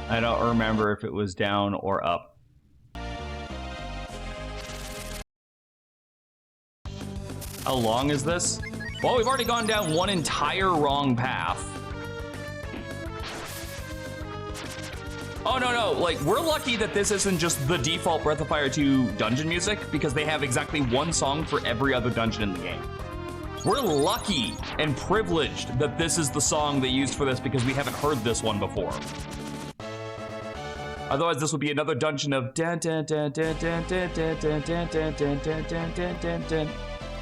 I don't remember if it was down or up. How long is this? Well, we've already gone down one entire wrong path. Oh, no, like, we're lucky that this isn't just the default Breath of Fire 2 dungeon music, because they have exactly one song for every other dungeon in the game. We're lucky and privileged that this is the song they used for this, because we haven't heard this one before. Otherwise, this would be another dungeon of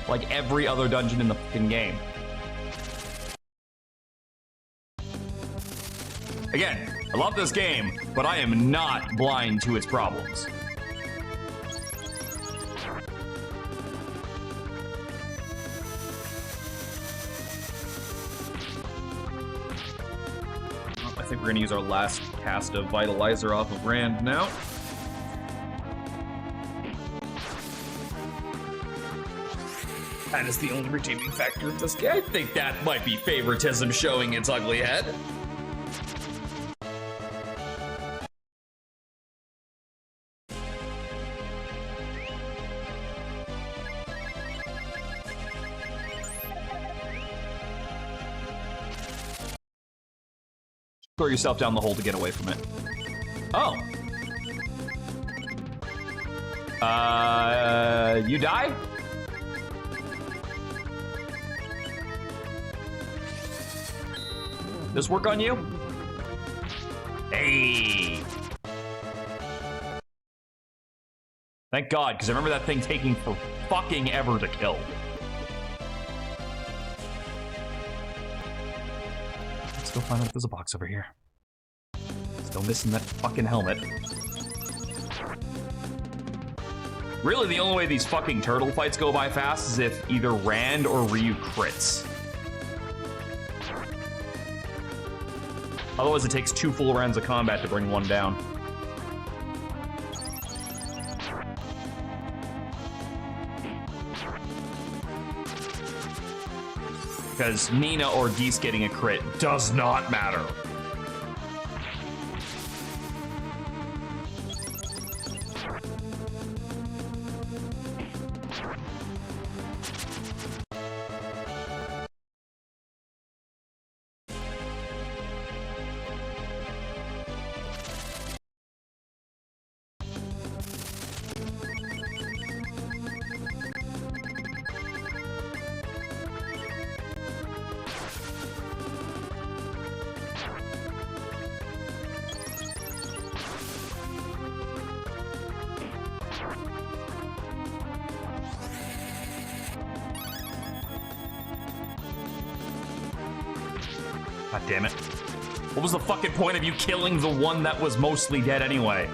like every other dungeon in the fucking game. Again, I love this game, but I am not blind to its problems. I think we're gonna use our last cast of Vitalizer off of Rand now. That is the only redeeming factor of this game. I think that might be favoritism showing its ugly head. throw yourself down the hole to get away from it. Oh. You die? This work on you? Hey. Thank God, because I remember that thing taking for fucking ever to kill. Let's go find out if there's a box over here. Still missing that fucking helmet. Really, the only way these fucking turtle fights go by fast is if either Rand or Ryu crits. Otherwise, it takes 2 full rounds of combat to bring one down. Because Nina or Geese getting a crit does not matter. God damn it. What was the fucking point of you killing the one that was mostly dead anyway?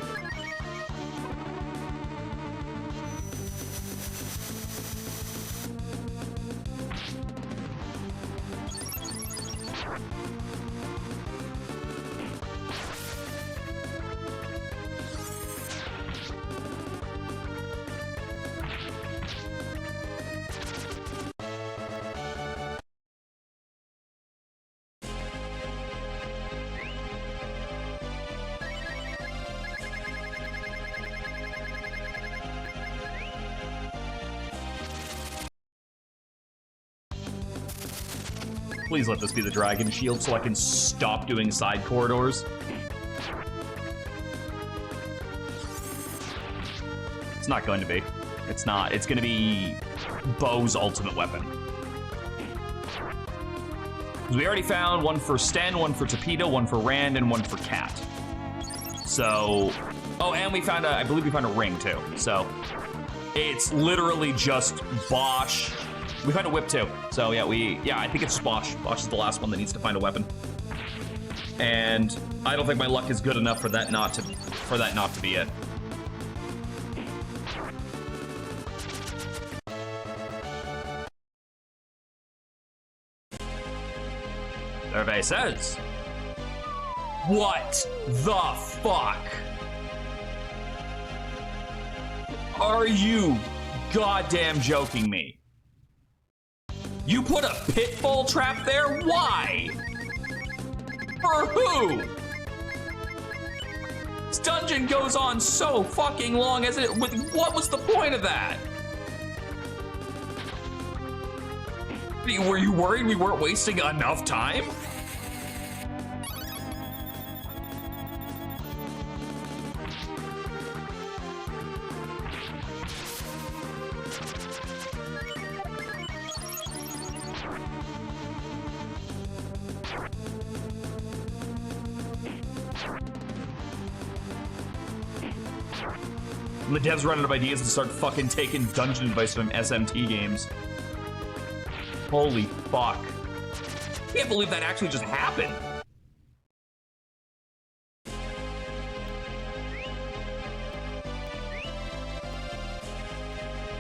Please let this be the Dragon Shield so I can stop doing side corridors. It's not going to be. It's not. It's going to be Bo's ultimate weapon. We already found one for Sten, one for Torpedo, one for Rand, and one for Cat. So... Oh, and we found I believe we found a ring, too. So, it's literally just Bosch... We found a whip too. So yeah, I think it's Bosch. Bosch is the last one that needs to find a weapon. And I don't think my luck is good enough for that not to be it. Survey says. What the fuck? Are you goddamn joking me? You put a pitfall trap there? Why? For who? This dungeon goes on so fucking long as it. What was the point of that? Were you worried we weren't wasting enough time? The devs run out of ideas and start fucking taking dungeon advice from SMT games. Holy fuck. Can't believe that actually just happened.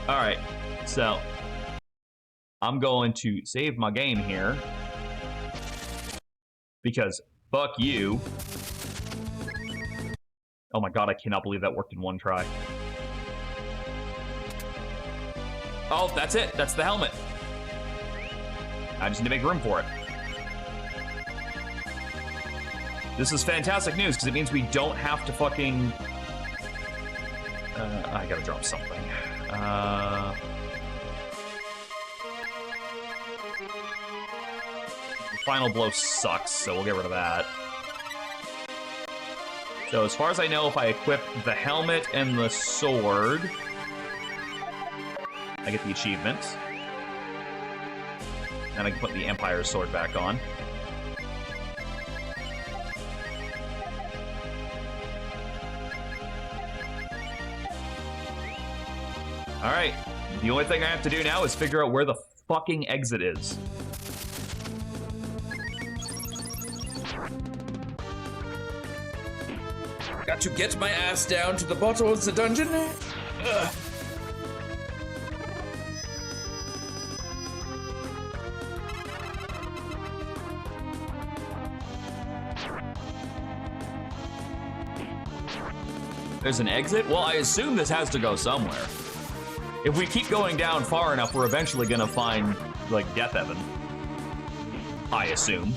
Alright, so I'm going to save my game here because fuck you. Oh my god, I cannot believe that worked in one try. Oh, that's it. That's the helmet. I just need to make room for it. This is fantastic news, because it means we don't have to fucking... I gotta drop something. Final blow sucks, so we'll get rid of that. So as far as I know, if I equip the helmet and the sword, I get the achievement. And I can put the Empire's sword back on. Alright, the only thing I have to do now is figure out where the fucking exit is. Got to get my ass down to the bottom of the dungeon. Ugh. There's an exit? Well, I assume this has to go somewhere. If we keep going down far enough, we're eventually gonna find, like, Death Heaven. I assume.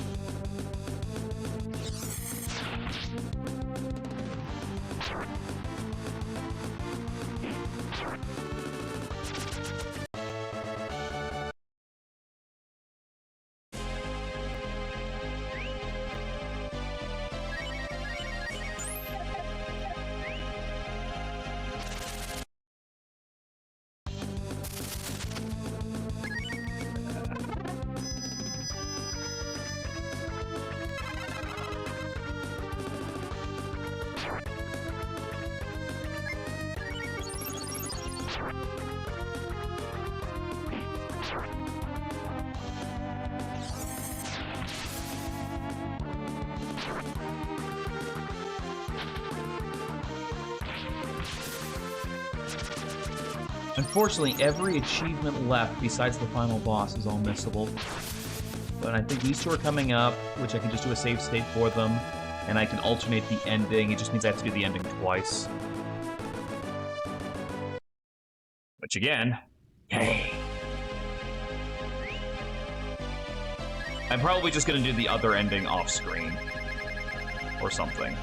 Unfortunately, every achievement left besides the final boss is all missable. But I think these two are coming up, which I can just do a save state for them, and I can alternate the ending. It just means I have to do the ending twice. Which again, yay. I'm probably just gonna do the other ending off screen. Or something.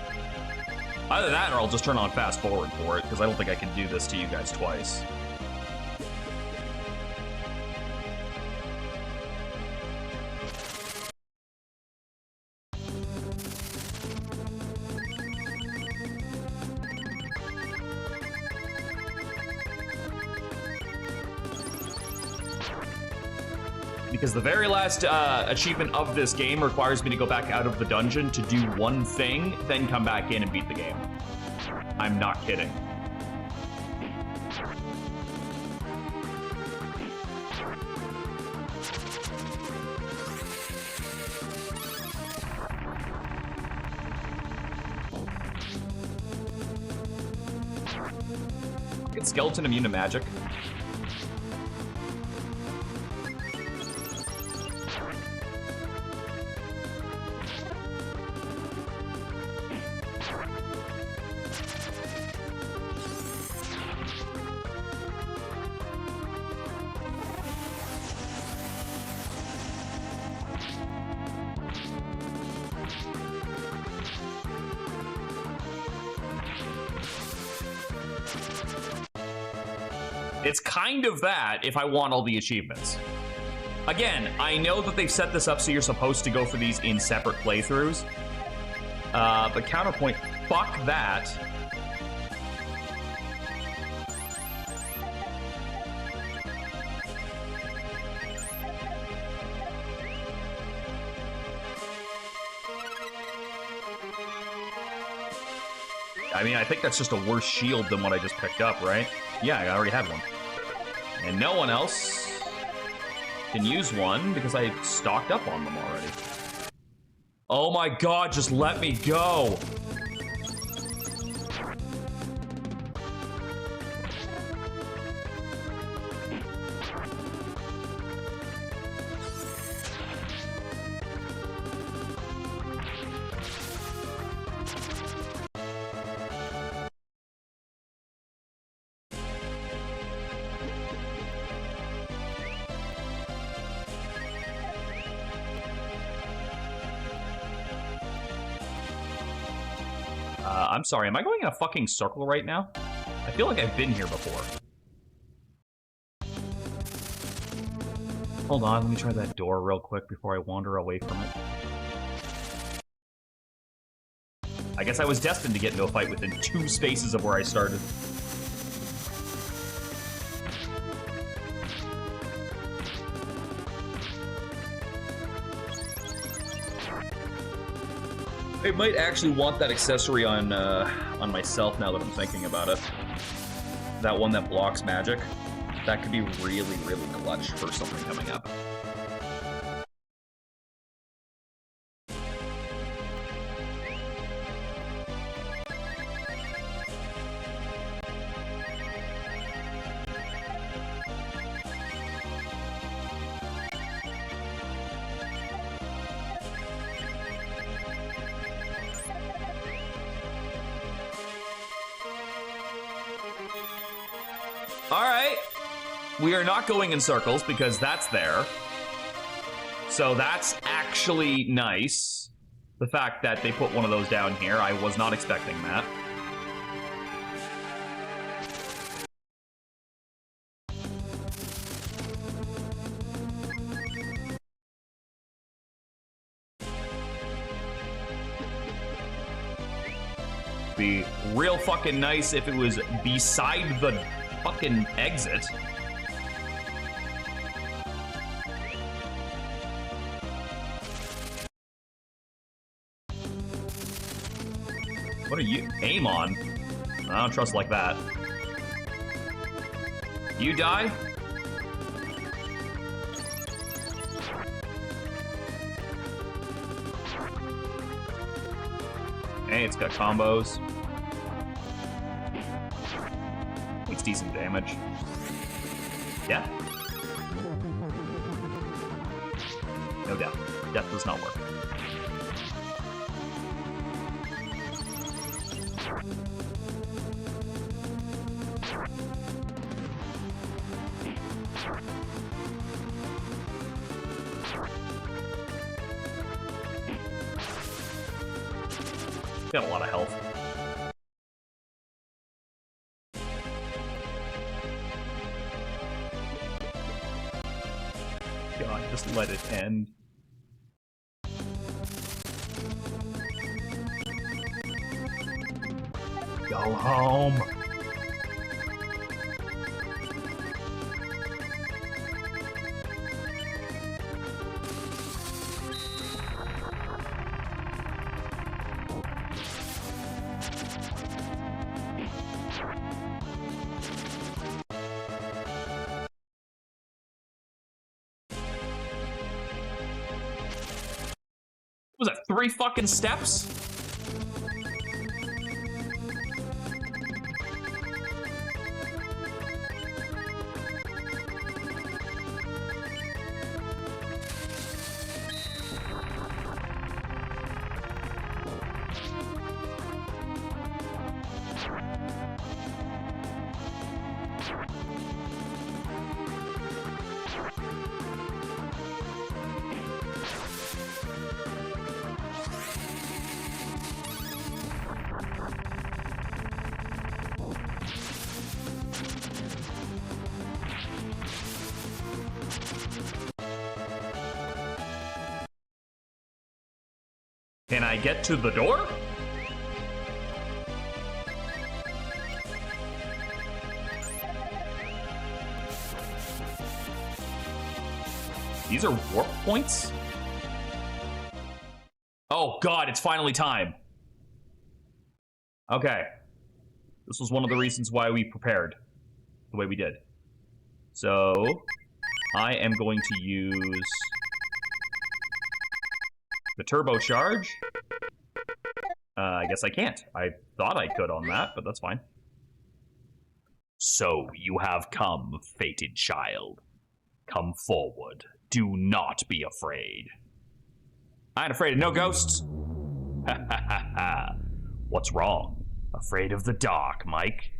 Either that or I'll just turn on fast forward for it, because I don't think I can do this to you guys twice. Because the very last achievement of this game requires me to go back out of the dungeon to do one thing, then come back in and beat the game. I'm not kidding. Get skeleton immune to magic. It's kind of that if I want all the achievements. Again, I know that they've set this up so you're supposed to go for these in separate playthroughs. But counterpoint, fuck that. I mean, I think that's just a worse shield than what I just picked up, right? Yeah, I already have one. And no one else can use one because I stocked up on them already. Oh my god, just let me go! I'm sorry, am I going in a fucking circle right now? I feel like I've been here before. Hold on, let me try that door real quick before I wander away from it. I guess guess I was destined to get into a fight within 2 spaces of where I started. I might actually want that accessory on myself now that I'm thinking about it. That one that blocks magic. That could be really, really clutch for something coming up. Alright. We are not going in circles because that's there. So that's actually nice. The fact that they put one of those down here, I was not expecting that. Be real fucking nice if it was beside the fucking exit. What are you? Aim on? I don't trust like that. You die? Hey, it's got combos. It's decent damage. Yeah. No doubt. Death does not work. Got a lot of health. God, just let it end. Go home. Was that 3 fucking steps? Can I get to the door? These are warp points? Oh god, it's finally time. Okay. This was one of the reasons why we prepared the way we did. So, I am going to use the turbocharge. I guess I can't. I thought I could on that, but that's fine. So you have come, fated child. Come forward. Do not be afraid. I ain't afraid of no ghosts. Ha ha ha ha. What's wrong? Afraid of the dark, Mike?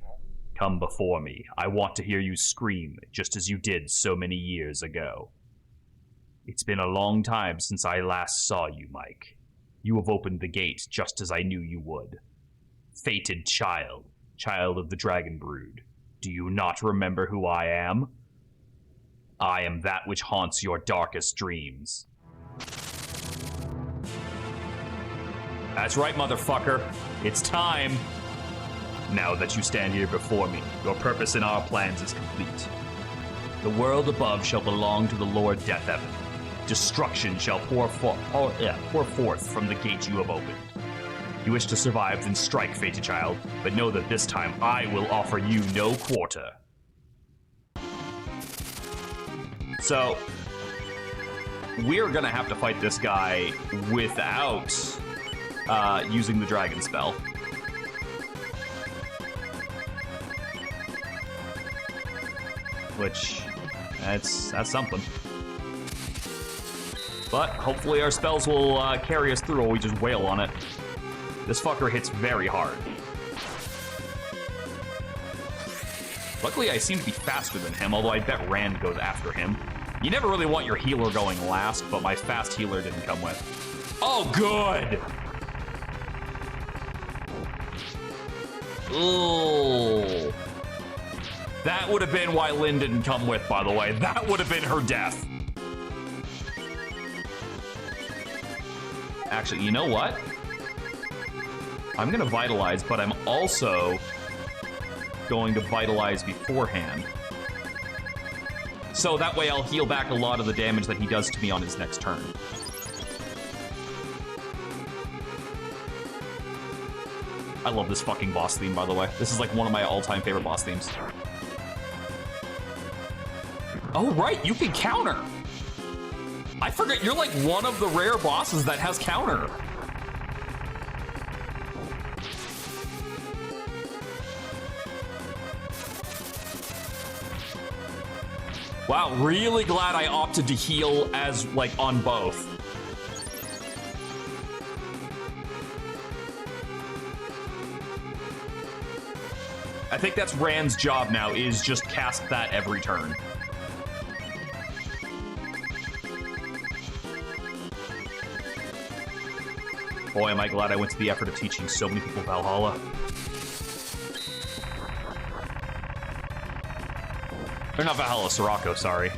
Come before me. I want to hear you scream, just as you did so many years ago. It's been a long time since I last saw you, Mike. You have opened the gate just as I knew you would. Fated child, child of the Dragon Brood, do you not remember who I am? I am that which haunts your darkest dreams. That's right, motherfucker. It's time. Now that you stand here before me, your purpose in our plans is complete. The world above shall belong to the Lord Deathevan. Destruction shall pour forth from the gate you have opened. You wish to survive, then strike, fated child, but know that this time I will offer you no quarter. So, we're gonna have to fight this guy without using the dragon spell. Which, that's something. But hopefully our spells will carry us through while we just wail on it. This fucker hits very hard. Luckily, I seem to be faster than him, although I bet Rand goes after him. You never really want your healer going last, but my fast healer didn't come with. Oh, good! Ooh. That would have been why Lynn didn't come with, by the way. That would have been her death. Actually, you know what? I'm gonna vitalize, but I'm also going to vitalize beforehand. So that way I'll heal back a lot of the damage that he does to me on his next turn. I love this fucking boss theme, by the way. This is like one of my all-time favorite boss themes. Oh, right, you can counter. I forget, you're like one of the rare bosses that has counter. Wow, really glad I opted to heal as, like, on both. I think that's Rand's job now, is just cast that every turn. Boy, am I glad I went to the effort of teaching so many people Valhalla. Or not Valhalla, Sirocco, sorry.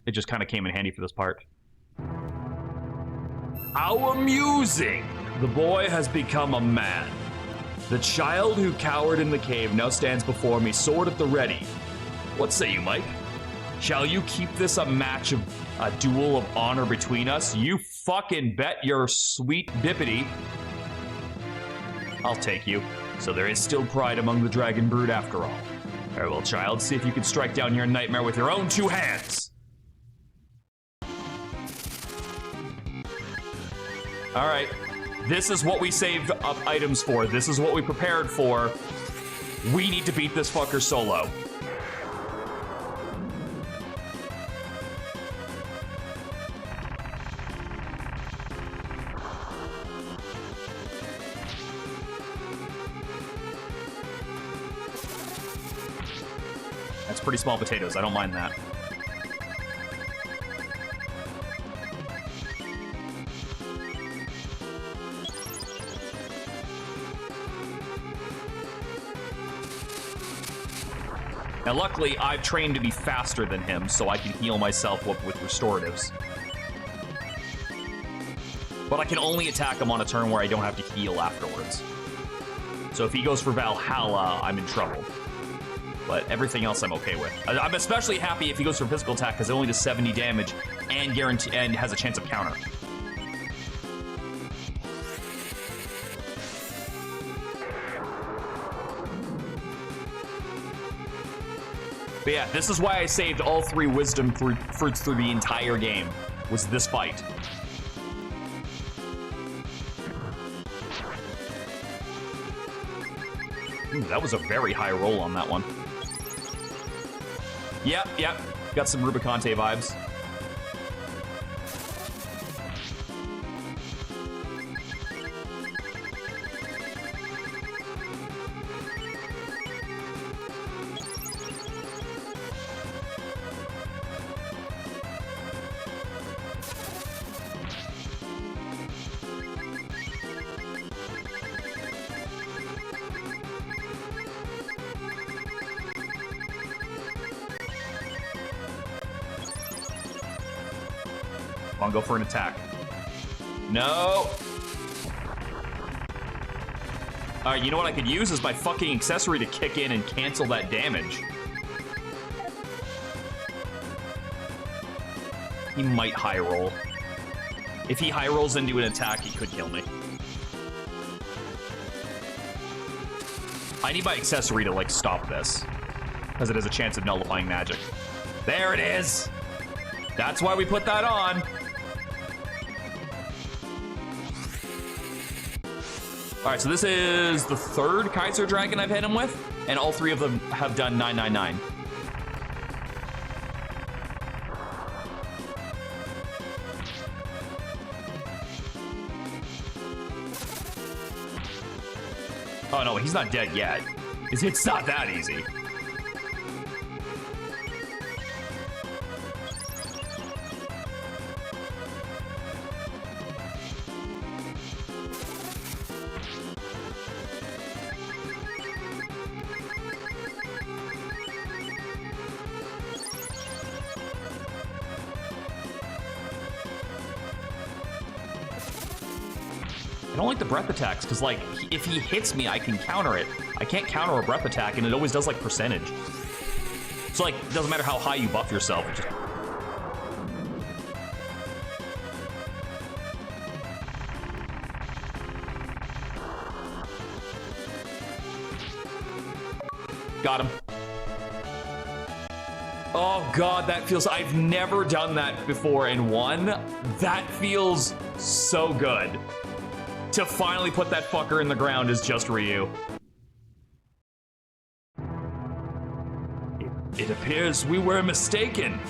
It just kind of came in handy for this part. How amusing! The boy has become a man. The child who cowered in the cave now stands before me, sword at the ready. What say you, Mike? Shall you keep this a match of a duel of honor between us? You fucking bet your sweet bippity. I'll take you. So there is still pride among the dragon brood after all. Very well, child, see if you can strike down your nightmare with your own two hands. All right, this is what we saved up items for. This is what we prepared for. We need to beat this fucker solo. That's pretty small potatoes, I don't mind that. Now luckily, I've trained to be faster than him, so I can heal myself with restoratives. But I can only attack him on a turn where I don't have to heal afterwards. So if he goes for Valhalla, I'm in trouble. But everything else I'm okay with. I'm especially happy if he goes for physical attack because it only does 70 damage and has a chance of counter. But yeah, this is why I saved all 3 wisdom fruits through the entire game, was this fight. Ooh, that was a very high roll on that one. Yep. Got some Rubicante vibes. Come on, go for an attack. No! Alright, you know what I could use is my fucking accessory to kick in and cancel that damage. He might high roll. If he high rolls into an attack, he could kill me. I need my accessory to, like, stop this. Because it has a chance of nullifying magic. There it is! That's why we put that on. Alright, so this is the third Kaiser Dragon I've hit him with, and all three of them have done 999. Oh no, he's not dead yet. It's not that easy. I don't like the breath attacks, because, like, if he hits me, I can counter it. I can't counter a breath attack, and it always does, like, percentage. So, like, it doesn't matter how high you buff yourself. Just... Got him. Oh, God, that feels... I've never done that before and won. That feels so good. To finally put that fucker in the ground is just Ryu. It appears we were mistaken.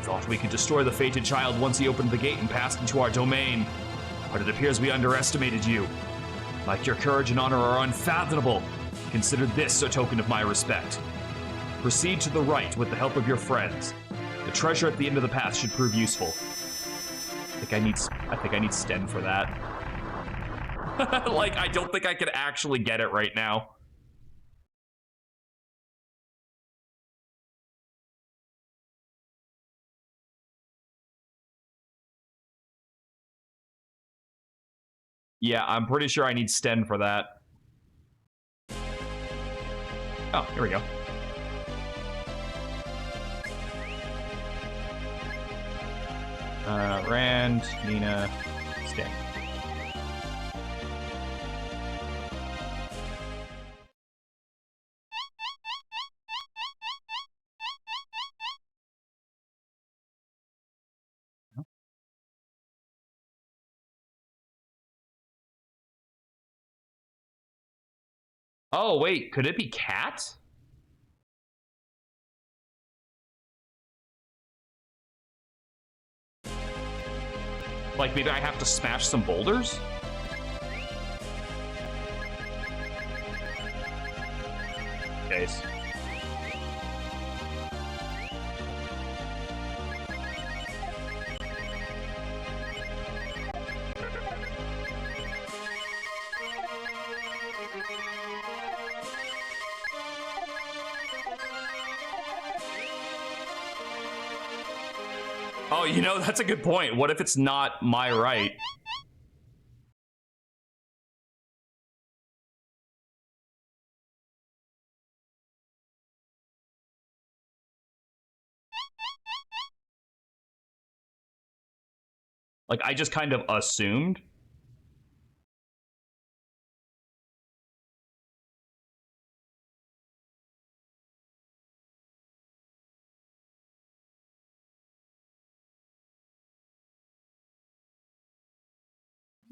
Thought we could destroy the fated child once he opened the gate and passed into our domain. But it appears we underestimated you. Like your courage and honor are unfathomable. Consider this a token of my respect. Proceed to the right with the help of your friends. The treasure at the end of the path should prove useful. I think I need Sten for that. Like, I don't think I could actually get it right now. Yeah, I'm pretty sure I need Sten for that. Oh, here we go. Rand, Nina, Sten. Oh, wait, could it be Cat? Like, maybe I have to smash some boulders? Case. Oh, you know, that's a good point. What if it's not my right? Like, I just kind of assumed.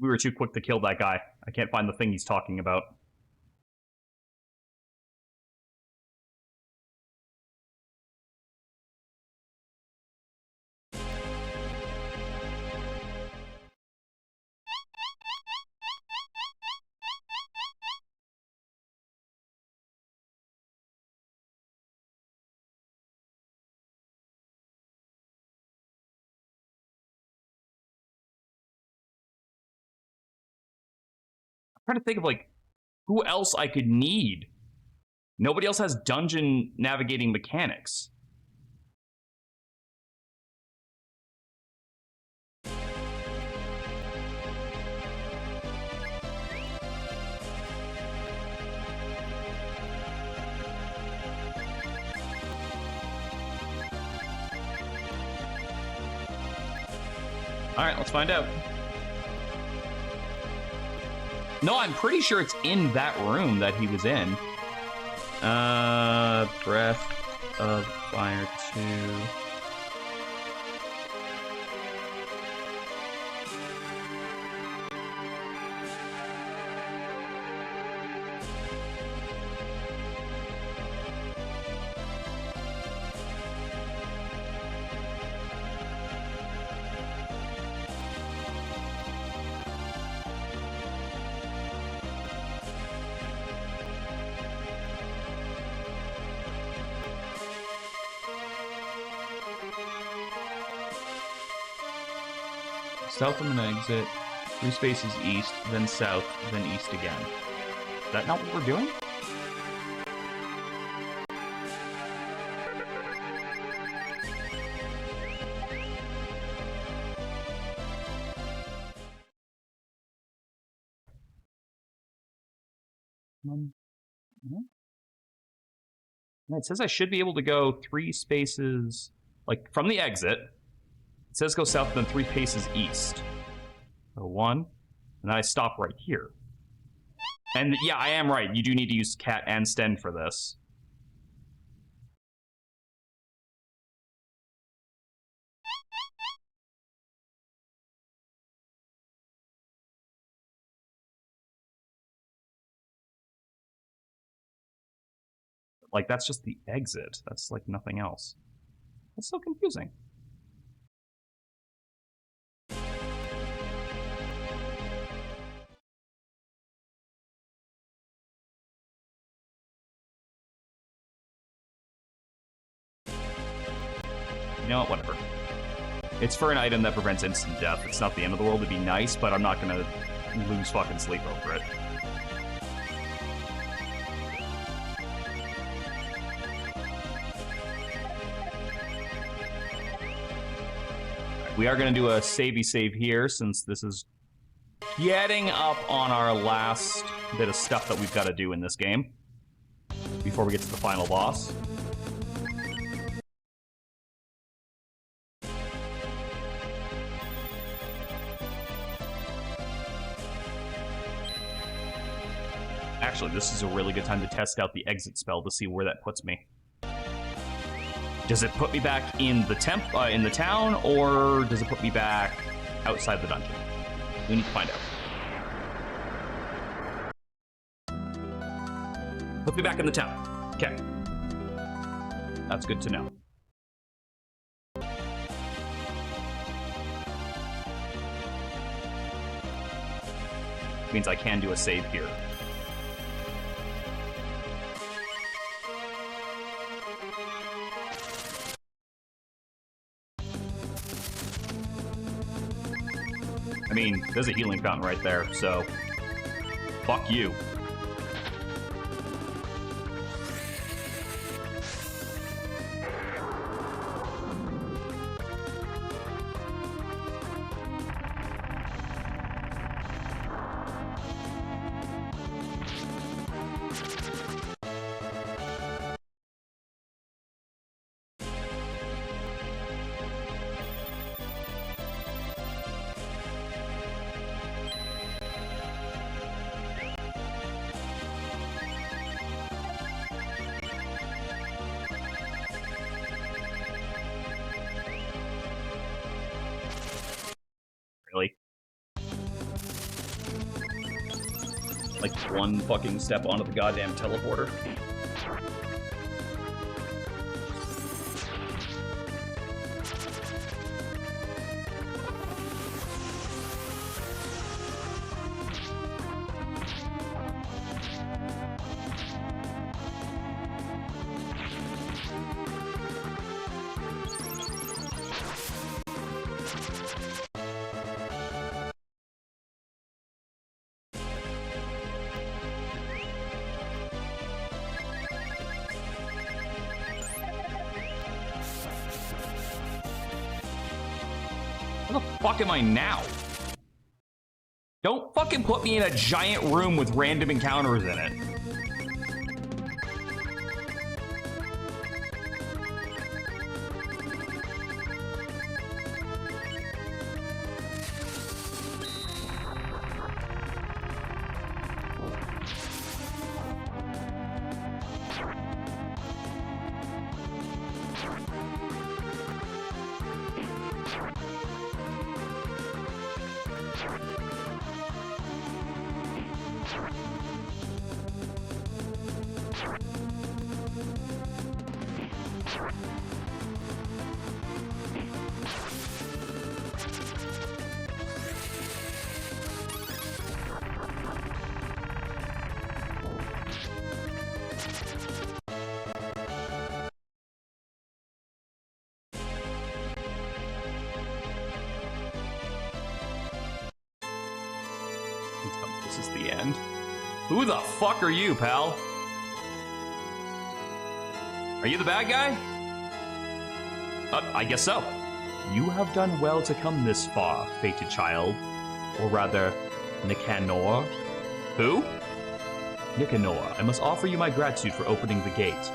We were too quick to kill that guy. I can't find the thing he's talking about. I'm trying to think of, like, who else I could need. Nobody else has dungeon navigating mechanics. Alright, let's find out. No, I'm pretty sure it's in that room that he was in. Breath of Fire 2. South and then exit, 3 spaces east, then south, then east again. Is that not what we're doing? Yeah, it says I should be able to go 3 spaces, like, from the exit. It says go south, then 3 paces east. So 1, and then I stop right here. And yeah, I am right. You do need to use cat and sten for this. Like, that's just the exit. That's, like, nothing else. That's so confusing. You know what? Whatever. It's for an item that prevents instant death. It's not the end of the world. It'd be nice, but I'm not gonna lose fucking sleep over it. We are going to do a savey save here, since this is getting up on our last bit of stuff that we've got to do in this game before we get to the final boss. Actually, this is a really good time to test out the exit spell to see where that puts me. Does it put me back in the in the town, or does it put me back outside the dungeon? We need to find out. Put me back in the town. Okay. That's good to know. Means I can do a save here. I mean, there's a healing fountain right there, so fuck you. Really? Like one fucking step onto the goddamn teleporter. Where the fuck am I now? Don't fucking put me in a giant room with random encounters in it. This is the end. Who the fuck are you, pal? Are you the bad guy? I guess so. You have done well to come this far, fated child. Or rather, Nicanor. Who? Nicanor, I must offer you my gratitude for opening the gate.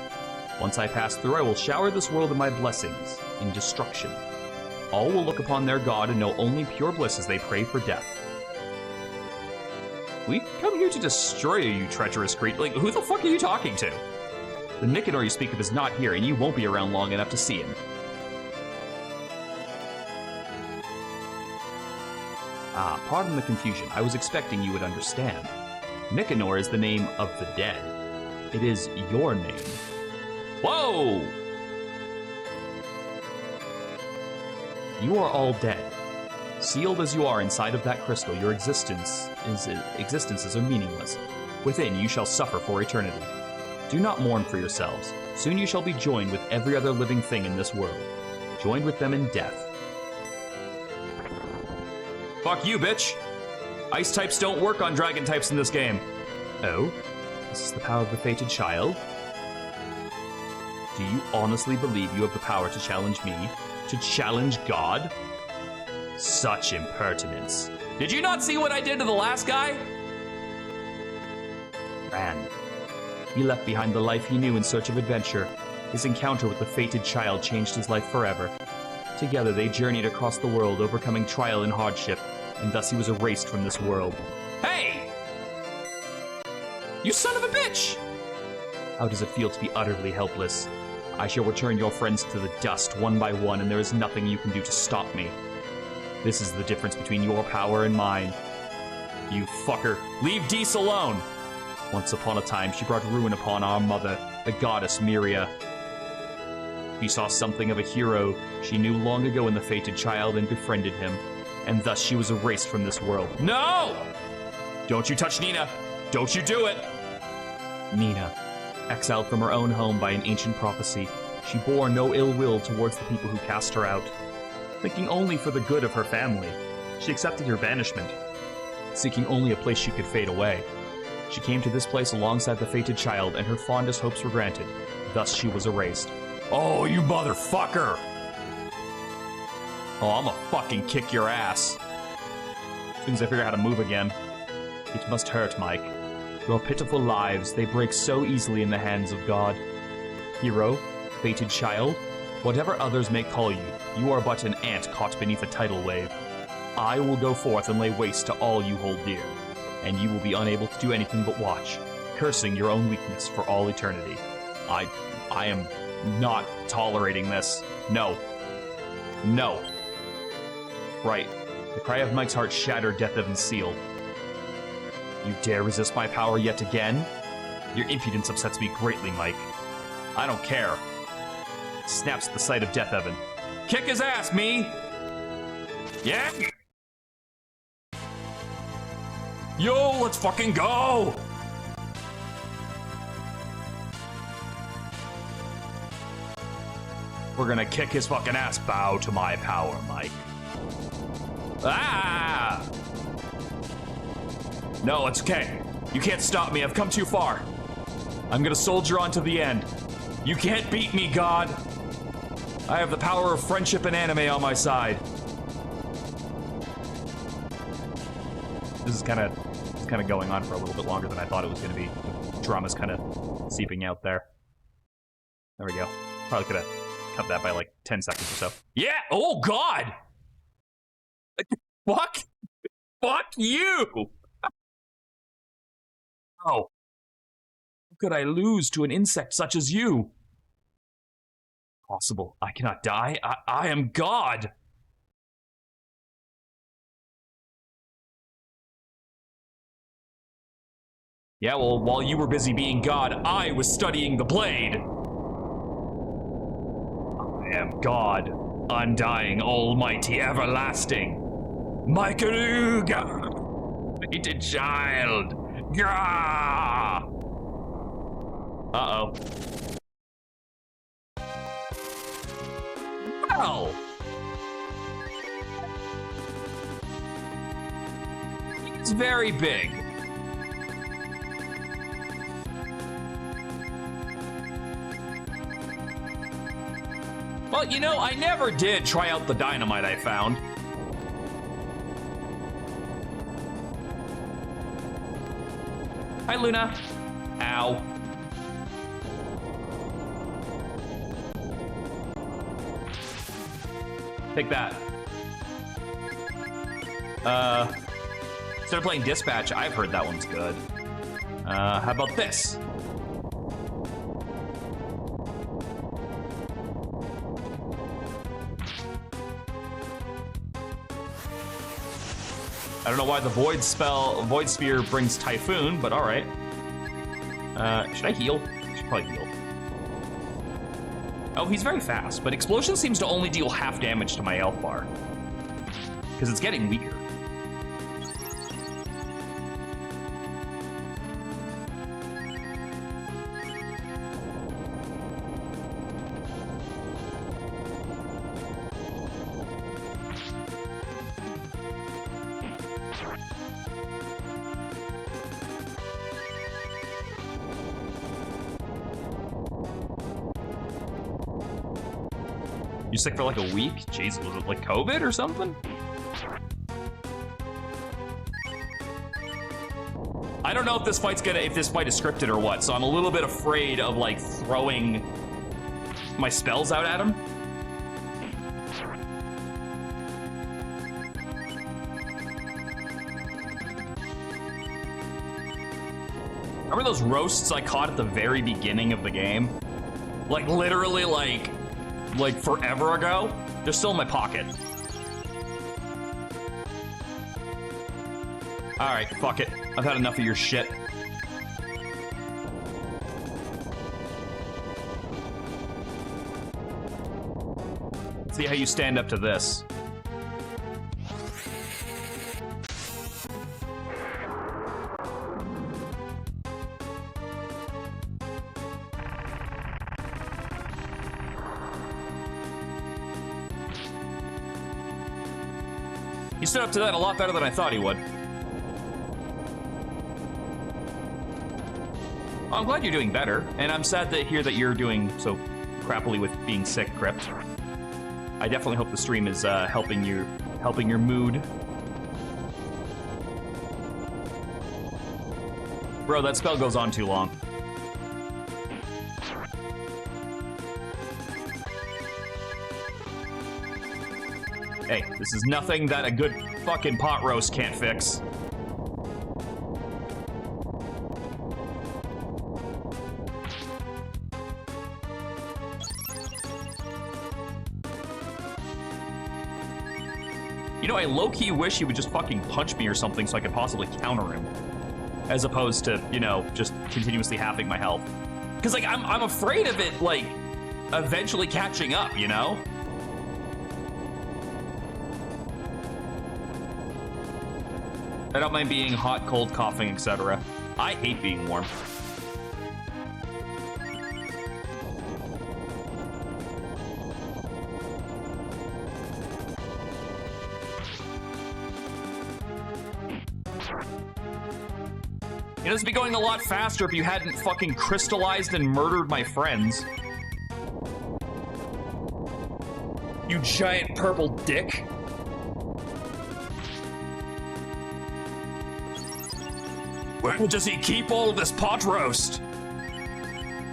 Once I pass through, I will shower this world of my blessings in destruction. All will look upon their god and know only pure bliss as they pray for death. We come here to destroy you, treacherous creature. Like, who the fuck are you talking to? The Nicanor you speak of is not here, and you won't be around long enough to see him. Ah, pardon the confusion. I was expecting you would understand. Nicanor is the name of the dead. It is your name. Whoa! You are all dead. Sealed as you are inside of that crystal, your existences are meaningless. Within, you shall suffer for eternity. Do not mourn for yourselves. Soon you shall be joined with every other living thing in this world. Joined with them in death. Fuck you, bitch! Ice types don't work on dragon types in this game. Oh? This is the power of the fated child? Do you honestly believe you have the power to challenge me? To challenge God? Such impertinence. Did you not see what I did to the last guy? Rand. He left behind the life he knew in search of adventure. His encounter with the fated child changed his life forever. Together they journeyed across the world, overcoming trial and hardship, and thus he was erased from this world. Hey! You son of a bitch! How does it feel to be utterly helpless? I shall return your friends to the dust one by one, and there is nothing you can do to stop me. This is the difference between your power and mine. You fucker. Leave Dees alone! Once upon a time, she brought ruin upon our mother, the goddess Myria. She saw something of a hero she knew long ago in the fated child and befriended him, and thus she was erased from this world. No! Don't you touch Nina! Don't you do it! Nina, exiled from her own home by an ancient prophecy, she bore no ill will towards the people who cast her out. Thinking only for the good of her family, she accepted her banishment, seeking only a place she could fade away. She came to this place alongside the fated child, and her fondest hopes were granted. Thus she was erased. Oh, you motherfucker! Oh, I'ma fucking kick your ass. As soon as I figure out how to move again. It must hurt, Mike. Your pitiful lives, they break so easily in the hands of God. Hero, fated child, whatever others may call you, you are but an ant caught beneath a tidal wave. I will go forth and lay waste to all you hold dear, and you will be unable to do anything but watch, cursing your own weakness for all eternity. I am not tolerating this. No. No. Right. The cry of Mike's heart shattered Death Evan's seal. You dare resist my power yet again? Your impudence upsets me greatly, Mike. I don't care. Snaps at the sight of Death Evan. Kick his ass, me! Yeah? Yo, let's fucking go! We're gonna kick his fucking ass. Bow to my power, Mike. Ah! No, it's okay. You can't stop me. I've come too far. I'm gonna soldier on to the end. You can't beat me, God. I have the power of friendship and anime on my side. This is kind of going on for a little bit longer than I thought it was going to be. The drama's kind of seeping out there. There we go. Probably could have cut that by like 10 seconds or so. Yeah! Oh, God! Fuck! Fuck you! Oh. How could I lose to an insect such as you? Possible. I cannot die. I am God! Yeah, well, while you were busy being God, I was studying the blade. am God, undying, almighty, everlasting. Michaeluga, fated child. Gah! Uh-oh. Well. It's very big. Well, you know, I never did try out the dynamite I found. Hi, Luna. Ow. Take that. Instead of playing Dispatch, I've heard that one's good. How about this? I don't know why the Void Sphere brings Typhoon, but all right. Should I heal? I should probably heal. Oh, he's very fast, but Explosion seems to only deal half damage to my health bar. Because it's getting weaker. You sick for like a week? Jeez, was it like COVID or something? I don't know if this fight is scripted or what, so I'm a little bit afraid of like throwing my spells out at him. Remember those roasts I caught at the very beginning of the game? Like literally like forever ago? They're still in my pocket. All right, fuck it. I've had enough of your shit. Let's see how you stand up to this. He stood up to that a lot better than I thought he would. Well, I'm glad you're doing better, and I'm sad to hear that you're doing so crappily with being sick, Crypt. I definitely hope the stream is helping your mood. Bro, that spell goes on too long. Hey, this is nothing that a good fucking pot roast can't fix. You know, I low-key wish he would just fucking punch me or something so I could possibly counter him. As opposed to, you know, just continuously halving my health. Because, like, I'm afraid of it, like, eventually catching up, you know? I don't mind being hot, cold, coughing, etc. I hate being warm. It would be going a lot faster if you hadn't fucking crystallized and murdered my friends. You giant purple dick. Where does he keep all of this pot roast?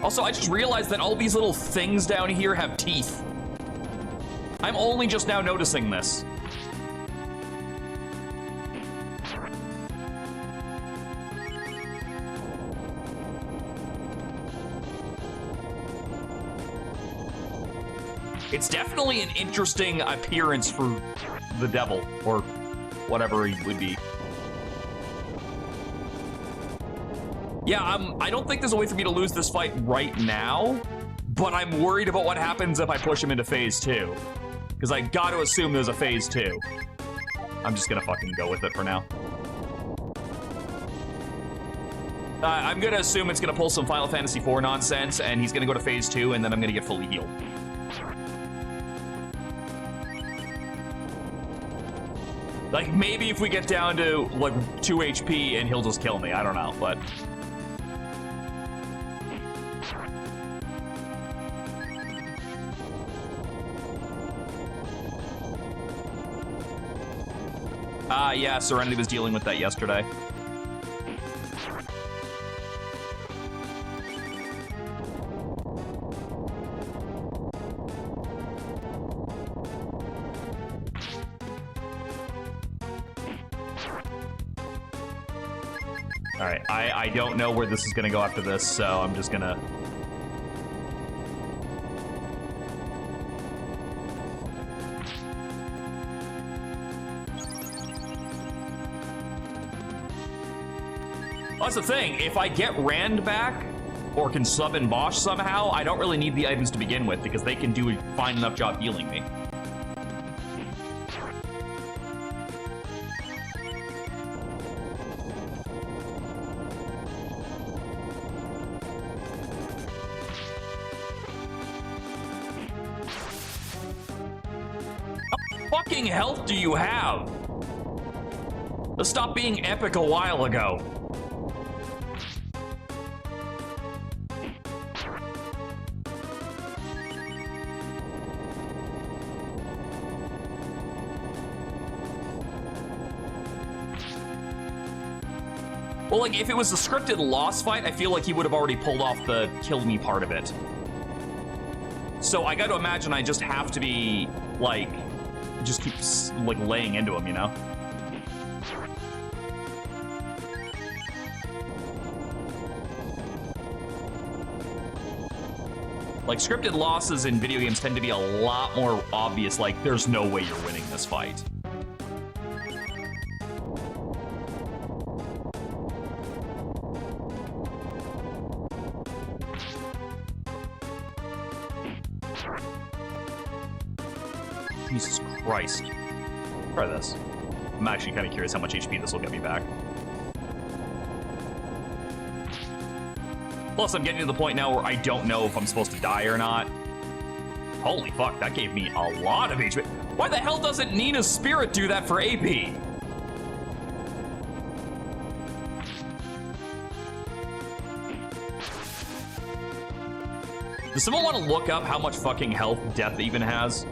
Also, I just realized that all these little things down here have teeth. I'm only just now noticing this. It's definitely an interesting appearance for the devil, or whatever he would be. Yeah, I don't think there's a way for me to lose this fight right now, but I'm worried about what happens if I push him into phase 2. Because I gotta assume there's a phase 2. I'm just gonna fucking go with it for now. I'm gonna assume it's gonna pull some Final Fantasy IV nonsense, and he's gonna go to phase 2, and then I'm gonna get fully healed. Like, maybe if we get down to, like, 2 HP and he'll just kill me. I don't know, but... yeah, Serenity was dealing with that yesterday. Alright, I don't know where this is gonna go after this, so I'm just gonna... That's the thing, if I get Rand back, or can sub in Bosch somehow, I don't really need the items to begin with, because they can do a fine enough job healing me. How fucking health do you have? Let's stop being epic a while ago. Well, like, if it was a scripted loss fight, I feel like he would have already pulled off the kill me part of it. So I got to imagine I just have to be, like, just keep, like, laying into him, you know? Like, scripted losses in video games tend to be a lot more obvious, like, there's no way you're winning this fight. Jesus Christ. Try this. I'm actually kind of curious how much HP this will get me back. Plus, I'm getting to the point now where I don't know if I'm supposed to die or not. Holy fuck, that gave me a lot of HP. Why the hell doesn't Nina's Spirit do that for AP? Does someone want to look up how much fucking health Death even has?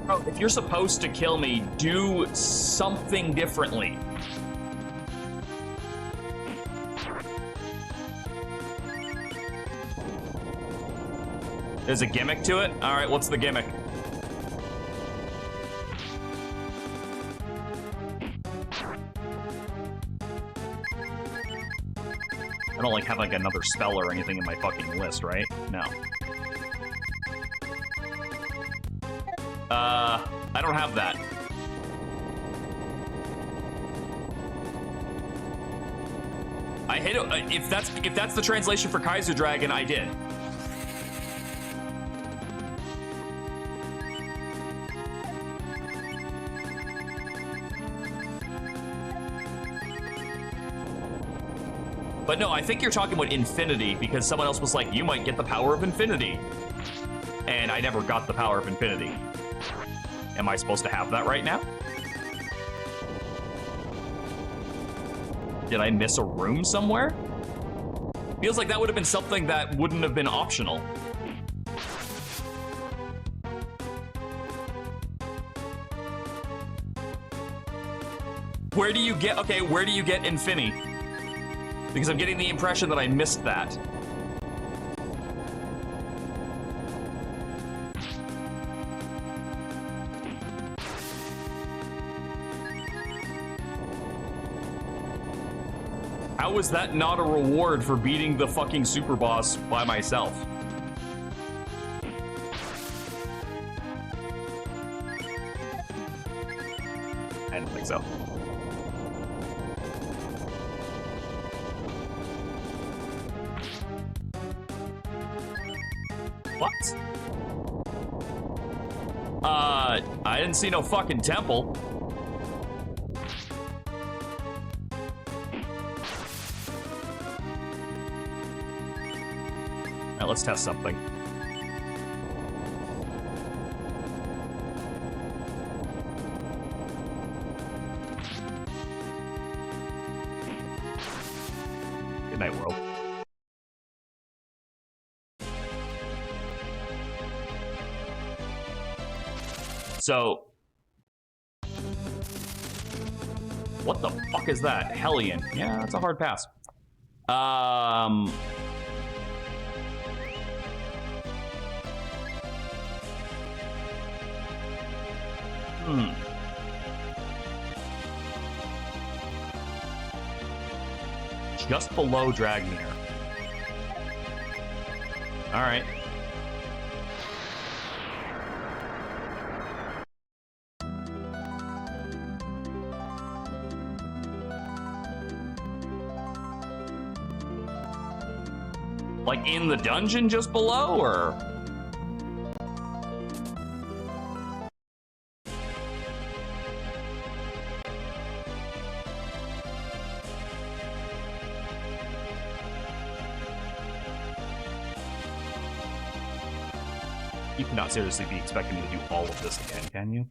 Bro, if you're supposed to kill me, do something differently. There's a gimmick to it? Alright, what's the gimmick? I don't, like, have, like, another spell or anything in my fucking list, right? No. I don't have that. I hit it, if that's the translation for Kaiser Dragon, I did. But no, I think you're talking about infinity because someone else was like, you might get the power of infinity. And I never got the power of infinity. Am I supposed to have that right now? Did I miss a room somewhere? Feels like that would have been something that wouldn't have been optional. Where do you get, okay, where do you get Infinity? Because I'm getting the impression that I missed that. How is that not a reward for beating the fucking super boss by myself? I don't think so. What? I didn't see no fucking temple. Alright, let's test something. Good night, world. So, what the fuck is that? Hellion. Yeah, that's a hard pass. Just below Dragmir. All right. Like in the dungeon just below, or? You cannot seriously be expecting me to do all of this again, can you?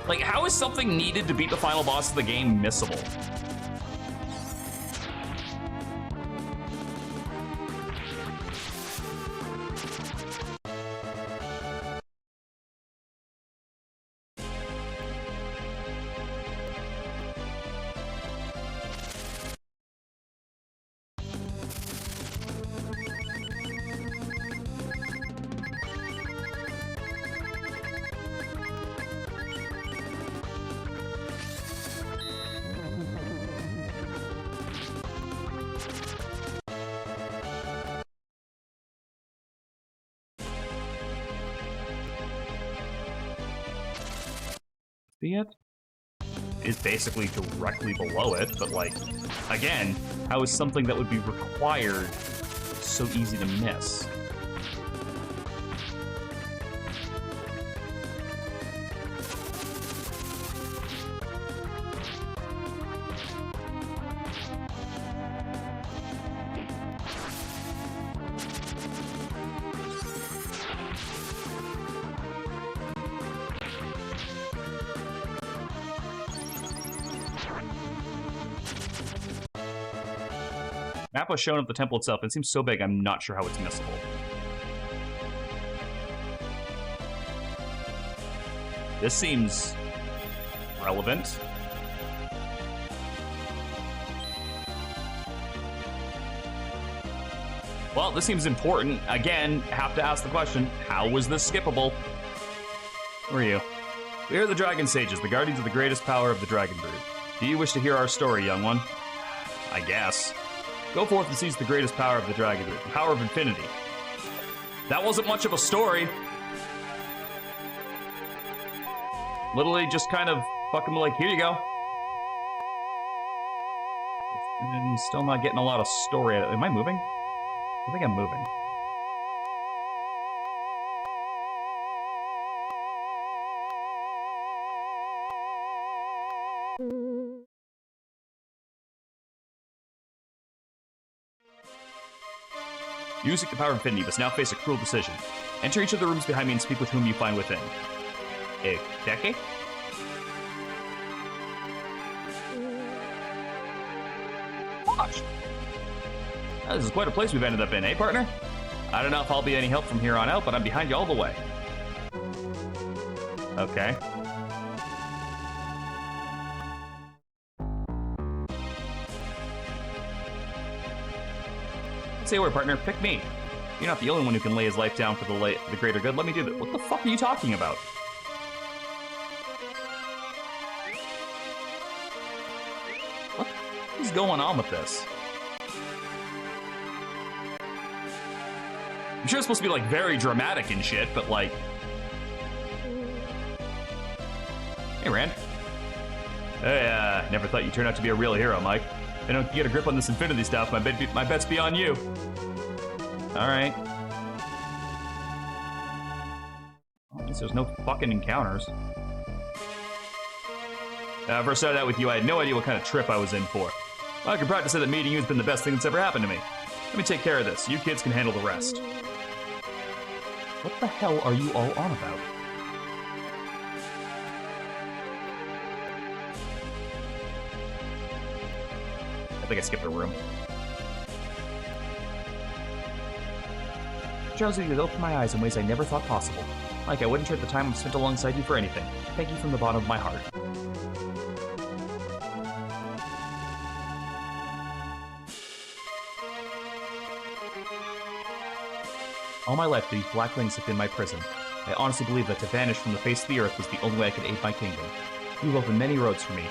Like, how is something needed to beat the final boss of the game missable? See it? It's basically directly below it, but like, again, how is something that would be required so easy to miss? Map was shown of the temple itself, and it seems so big, I'm not sure how it's missable. This seems relevant. Well, this seems important. Again, have to ask the question, how was this skippable? Who are you? We are the Dragon Sages, the guardians of the greatest power of the Dragon Brood. Do you wish to hear our story, young one? I guess. Go forth and seize the greatest power of the Dragon Brood, the power of infinity. That wasn't much of a story. Literally just kind of fucking like, here you go. And still not getting a lot of story out of it. Am I moving? I think I'm moving. You seek the power of infinity, but now face a cruel decision. Enter each of the rooms behind me and speak with whom you find within. This is quite a place we've ended up in, eh, partner? I don't know if I'll be any help from here on out, but I'm behind you all the way. Okay. Say a word, partner. Pick me. You're not the only one who can lay his life down for the greater good. Let me do that. What the fuck are you talking about? What is going on with this? I'm sure it's supposed to be, like, very dramatic and shit, but, like... Hey, Rand. Hey, never thought you'd turn out to be a real hero, Mike. I don't get a grip on this Infinity stuff. My bet's be on you. Alright. I guess there's no fucking encounters. First started out with you, I had no idea what kind of trip I was in for. Well, I can proud to say that meeting you has been the best thing that's ever happened to me. Let me take care of this. You kids can handle the rest. What the hell are you all on about? I think I skipped a room. Josie, you opened my eyes in ways I never thought possible. Like, I wouldn't trade the time I've spent alongside you for anything. Thank you from the bottom of my heart. All my life, these black rings have been my prison. I honestly believe that to vanish from the face of the earth was the only way I could aid my kingdom. You've opened many roads for me.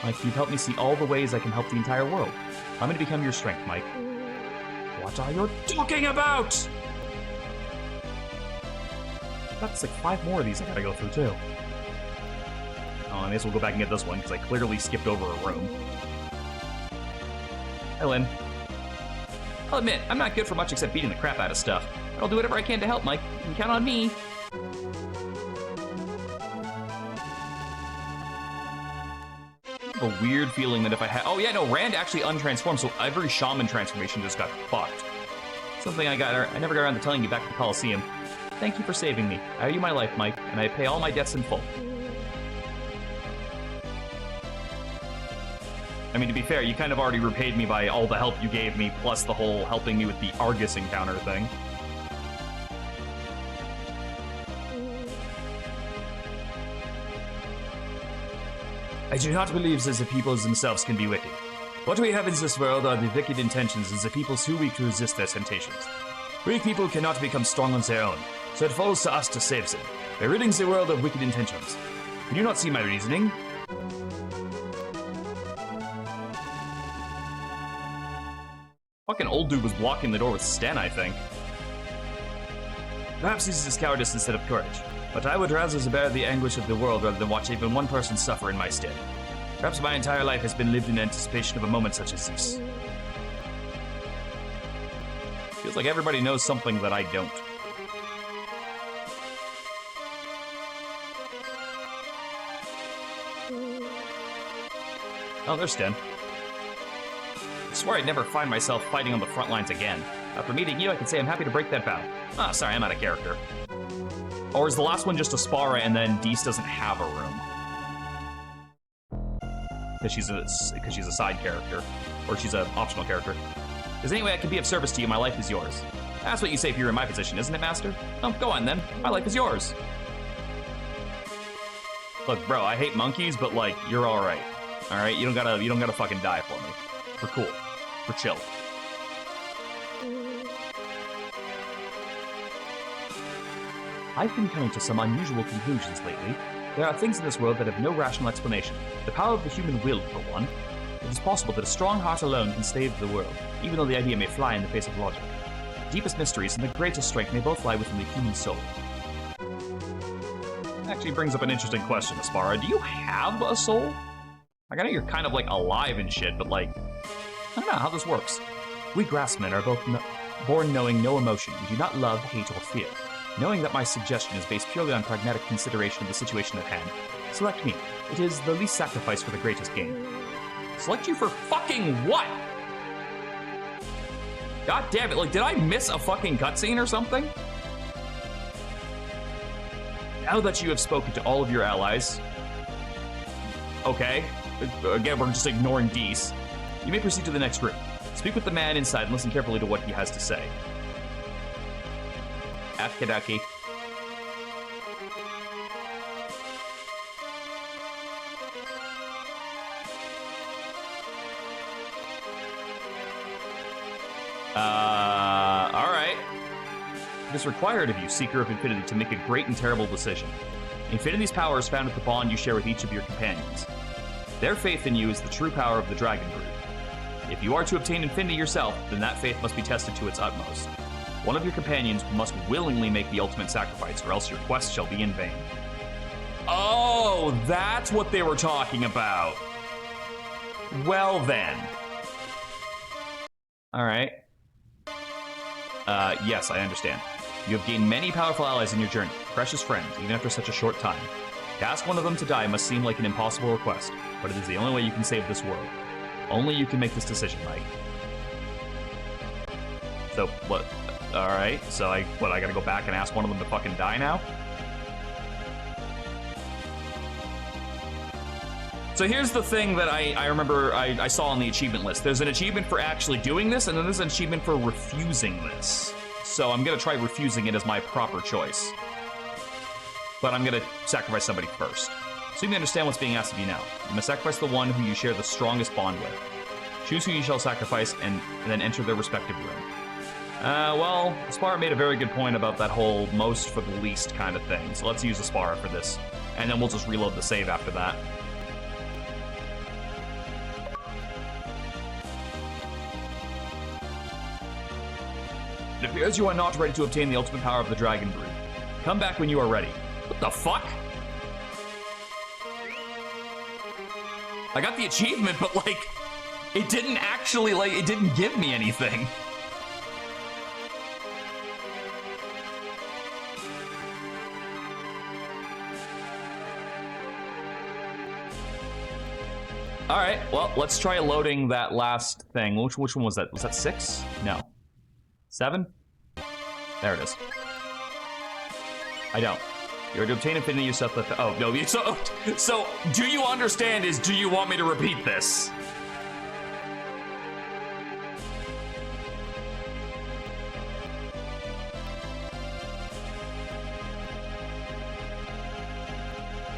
Mike, you've helped me see all the ways I can help the entire world. I'm going to become your strength, Mike. What are you talking about? That's like 5 more of these I gotta go through, too. Oh, I may as well go back and get this one, because I clearly skipped over a room. Hi, Lynn. I'll admit, I'm not good for much except beating the crap out of stuff. But I'll do whatever I can to help, Mike. You can count on me. A weird feeling that if I had... Oh, yeah, no, Rand actually untransformed, so every shaman transformation just got fucked. Something I never got around to telling you back at the Coliseum. Thank you for saving me. I owe you my life, Mike, and I pay all my debts in full. I mean, to be fair, you kind of already repaid me by all the help you gave me, plus the whole helping me with the Argus encounter thing. I do not believe that the peoples themselves can be wicked. What we have in this world are the wicked intentions and the people too weak to resist their temptations. Weak people cannot become strong on their own, so it falls to us to save them, by ridding the world of wicked intentions. Can you not see my reasoning? Fucking old dude was blocking the door with Sten, I think. Perhaps this is cowardice instead of courage. But I would rather bear the anguish of the world rather than watch even one person suffer in my stead. Perhaps my entire life has been lived in anticipation of a moment such as this. Feels like everybody knows something that I don't. Oh, there's Sten. I swear I'd never find myself fighting on the front lines again. After meeting you, I can say I'm happy to break that vow. Ah, sorry, I'm out of character. Or is the last one just a Spara and then Deese doesn't have a room? Because she's a side character. Or she's an optional character. Is there any way I can be of service to you? My life is yours. That's what you say if you're in my position, isn't it, Master? Oh, go on then. My life is yours. Look, bro, I hate monkeys, but like, you're alright. Alright? You don't gotta fucking die for me. We're cool. We're chill. I've been coming to some unusual conclusions lately. There are things in this world that have no rational explanation. The power of the human will, for one. It is possible that a strong heart alone can save the world, even though the idea may fly in the face of logic. The deepest mysteries and the greatest strength may both lie within the human soul. Actually brings up an interesting question, Aspara. Do you have a soul? Like, I know you're kind of, like, alive and shit, but, like, I don't know how this works. We Grassmen are both born knowing no emotion. We do not love, hate, or fear. Knowing that my suggestion is based purely on pragmatic consideration of the situation at hand, select me. It is the least sacrifice for the greatest gain. Select you for fucking what? God damn it, like, did I miss a fucking cutscene or something? Now that you have spoken to all of your allies... Okay. Again, we're just ignoring Deese. You may proceed to the next room. Speak with the man inside and listen carefully to what he has to say. Afkadaki. Alright. It is required of you, Seeker of Infinity, to make a great and terrible decision. Infinity's power is found with the bond you share with each of your companions. Their faith in you is the true power of the Dragon Brood. If you are to obtain Infinity yourself, then that faith must be tested to its utmost. One of your companions must willingly make the ultimate sacrifice, or else your quest shall be in vain. Oh, that's what they were talking about. Well then. Alright. Yes, I understand. You have gained many powerful allies in your journey, precious friends, even after such a short time. To ask one of them to die must seem like an impossible request, but it is the only way you can save this world. Only you can make this decision, Mike. So, what? Alright, so I gotta go back and ask one of them to fucking die now? So here's the thing that I remember I saw on the achievement list. There's an achievement for actually doing this, and then there's an achievement for refusing this. So I'm gonna try refusing it as my proper choice. But I'm gonna sacrifice somebody first. So you can understand what's being asked of you now. You must sacrifice the one who you share the strongest bond with. Choose who you shall sacrifice and then enter their respective room. Well, Aspara made a very good point about that whole most for the least kind of thing. So let's use Aspara for this. And then we'll just reload the save after that. It appears you are not ready to obtain the ultimate power of the Dragon Brood. Come back when you are ready. What the fuck? I got the achievement, but like, it didn't actually, it didn't give me anything. All right, well, let's try loading that last thing. Which one was that? Was that 6? No. 7? There it is. I don't. You're to obtain Infinity yourself. Oh, no. So, do you understand is, do you want me to repeat this?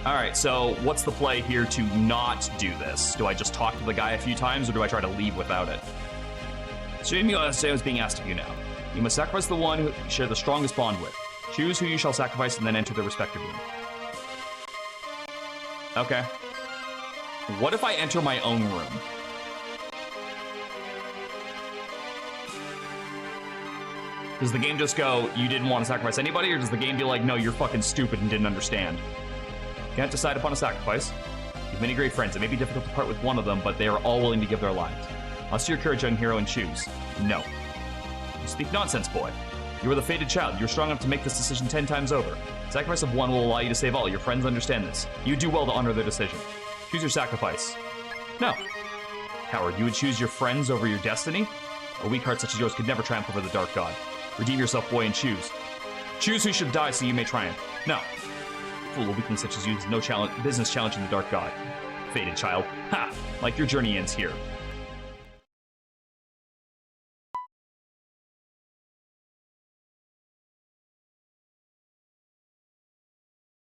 Alright, so what's the play here to not do this? Do I just talk to the guy a few times, or do I try to leave without it? So you understand what's being asked of you now. You must sacrifice the one who you share the strongest bond with. Choose who you shall sacrifice and then enter their respective room. Okay. What if I enter my own room? Does the game just go, you didn't want to sacrifice anybody, or does the game be like, no, you're fucking stupid and didn't understand? Can't decide upon a sacrifice. You have many great friends. It may be difficult to part with one of them, but they are all willing to give their lives. Muster your courage, young hero, and choose. No. You speak nonsense, boy. You are the fated child. You're strong enough to make this decision 10 times over. Sacrifice of one will allow you to save all. Your friends understand this. You do well to honor their decision. Choose your sacrifice. No. Coward, you would choose your friends over your destiny? A weak heart such as yours could never triumph over the Dark God. Redeem yourself, boy, and choose. Choose who should die so you may triumph. No. Fool, a weakling such as you has no business challenging the Dark God. Fated child. Ha! Like your journey ends here.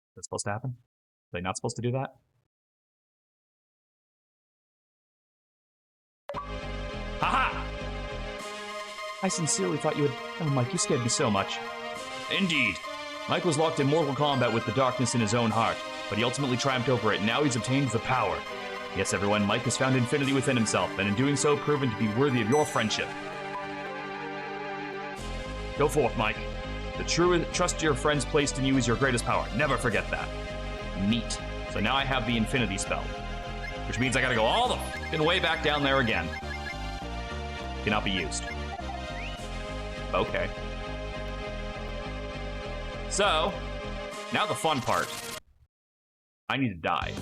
Is that supposed to happen? Are they not supposed to do that? Haha! I sincerely thought you would... Oh, Mike, you scared me so much. Indeed. Mike was locked in mortal combat with the darkness in his own heart, but he ultimately triumphed over it, and now he's obtained the power. Yes, everyone, Mike has found infinity within himself, and in doing so, proven to be worthy of your friendship. Go forth, Mike. The true trust your friends placed in you is your greatest power. Never forget that. Neat. So now I have the infinity spell, which means I gotta go all the fucking way back down there again. Cannot be used. Okay. So, now the fun part. I need to die.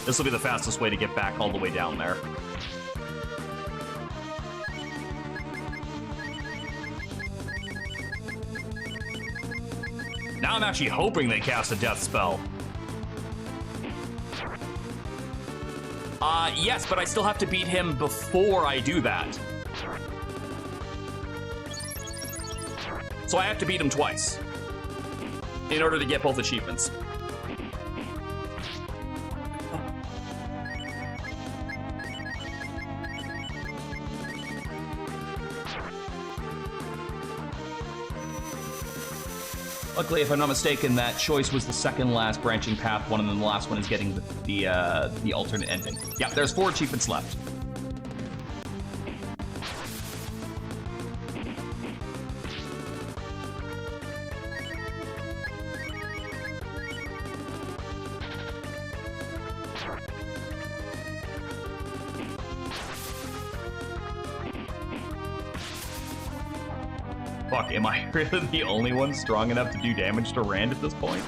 This will be the fastest way to get back all the way down there. Now I'm actually hoping they cast a death spell. Yes, but I still have to beat him before I do that. So I have to beat him twice in order to get both achievements. Luckily, if I'm not mistaken, that choice was the second last branching path one, and then the last one is getting the alternate ending. Yeah, there's 4 achievements left. Fuck, am I really the only one strong enough to do damage to Rand at this point?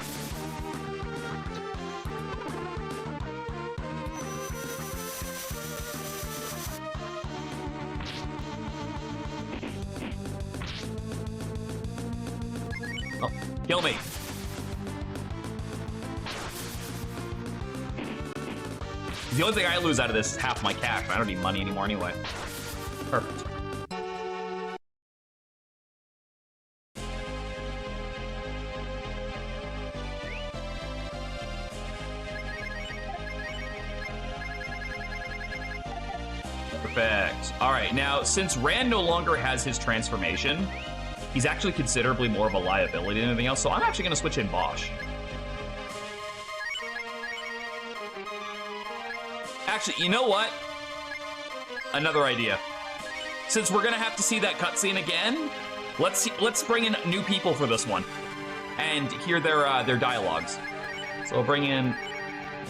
Oh, kill me. The only thing I lose out of this is half my cash. I don't need money anymore anyway. Perfect. Perfect. All right, now, since Rand no longer has his transformation, he's actually considerably more of a liability than anything else, so I'm actually going to switch in Bosch. Actually, you know what? Another idea. Since we're going to have to see that cutscene again, let's bring in new people for this one and hear their dialogues. So we'll bring in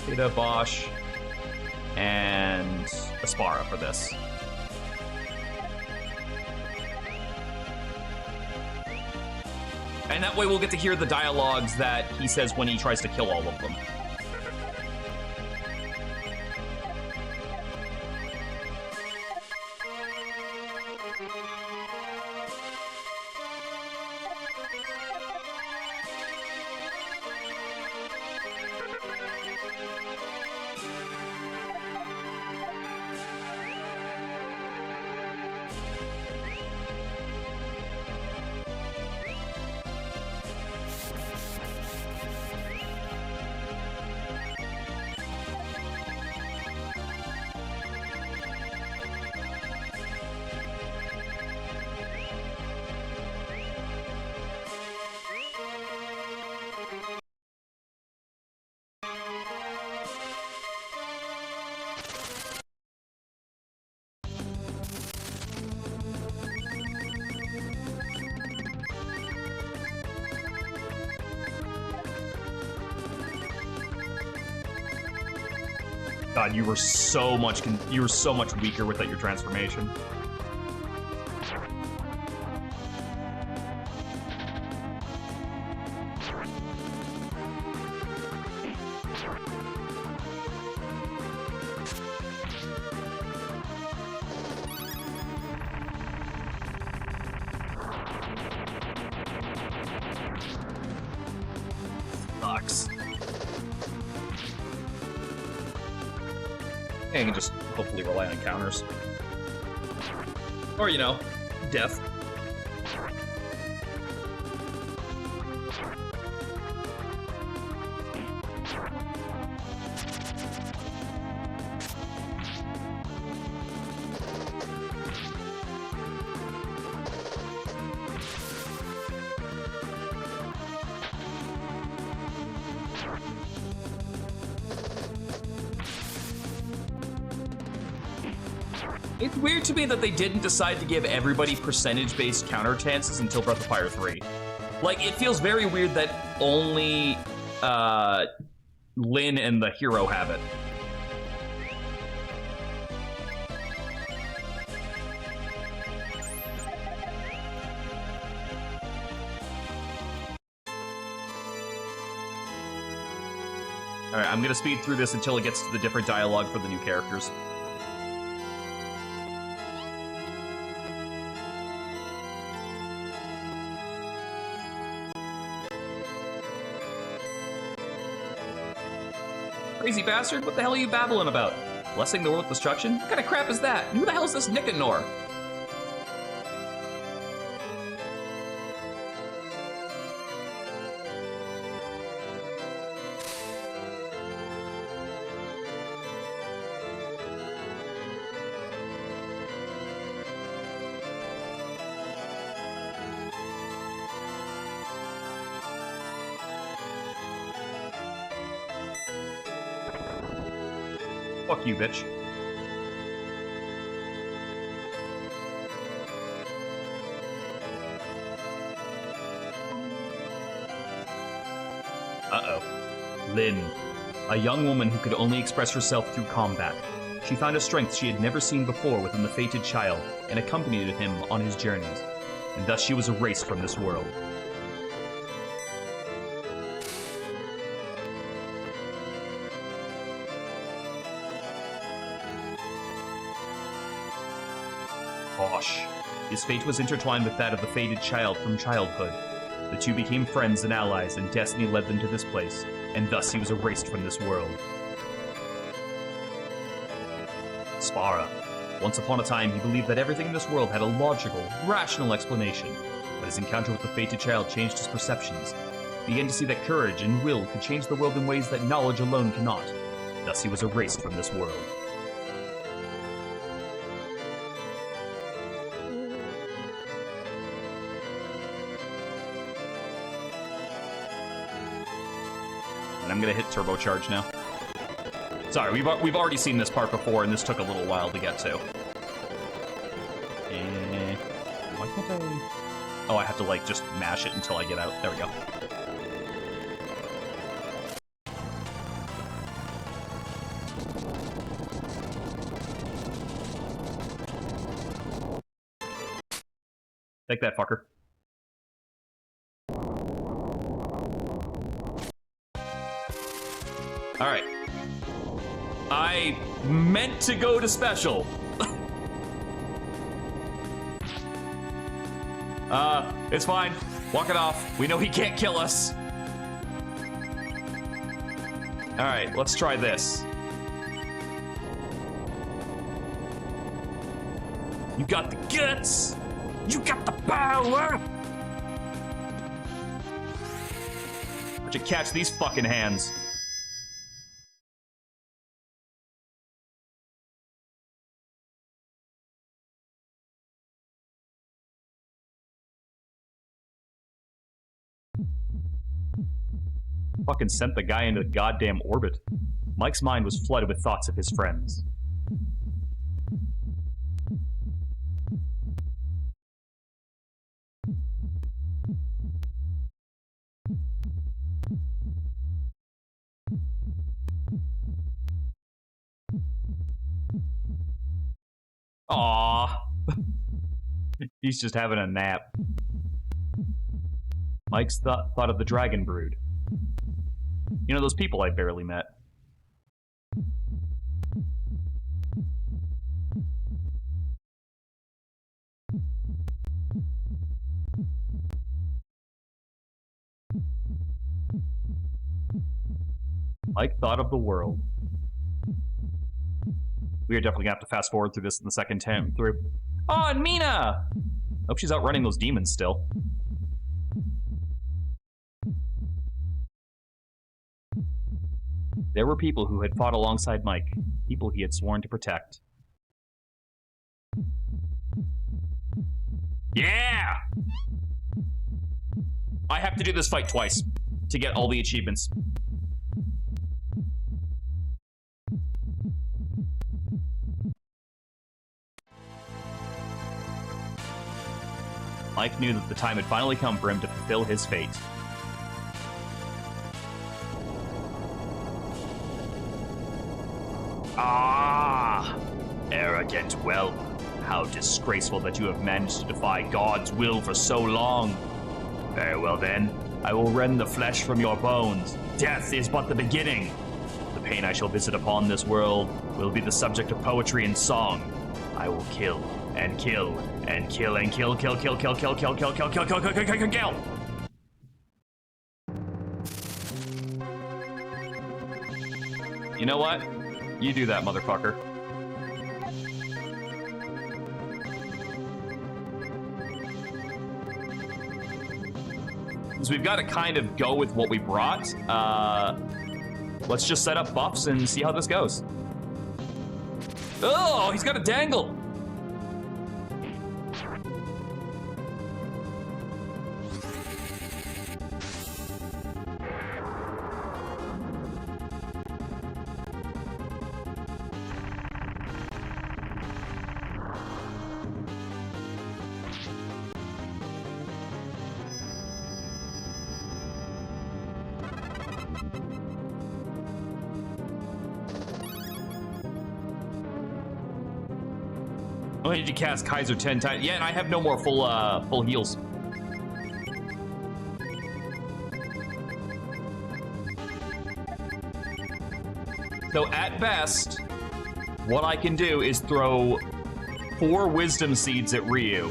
Peter, Bosch, and Aspara for this. And that way we'll get to hear the dialogues that he says when he tries to kill all of them. God, you were so much weaker without your transformation. Sucks. I can just hopefully rely on counters. Or, you know, death. It's weird to me that they didn't decide to give everybody percentage-based counter chances until Breath of Fire 3. Like, it feels very weird that only Lyn and the hero have it. Alright, I'm gonna speed through this until it gets to the different dialogue for the new characters. Crazy bastard, what the hell are you babbling about? Blessing the world with destruction? What kind of crap is that? Who the hell is this Nicanor? Fuck you, bitch. Uh-oh. Lyn. A young woman who could only express herself through combat. She found a strength she had never seen before within the fated child, and accompanied him on his journeys. And thus she was erased from this world. His fate was intertwined with that of the fated child from childhood. The two became friends and allies, and destiny led them to this place, and thus he was erased from this world. Spara. Once upon a time, he believed that everything in this world had a logical, rational explanation, but his encounter with the fated child changed his perceptions. He began to see that courage and will could change the world in ways that knowledge alone cannot. Thus he was erased from this world. I'm gonna hit turbocharge now. Sorry, we've already seen this part before, and this took a little while to get to. Why can't I? Oh, I have to like just mash it until I get out. There we go. Take that, fucker. Alright. I meant to go to special. It's fine. Walk it off. We know he can't kill us. Alright, let's try this. You got the guts! You got the power! Why'd you catch these fucking hands? Fucking sent the guy into the goddamn orbit. Mike's mind was flooded with thoughts of his friends. Aww. He's just having a nap. Mike's thought of the Dragon Brood. You know, those people I barely met. Mike thought of the world. We are definitely gonna have to fast forward through this in the second time through. Oh, and Mina! Hope she's outrunning those demons still. There were people who had fought alongside Mike, people he had sworn to protect. Yeah! I have to do this fight twice to get all the achievements. Mike knew that the time had finally come for him to fulfill his fate. Ah! Arrogant whelp. How disgraceful that you have managed to defy God's will for so long. Very well then, I will rend the flesh from your bones. Death is but the beginning. The pain I shall visit upon this world will be the subject of poetry and song. I will kill and kill and kill and kill, kill, kill, kill, kill, kill, kill, kill, kill, kill, kill, kill, kill, kill. You know what? You do that, motherfucker. So we've got to kind of go with what we brought. Let's just set up buffs and see how this goes. Oh, he's got a dangle. I need to cast Kaiser 10 times. Yeah, and I have no more full heals. So at best, what I can do is throw 4 wisdom seeds at Ryu.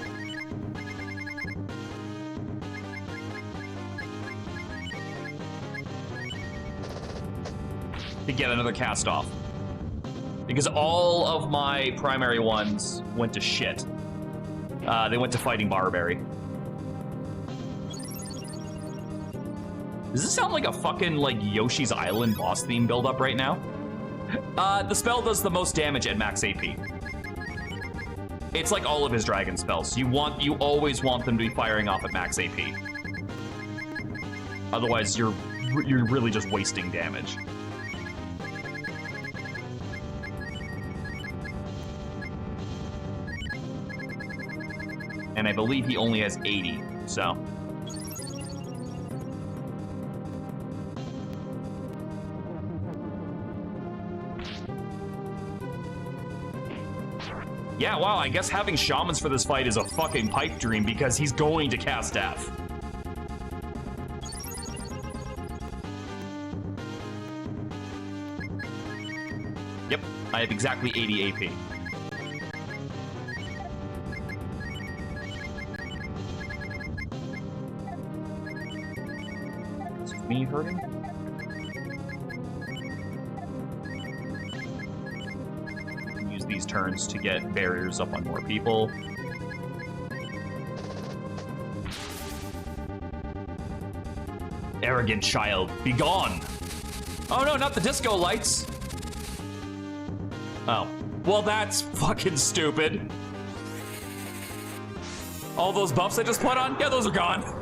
To get another cast off. Because all of my primary ones went to shit. They went to fighting Barberry. Does this sound like a fucking, like, Yoshi's Island boss theme build-up right now? The spell does the most damage at max AP. It's like all of his dragon spells. You always want them to be firing off at max AP. Otherwise, you're really just wasting damage. And I believe he only has 80, so. Yeah, wow, I guess having shamans for this fight is a fucking pipe dream because he's going to cast F. Yep, I have exactly 80 AP. Me hurting? Use these turns to get barriers up on more people. Arrogant child, be gone! Oh no, not the disco lights! Oh. Well, that's fucking stupid. All those buffs I just put on? Yeah, those are gone.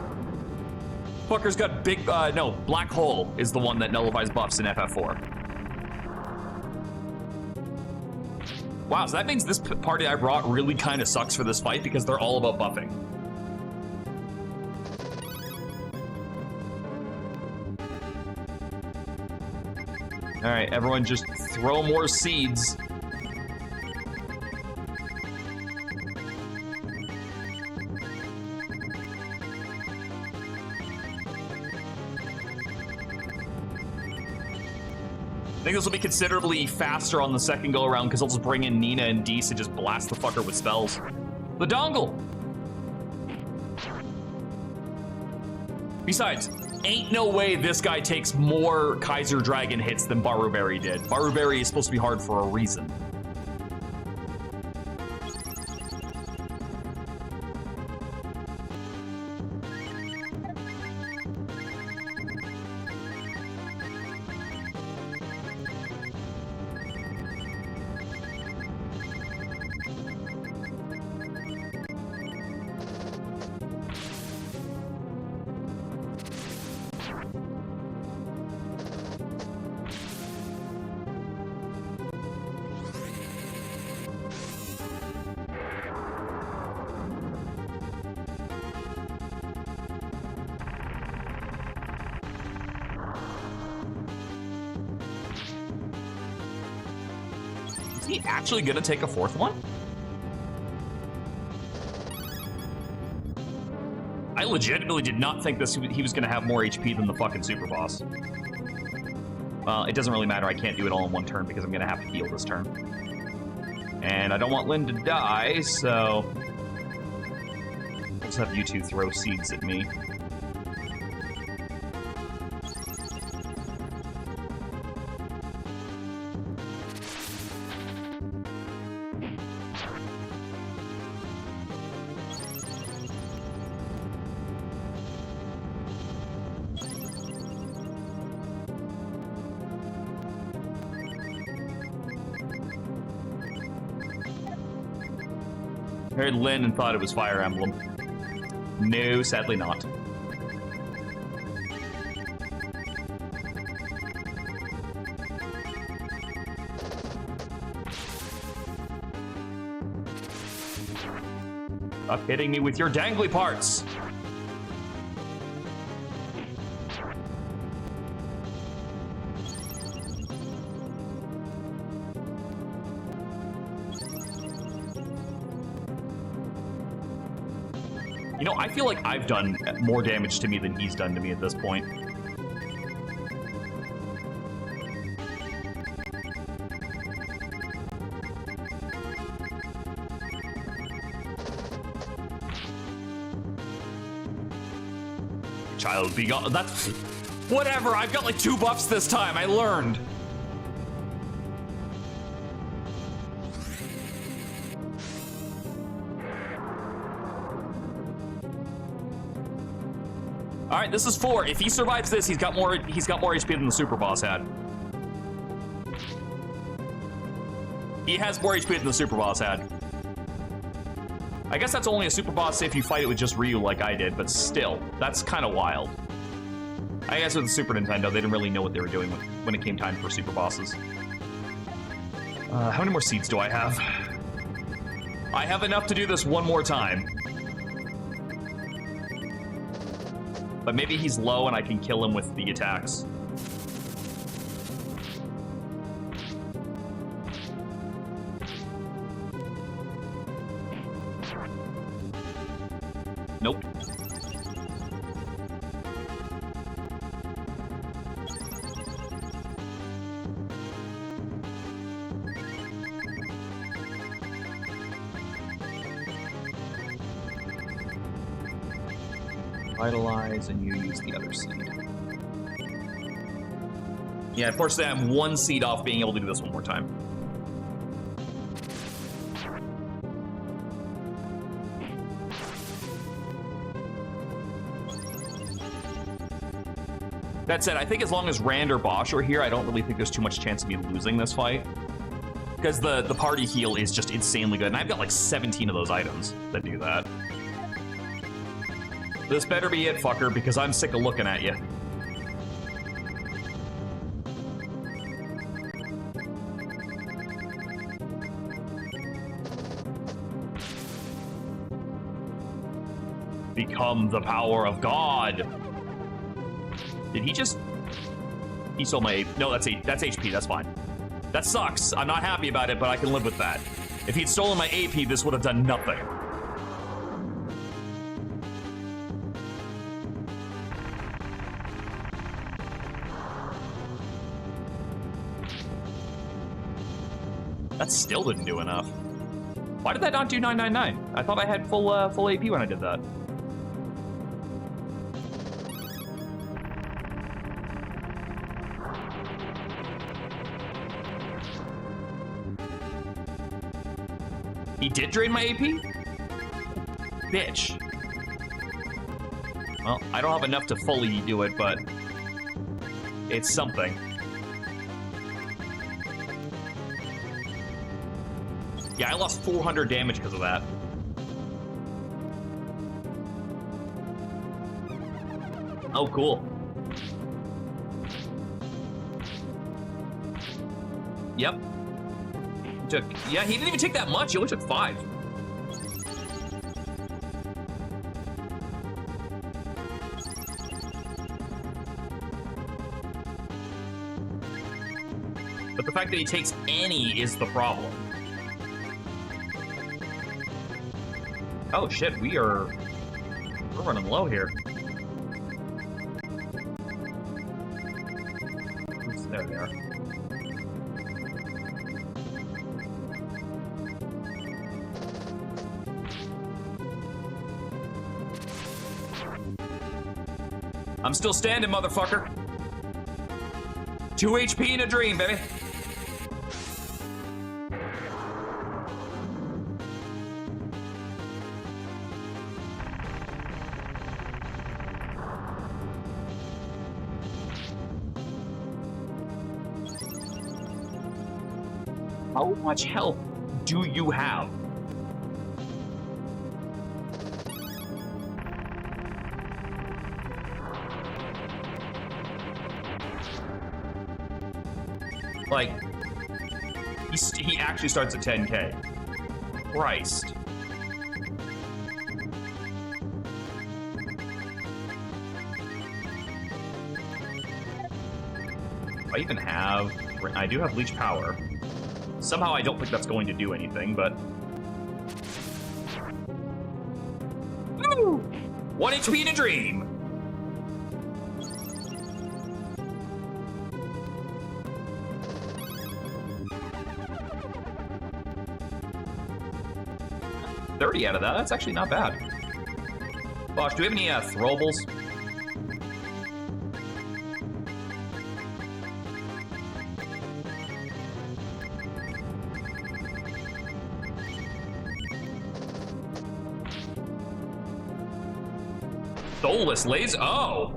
Fucker's got big, no, Black Hole is the one that nullifies buffs in FF4. Wow, so that means this party I brought really kind of sucks for this fight because they're all about buffing. All right, everyone just throw more seeds. I think this will be considerably faster on the second go around because I'll just bring in Nina and Deese and just blast the fucker with spells. The dongle! Besides, ain't no way this guy takes more Kaiser Dragon hits than Baruberry did. Baruberry is supposed to be hard for a reason. Is he actually gonna take a fourth one? I legitimately did not think he was gonna have more HP than the fucking super boss. Well, it doesn't really matter. I can't do it all in one turn because I'm going to have to heal this turn. And I don't want Lyn to die, so... I'll just have you two throw seeds at me. I heard Lyn and thought it was Fire Emblem. No, sadly not. Stop hitting me with your dangly parts! You know, I feel like I've done more damage to me than he's done to me at this point. Child be gone. That's... Whatever, I've got like 2 buffs this time, I learned. All right, this is 4. If he survives this, he's got more HP than the super boss had. He has more HP than the super boss had. I guess that's only a super boss if you fight it with just Ryu like I did, but still, that's kind of wild. I guess with the Super Nintendo, they didn't really know what they were doing when it came time for super bosses. How many more seeds do I have? I have enough to do this one more time. But maybe he's low and I can kill him with the attacks. Nope. Vitalize, and you use the other seed. Yeah, unfortunately, I'm 1 seed off being able to do this one more time. That said, I think as long as Rand or Bosch are here, I don't really think there's too much chance of me losing this fight. Because the party heal is just insanely good, and I've got like 17 of those items that do that. This better be it, fucker, because I'm sick of looking at you. Become the power of God. Did he just... He stole my... No, that's HP, that's fine. That sucks. I'm not happy about it, but I can live with that. If he'd stolen my AP, this would have done nothing. That still didn't do enough. Why did that not do 999? I thought I had full AP when I did that. He did drain my AP? Bitch. Well, I don't have enough to fully do it, but it's something. Yeah, I lost 400 damage because of that. Oh, cool. Yep. Yeah, he didn't even take that much. He only took 5. But the fact that he takes any is the problem. Oh shit, we're running low here. There they are. I'm still standing, motherfucker. 2 HP in a dream, baby. How much health do you have? Like, he actually starts at 10k. Christ. I even have... I do have Leech Power. Somehow I don't think that's going to do anything, but... Woo! 1 HP in a dream! $30 out of that, that's actually not bad. Bosh, do we have any throwables? Soulless laser? Oh!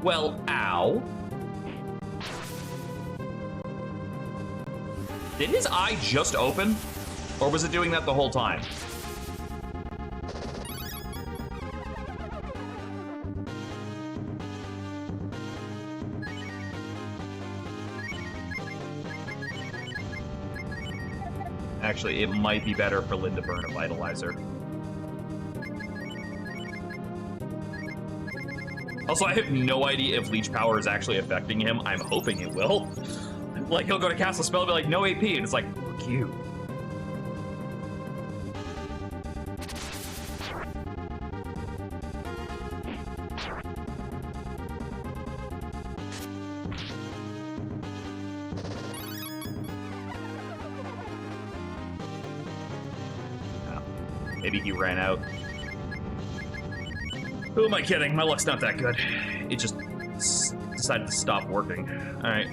Well, ow. Did his eye just open? Or was it doing that the whole time? Actually, it might be better for Lyn to burn a Vitalizer. Also, I have no idea if Leech Power is actually affecting him. I'm hoping it will. Like, he'll go to cast a spell and be like, no AP, and it's like, fuck you. Maybe he ran out. Who am I kidding? My luck's not that good. It just decided to stop working. All right.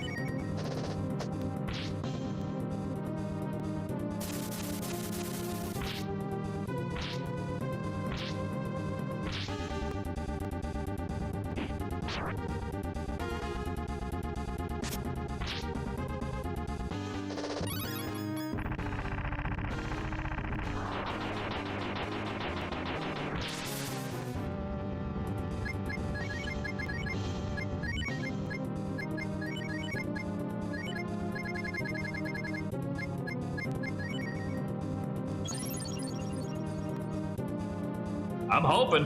I'm hoping.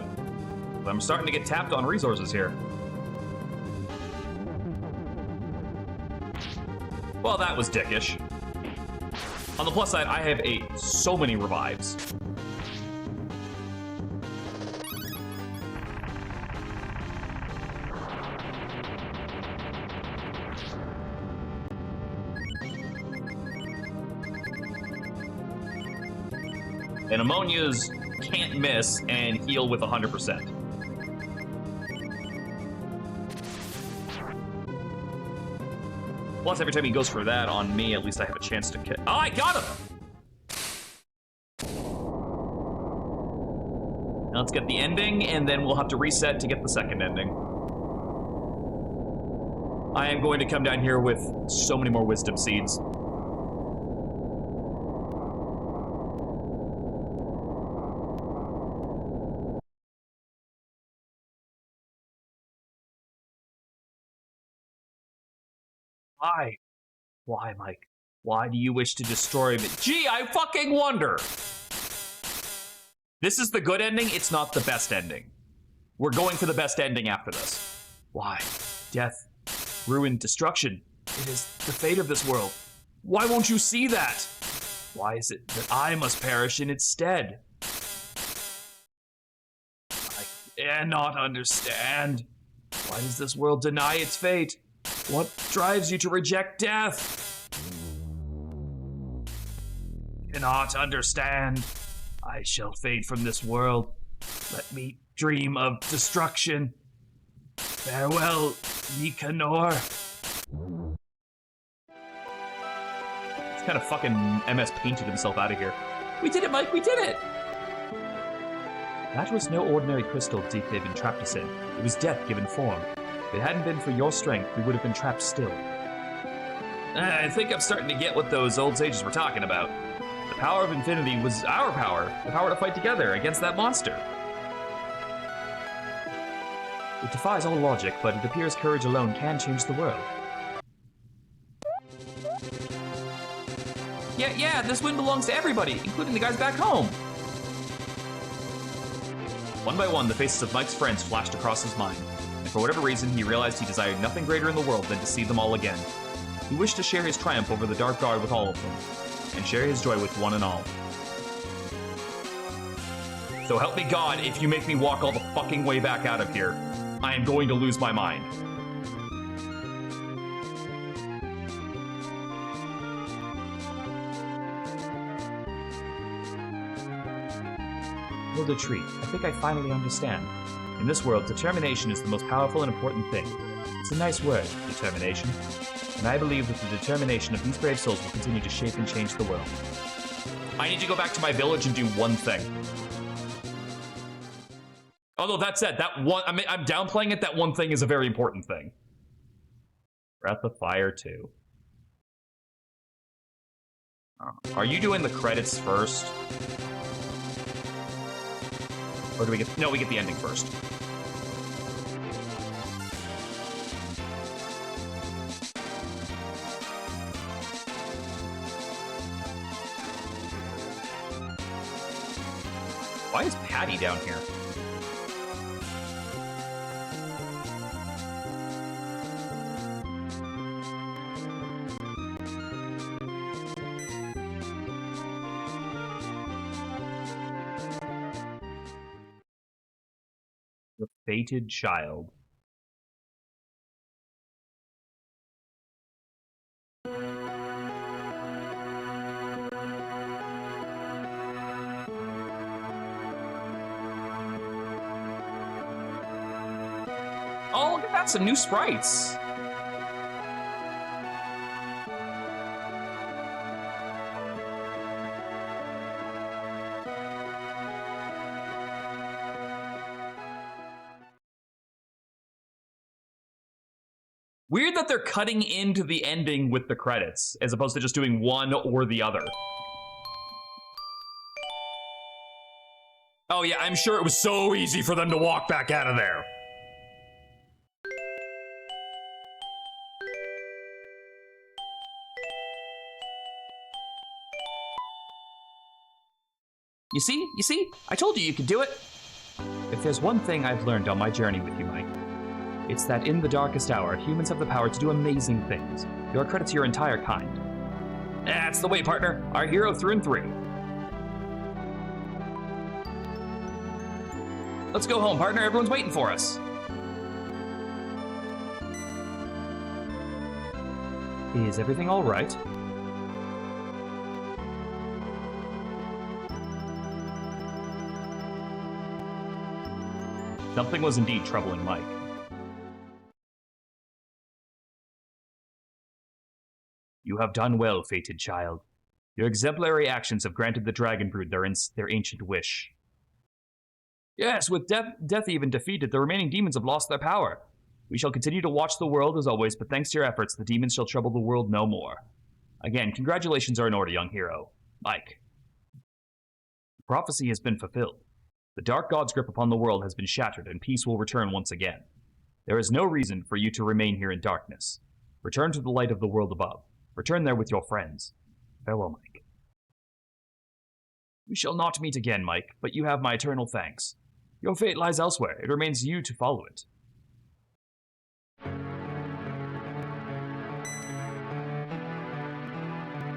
But I'm starting to get tapped on resources here. Well, that was dickish. On the plus side, I have so many revives. And Ammonia's can't miss and heal with 100%. Plus, every time he goes for that on me, at least I have a chance to kill. Oh, I got him! Now let's get the ending, and then we'll have to reset to get the second ending. I am going to come down here with so many more wisdom seeds. Why? Why, Mike? Why do you wish to destroy me? Gee, I fucking wonder! This is the good ending, it's not the best ending. We're going for the best ending after this. Why? Death, ruin, destruction. It is the fate of this world. Why won't you see that? Why is it that I must perish in its stead? I cannot understand. Why does this world deny its fate? What drives you to reject death? Cannot understand. I shall fade from this world. Let me dream of destruction. Farewell, Nicanor. He's kind of fucking MS painted himself out of here. We did it, Mike, we did it! That was no ordinary crystal Deep-Haven trapped us in. It was death given form. If it hadn't been for your strength, we would have been trapped still. I think I'm starting to get what those old sages were talking about. The power of infinity was our power, the power to fight together against that monster. It defies all logic, but it appears courage alone can change the world. Yeah, this win belongs to everybody, including the guys back home. One by one, the faces of Mike's friends flashed across his mind, and for whatever reason, he realized he desired nothing greater in the world than to see them all again. He wished to share his triumph over the Dark Guard with all of them, and share his joy with one and all. So help me God, if you make me walk all the fucking way back out of here, I am going to lose my mind. Hilda Tree, I think I finally understand. In this world, determination is the most powerful and important thing. It's a nice word, determination. And I believe that the determination of these brave souls will continue to shape and change the world. I need to go back to my village and do one thing. Although that said, I'm downplaying it, that one thing is a very important thing. Breath of Fire 2. Are you doing the credits first? Or do we get... No, we get the ending first. Why is Patty down here? The Fated Child. Oh, look at that, some new sprites. Weird that they're cutting into the ending with the credits, as opposed to just doing one or the other. Oh yeah, I'm sure it was so easy for them to walk back out of there. You see? I told you could do it. If there's one thing I've learned on my journey with you, Mike, it's that in the darkest hour, humans have the power to do amazing things. You're a credit to your entire kind. That's the way, partner. Our hero through and through. Let's go home, partner. Everyone's waiting for us. Is everything all right? Something was indeed troubling Mike. You have done well, fated child. Your exemplary actions have granted the Dragon Brood their ancient wish. Yes, with death even defeated, the remaining demons have lost their power. We shall continue to watch the world as always, but thanks to your efforts, the demons shall trouble the world no more. Again, congratulations are in order, young hero. Mike. The prophecy has been fulfilled. The Dark God's grip upon the world has been shattered, and peace will return once again. There is no reason for you to remain here in darkness. Return to the light of the world above. Return there with your friends. Farewell, Mike. We shall not meet again, Mike, but you have my eternal thanks. Your fate lies elsewhere. It remains you to follow it.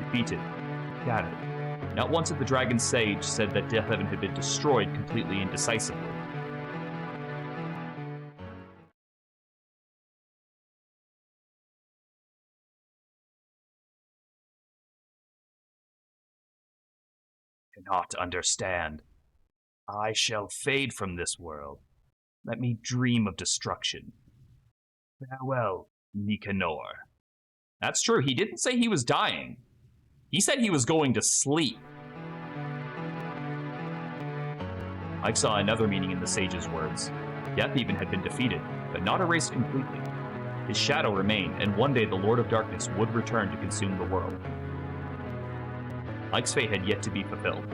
Defeated. Shattered. Not once had the Dragon Sage said that Deathhaven had been destroyed completely and decisively. cannot understand. I shall fade from this world. Let me dream of destruction. Farewell, Nicanor. That's true. He didn't say he was dying. He said he was going to sleep. Ike saw another meaning in the sage's words. Death even had been defeated, but not erased completely. His shadow remained, and one day the Lord of Darkness would return to consume the world. Ike's fate had yet to be fulfilled.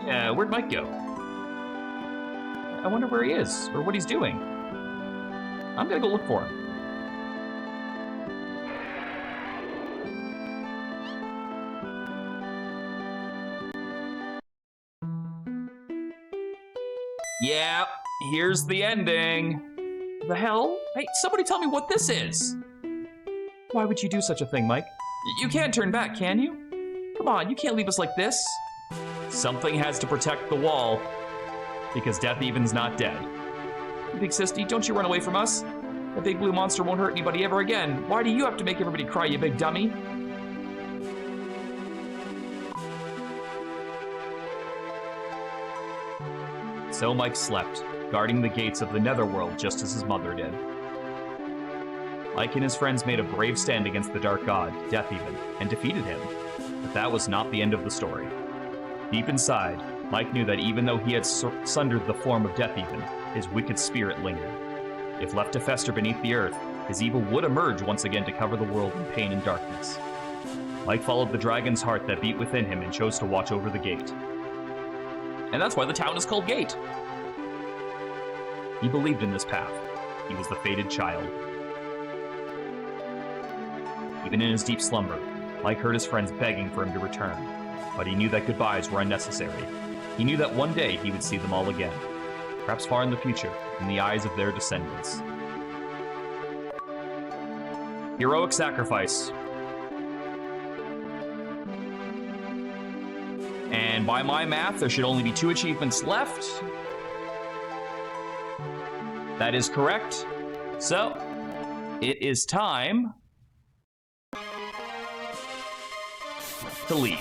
Yeah, where'd Mike go? I wonder where he is, or what he's doing. I'm gonna go look for him. Yeah, here's the ending. The hell? Hey, somebody tell me what this is. Why would you do such a thing, Mike? You can't turn back, can you? Come on, you can't leave us like this. Something has to protect the wall, because Death Even's not dead. Big Sisty, don't you run away from us. The big blue monster won't hurt anybody ever again. Why do you have to make everybody cry, you big dummy? So Mike slept, guarding the gates of the Netherworld just as his mother did. Mike and his friends made a brave stand against the Dark God, Death Even, and defeated him. But that was not the end of the story. Deep inside, Mike knew that even though he had sundered the form of Death Even, his wicked spirit lingered. If left to fester beneath the earth, his evil would emerge once again to cover the world in pain and darkness. Mike followed the dragon's heart that beat within him and chose to watch over the gate. And that's why the town is called Gate. He believed in this path. He was the fated child. Even in his deep slumber, Mike heard his friends begging for him to return, but he knew that goodbyes were unnecessary. He knew that one day he would see them all again, perhaps far in the future, in the eyes of their descendants. Heroic sacrifice. And by my math, there should only be 2 achievements left. That is correct. So, it is time to leave.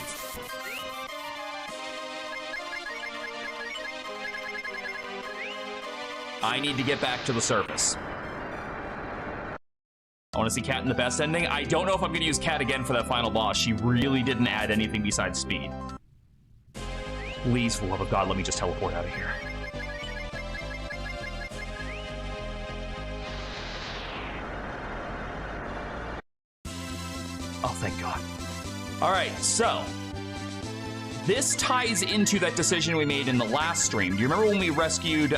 I need to get back to the surface. I want to see Kat in the best ending. I don't know if I'm going to use Kat again for that final boss. She really didn't add anything besides speed. Please, for the love of God, let me just teleport out of here. Oh, thank God. All right, so this ties into that decision we made in the last stream. Do you remember when we rescued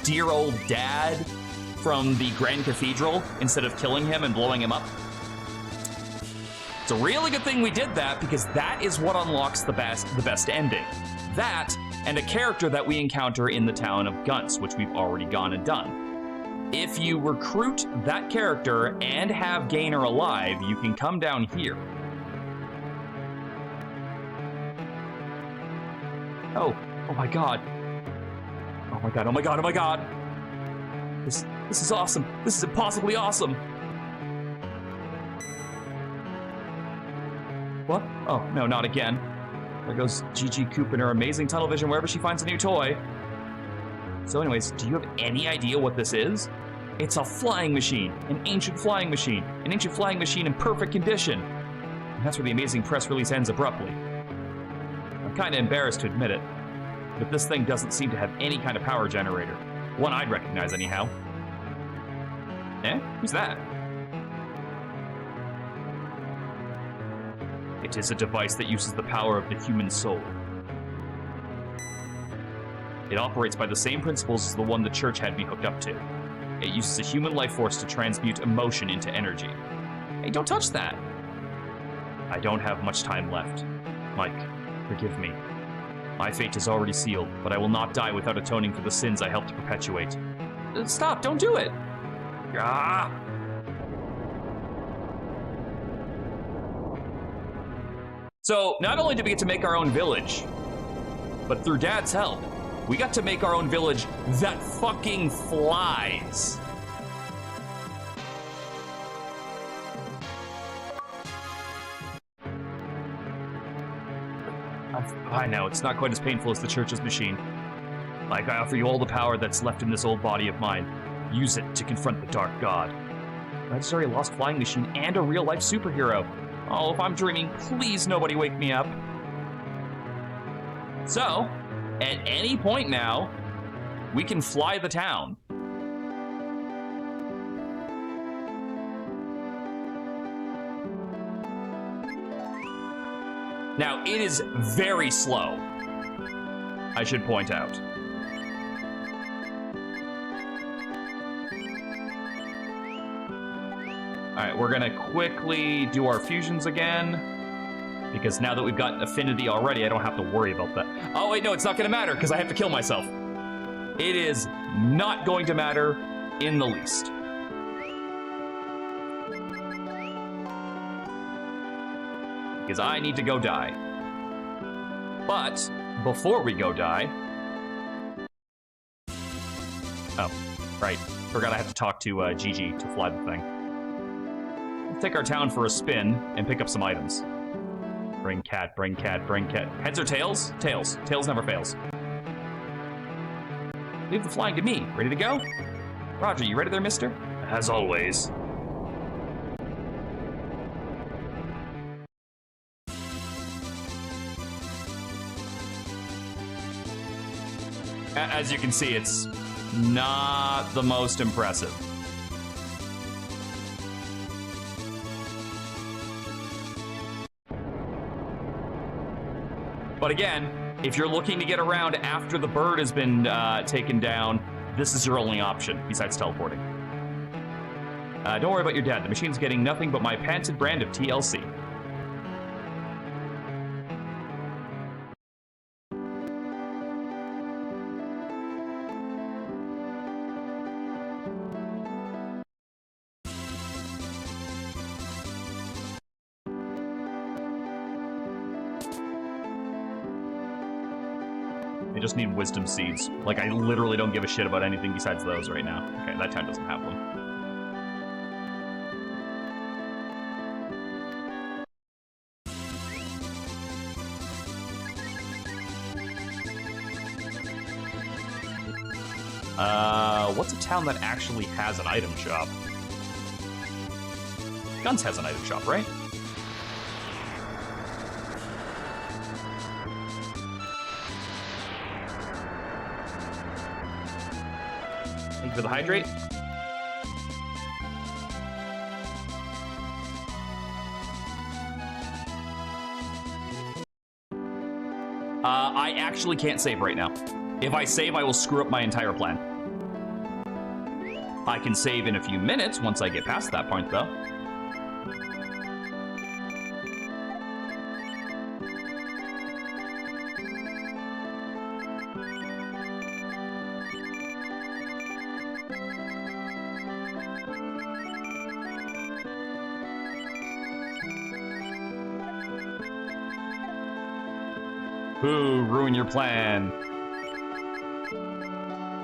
dear old dad from the Grand Cathedral instead of killing him and blowing him up? It's a really good thing we did that, because that is what unlocks the best ending. That, and a character that we encounter in the town of Gunts, which we've already gone and done. If you recruit that character and have Gainer alive, you can come down here. Oh my God. Oh my God, oh my God, oh my God. This is awesome. This is impossibly awesome. What? Oh, no, not again. There goes Gigi Coop in her amazing tunnel vision wherever she finds a new toy. So anyways, do you have any idea what this is? It's a flying machine, an ancient flying machine in perfect condition. And that's where the amazing press release ends abruptly. I'm kind of embarrassed to admit it, but this thing doesn't seem to have any kind of power generator. One I'd recognize anyhow. Eh? Who's that? It is a device that uses the power of the human soul. It operates by the same principles as the one the church had me hooked up to. It uses a human life force to transmute emotion into energy. Hey, don't touch that! I don't have much time left. Mike, forgive me. My fate is already sealed, but I will not die without atoning for the sins I helped to perpetuate. Stop, don't do it! Ah! So, not only did we get to make our own village, but through Dad's help, we got to make our own village that fucking flies. I know, it's not quite as painful as the Church's machine. Like, I offer you all the power that's left in this old body of mine. Use it to confront the Dark God. Legendary lost flying machine and a real-life superhero. Oh, if I'm dreaming, please nobody wake me up. So, at any point now, we can fly the town. Now, it is very slow, I should point out. Alright, we're gonna quickly do our fusions again, because now that we've got affinity already, I don't have to worry about that. Oh wait, no, it's not gonna matter, because I have to kill myself. It is not going to matter in the least. Because I need to go die. But, before we go die... Oh, right. Forgot I have to talk to Gigi to fly the thing. Let's take our town for a spin and pick up some items. Bring cat, bring cat, bring cat. Heads or tails? Tails. Tails never fails. Leave the flying to me. Ready to go? Roger, you ready there, mister? As always. As you can see, it's not the most impressive. But again, if you're looking to get around after the bird has been taken down, this is your only option, besides teleporting. Don't worry about your dad. The machine's getting nothing but my patented brand of TLC. I just need wisdom seeds. Like, I literally don't give a shit about anything besides those right now. Okay, that time doesn't have them. What's a town that actually has an item shop? Guns has an item shop, right? Thank you for the hydrate. I actually can't save right now. If I save, I will screw up my entire plan. I can save in a few minutes once I get past that point, though. Boo, ruin your plan.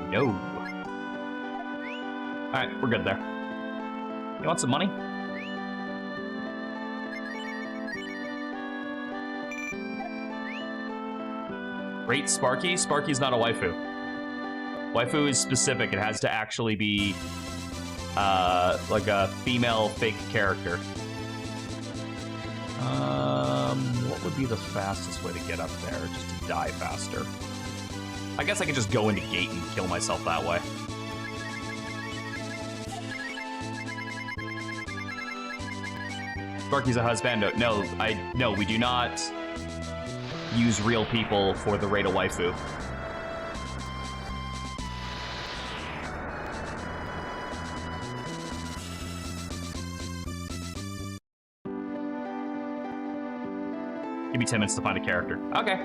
No. Alright, we're good there. You want some money? Great Sparky? Sparky's not a waifu. Waifu is specific. It has to actually be like a female fake character. What would be the fastest way to get up there, just to die faster? I guess I could just go into gate and kill myself that way. Sparky's a husbando. No, we do not use real people for the raid a waifu. Give me 10 minutes to find a character. Okay.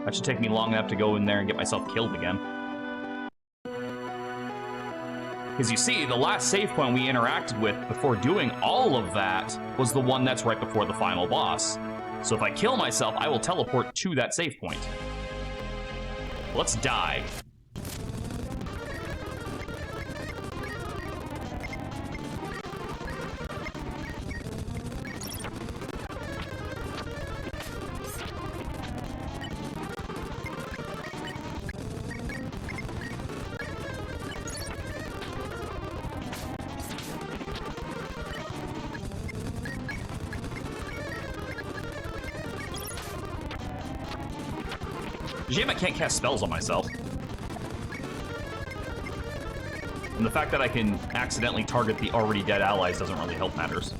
That should take me long enough to go in there and get myself killed again. Because you see, the last save point we interacted with before doing all of that was the one that's right before the final boss. So if I kill myself, I will teleport to that save point. Let's die. It's a shame I can't cast spells on myself. And the fact that I can accidentally target the already dead allies doesn't really help matters.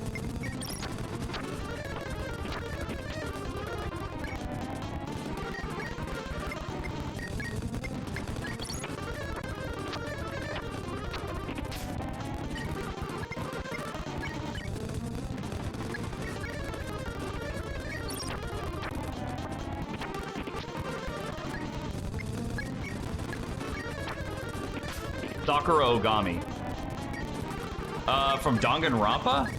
Sakura Ogami. From Danganronpa?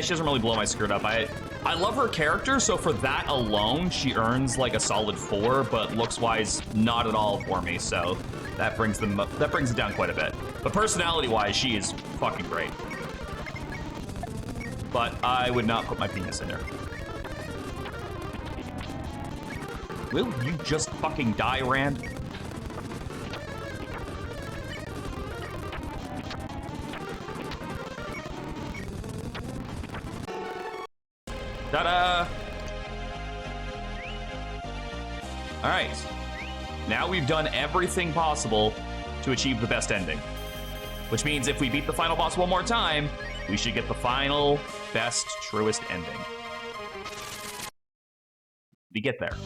She doesn't really blow my skirt up. I love her character, so for that alone, she earns like a solid 4, but looks-wise, not at all for me, so that brings it down quite a bit. But personality-wise, she is fucking great. But I would not put my penis in her. Will you just fucking die, Rand? Ta-da! All right. Now we've done everything possible to achieve the best ending. Which means if we beat the final boss one more time, we should get the final, best, truest ending. We get there.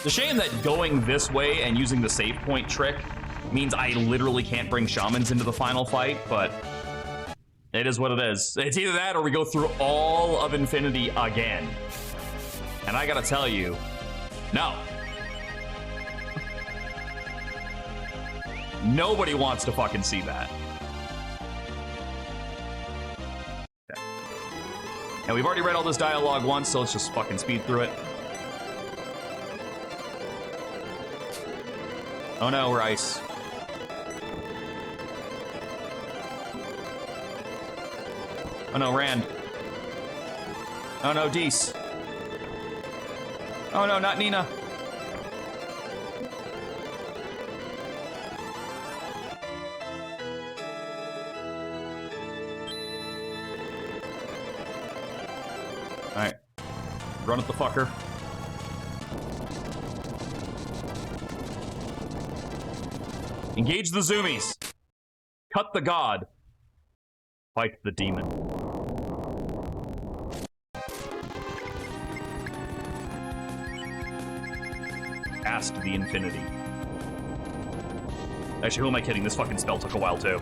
It's a shame that going this way and using the save point trick means I literally can't bring shamans into the final fight, but it is what it is. It's either that or we go through all of Infinity again. And I gotta tell you, no. Nobody wants to fucking see that. Okay. And we've already read all this dialogue once, so let's just fucking speed through it. Oh no, we're ice. Oh no, Rand. Oh no, Dees. Oh no, not Nina. Alright. Run at the fucker. Engage the zoomies. Cut the god. Fight the demon. Ask the infinity. Actually, who am I kidding? This fucking spell took a while too.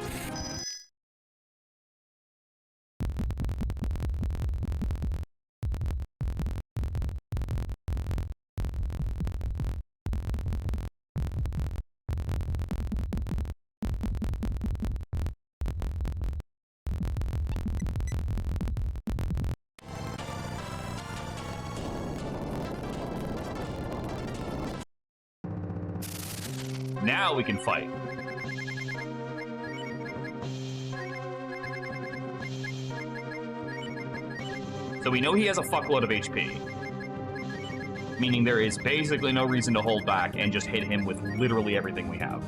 Now we can fight. So we know he has a fuckload of HP. Meaning there is basically no reason to hold back and just hit him with literally everything we have.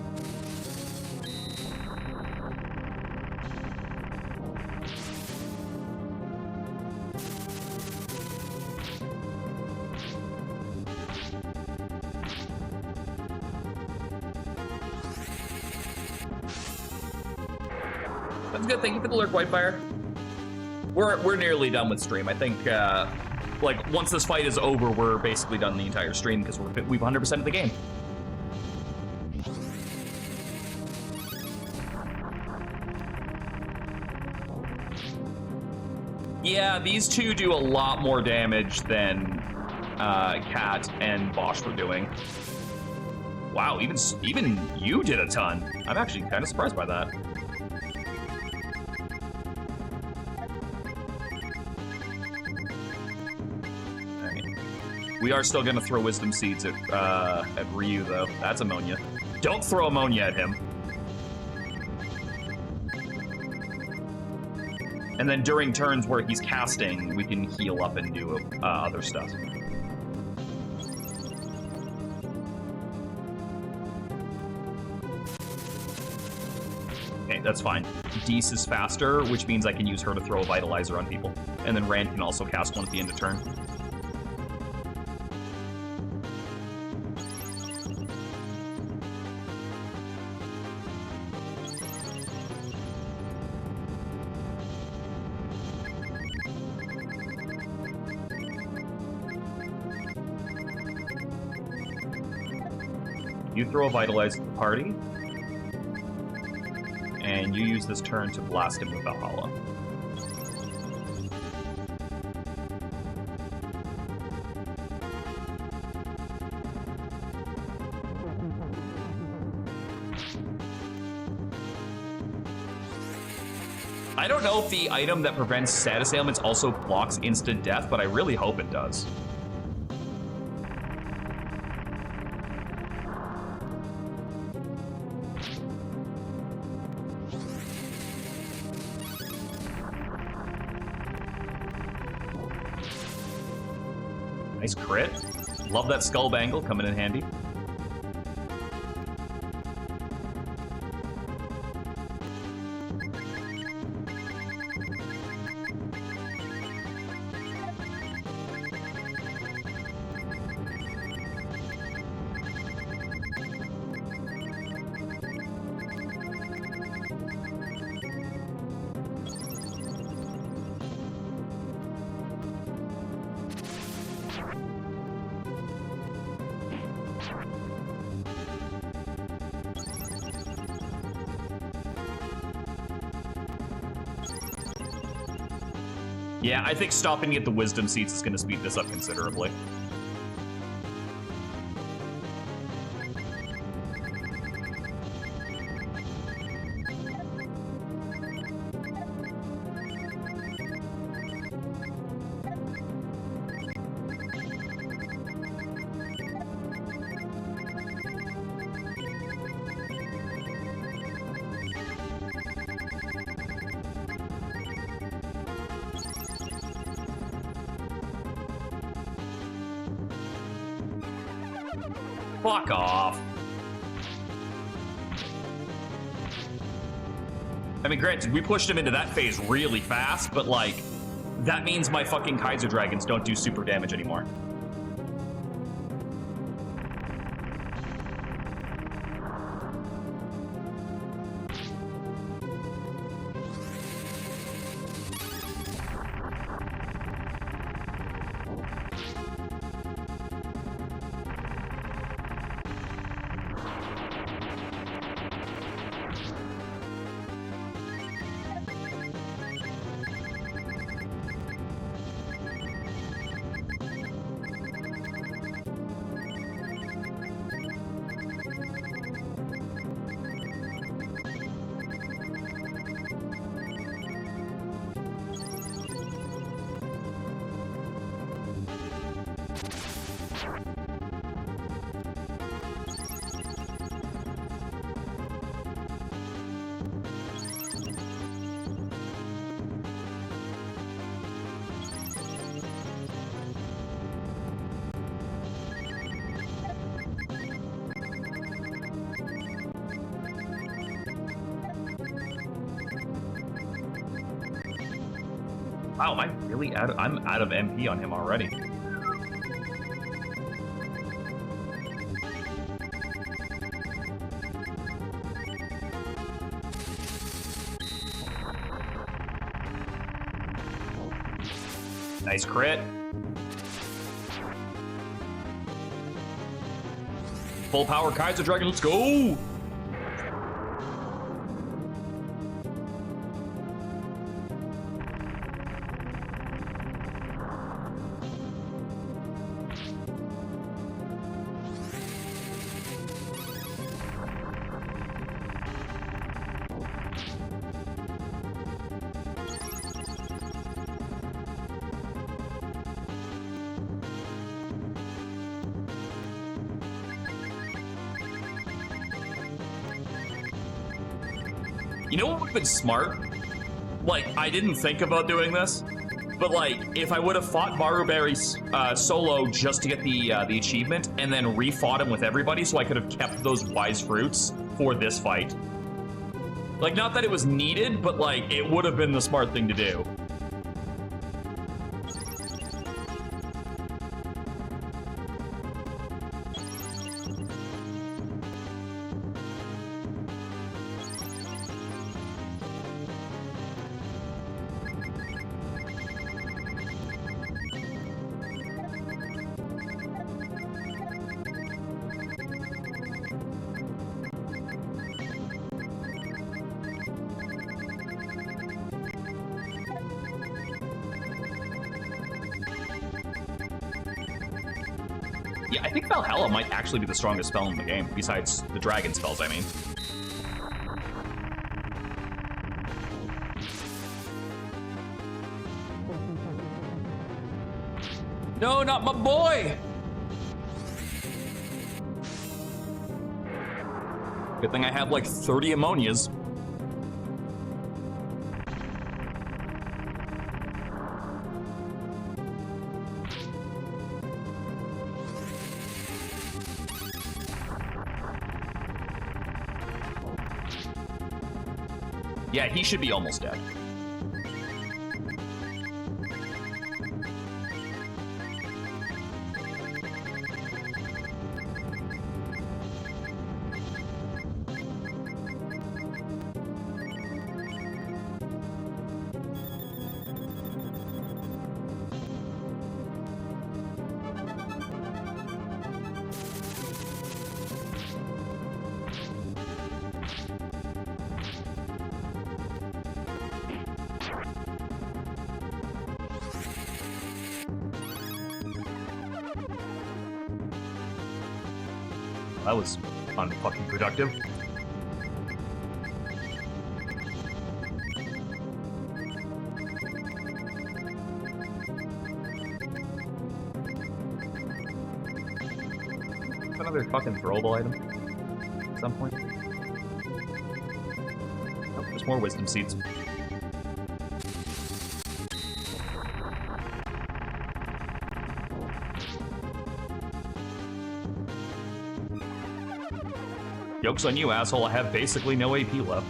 That's good. Thank you for the lurk, Whitefire. We're nearly done with stream. I think, like, once this fight is over, we're basically done the entire stream because we've 100%ed the game. Yeah, these two do a lot more damage than Kat and Bosch were doing. Wow, even you did a ton. I'm actually kind of surprised by that. We are still gonna throw wisdom seeds at Ryu though. That's ammonia. Don't throw ammonia at him. And then during turns where he's casting, we can heal up and do other stuff. Okay, that's fine. Dees is faster, which means I can use her to throw a Vitalizer on people. And then Rand can also cast one at the end of turn. You throw a Vitalize at the party, and you use this turn to blast him with Valhalla. I don't know if the item that prevents status ailments also blocks instant death, but I really hope it does. Nice crit. Love that skull bangle coming in handy. Yeah, I think stopping at the wisdom seats is going to speed this up considerably. Fuck off. I mean, granted, we pushed him into that phase really fast, but, like, that means my fucking Kaiser Dragons don't do super damage anymore. Wow, am I really out of, I'm out of MP on him already. Nice crit. Full power Kaiser Dragon, let's go! You know what would have been smart? like, I didn't think about doing this, but like, if I would have fought Baruberry solo just to get the achievement, and then refought him with everybody, so I could have kept those wise fruits for this fight. Like, not that it was needed, but like, it would have been the smart thing to do. Yeah, I think Valhalla might actually be the strongest spell in the game, besides the dragon spells, I mean. No, not my boy! Good thing I have like 30 ammonias. Yeah, he should be almost dead. That was unfucking productive. Another fucking throwable item at some point. Oh, there's more wisdom seeds. Joke's on you, asshole. I have basically no AP left.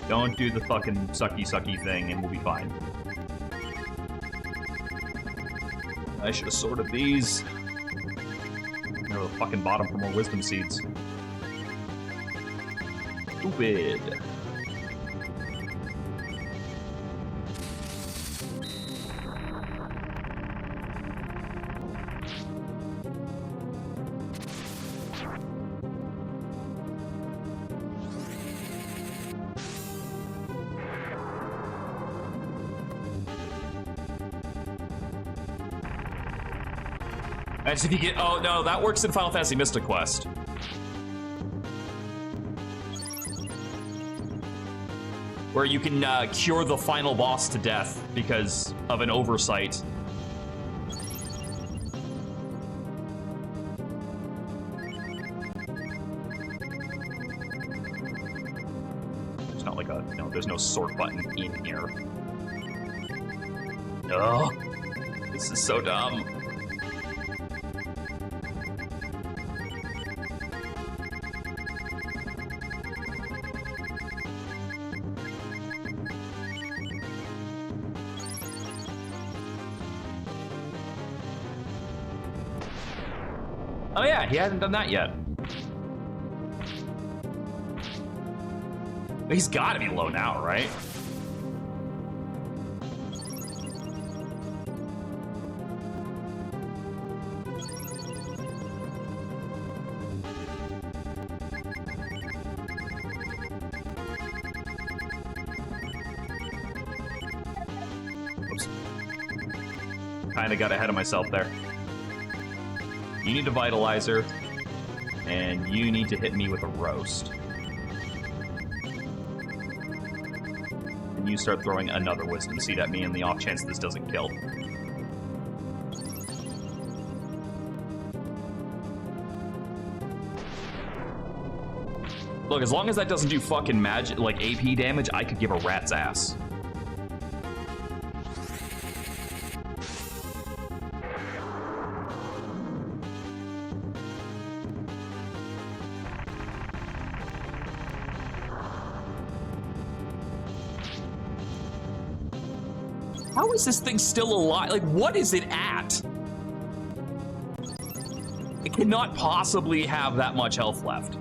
Don't do the fucking sucky thing and we'll be fine. I should have sorted these. Go to the fucking bottom for more wisdom seeds. Stupid. That's if you get. Oh no, that works in Final Fantasy Mystic Quest. Where you can cure the final boss to death because of an oversight. There's not like a. No, there's no sort button in here. Oh, this is so dumb. Oh yeah, he hasn't done that yet. He's got to be low now, right? Oops. Kind of got ahead of myself there. You need a vitalizer, and you need to hit me with a roast. And you start throwing another wisdom seed at me in the off chance this doesn't kill. Look, as long as that doesn't do fucking magic, like AP damage, I could give a rat's ass. How is this thing still alive? Like, what is it at? It cannot possibly have that much health left.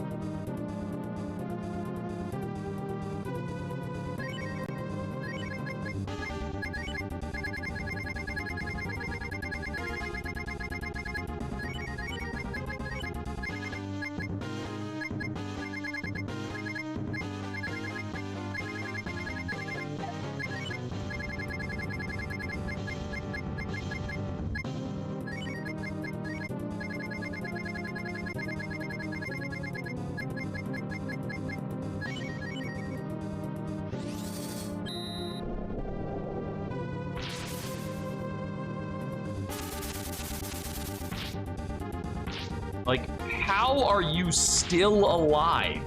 Like, how are you still alive?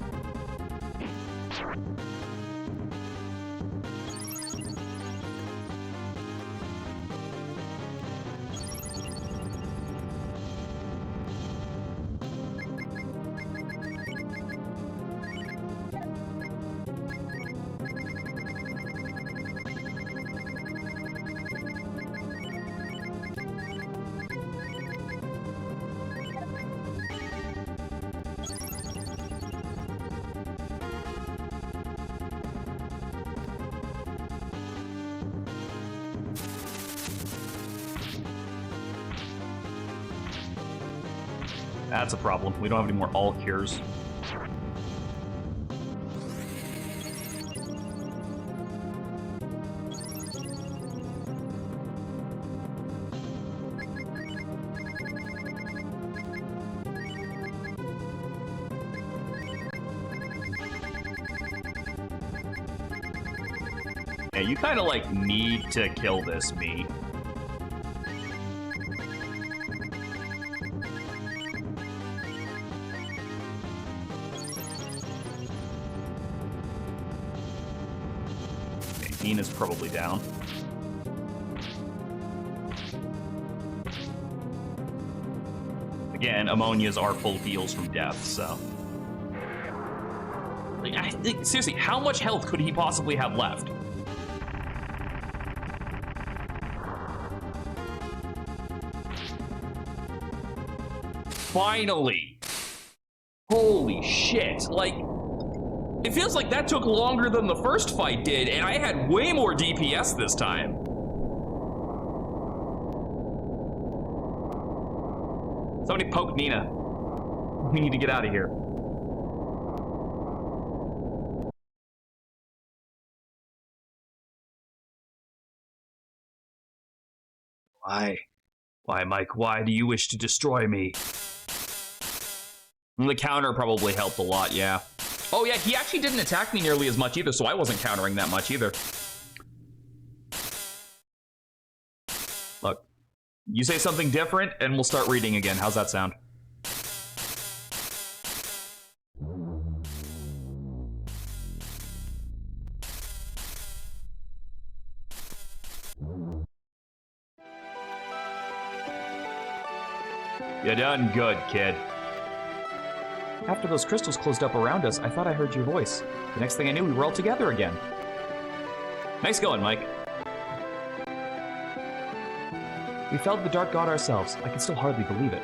That's a problem. We don't have any more all cures. Yeah, you kind of like need to kill this, me. Nina's probably down. Again, ammonias are full heals from death, so. Like, I think, seriously, how much health could he possibly have left? Finally! Holy shit, like, it feels like that took longer than the first fight did, and I had way more DPS this time. Somebody poke Nina. We need to get out of here. Why? Why, Mike, why do you wish to destroy me? And the counter probably helped a lot, yeah. Oh yeah, he actually didn't attack me nearly as much either, so I wasn't countering that much either. Look, you say something different and we'll start reading again. How's that sound? You done good, kid. After those crystals closed up around us, I thought I heard your voice. The next thing I knew, we were all together again. Nice going, Mike. We felled the Dark God ourselves. I can still hardly believe it.